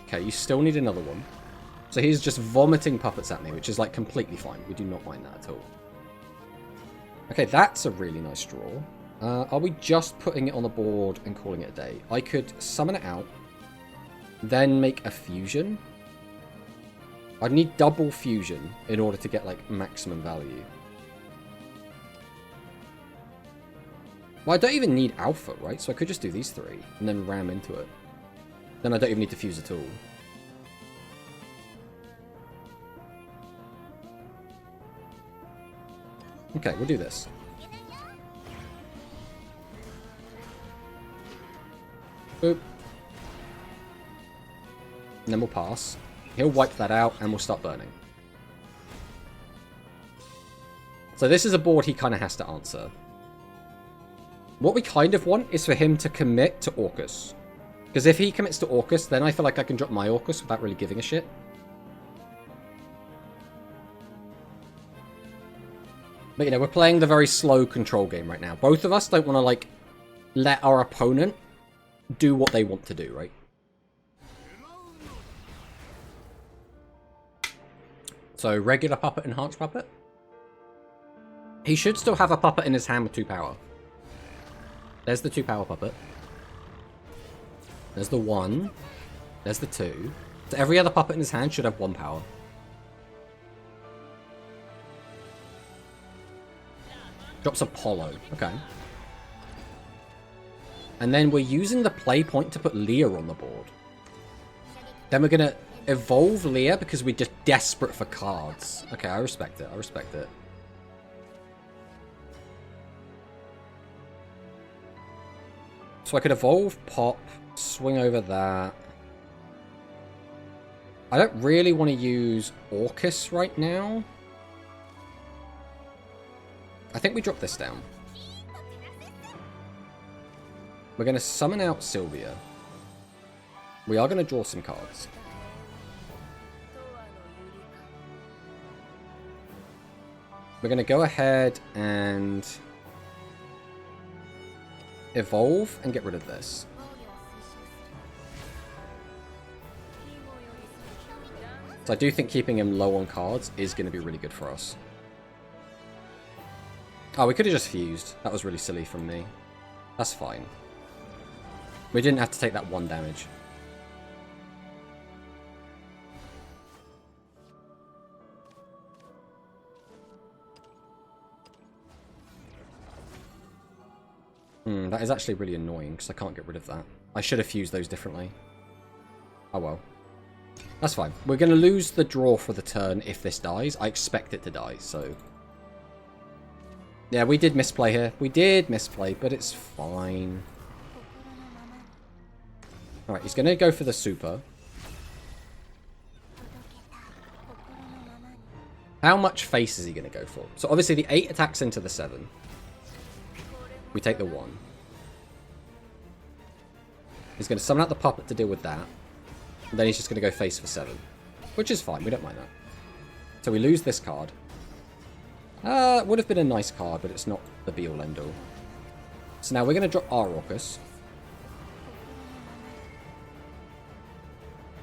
Okay, you still need another one. So he's just vomiting puppets at me, which is like completely fine. We do not mind that at all. Okay, that's a really nice draw. Are we just putting it on the board and calling it a day? I could summon it out. Then make a fusion. I'd need double fusion in order to get, like, maximum value. Well, I don't even need alpha, right? So I could just do these three and then ram into it. Then I don't even need to fuse at all. Okay, we'll do this. Boop. And then we'll pass. He'll wipe that out, and we'll start burning. So this is a board he kind of has to answer. What we kind of want is for him to commit to Orcus. Because if he commits to Orcus, then I feel like I can drop my Orcus without really giving a shit. But, you know, we're playing the very slow control game right now. Both of us don't want to, like, let our opponent do what they want to do, right? So, regular puppet, enhanced puppet. He should still have a puppet in his hand with 2 power. There's the 2 power puppet. There's the 1. There's the 2. So every other puppet in his hand should have 1 power. Drops Apollo. Okay. And then we're using the play point to put Leah on the board. Then we're going to evolve Leah because we're just desperate for cards. Okay, I respect it. I respect it. So I could evolve Pop, swing over that. I don't really want to use Orcus right now. I think we drop this down. We're going to summon out Sylvia. We are going to draw some cards. We're going to go ahead and evolve and get rid of this. So I do think keeping him low on cards is going to be really good for us. Oh, we could have just fused. That was really silly from me. That's fine. We didn't have to take that 1 damage. That is actually really annoying because I can't get rid of that. I should have fused those differently. Oh well. That's fine. We're going to lose the draw for the turn if this dies. I expect it to die, so... Yeah, we did misplay here. We did misplay, but it's fine. Alright, he's going to go for the super. How much face is he going to go for? So obviously the 8 attacks into the 7. We take the 1. He's going to summon out the puppet to deal with that. And then he's just going to go face for 7. Which is fine, we don't mind that. So we lose this card. It would have been a nice card, but it's not the be-all end-all. So now we're going to drop our Orcus.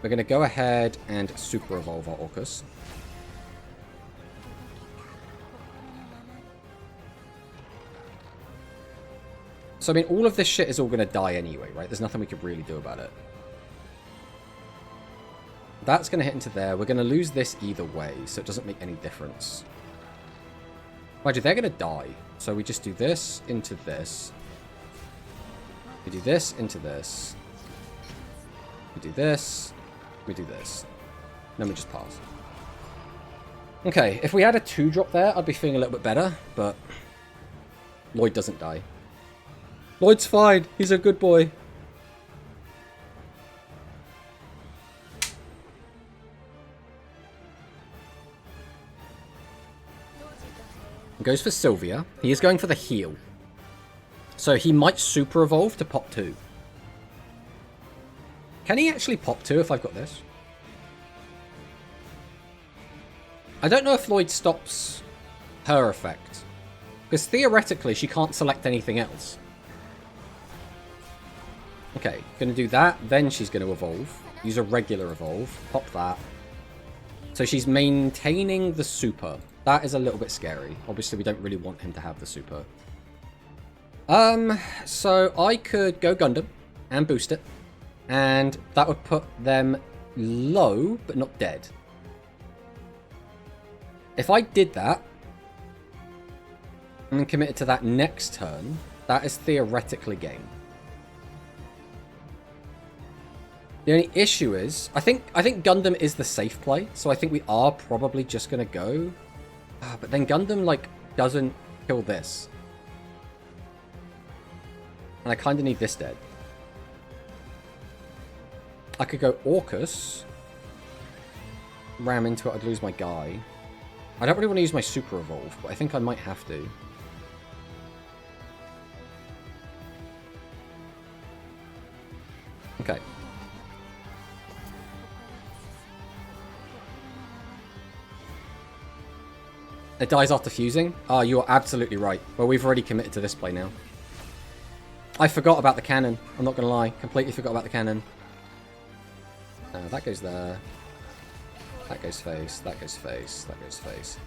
We're going to go ahead and super evolve our Orcus. So, I mean, all of this shit is all going to die anyway, right? There's nothing we could really do about it. That's going to hit into there. We're going to lose this either way, so it doesn't make any difference. Mind you, they're going to die. So we just do this into this. We do this into this. We do this. We do this. Then we just pass. Okay, if we had a 2-drop there, I'd be feeling a little bit better, but Lloyd doesn't die. Lloyd's fine. He's a good boy. Goes for Sylvia. He is going for the heal. So he might super evolve to pop 2. Can he actually pop 2 if I've got this? I don't know if Lloyd stops her effect. Because theoretically she can't select anything else. Okay, gonna do that, then she's gonna evolve. Use a regular evolve, pop that. So she's maintaining the super. That is a little bit scary. Obviously we don't really want him to have the super. So I could go Gundam and boost it. And that would put them low, but not dead. If I did that, and committed to that next turn, that is theoretically game. The only issue is, I think Gundam is the safe play, so I think we are probably just going to go. But then Gundam, like, doesn't kill this. And I kind of need this dead. I could go Orcus. Ram into it, I'd lose my guy. I don't really want to use my Super Evolve, but I think I might have to. Okay. It dies after fusing? Ah, you are absolutely right. Well, we've already committed to this play now. I forgot about the cannon. I'm not going to lie. Completely forgot about the cannon. That goes there. That goes face. That goes face. That goes face.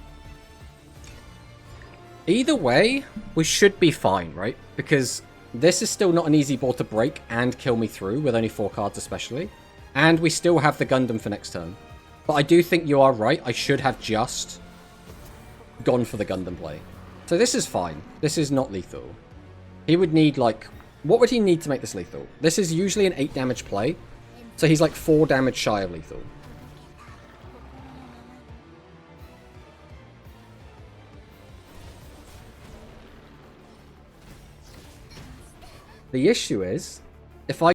Either way, we should be fine, right? Because this is still not an easy board to break and kill me through, with only 4 cards especially. And we still have the Gundam for next turn. But I do think you are right. I should have just gone for the Gundam play. So this is fine. This is not lethal. He would need, like... What would he need to make this lethal? This is usually an 8 damage play. So he's like 4 damage shy of lethal. The issue is, if I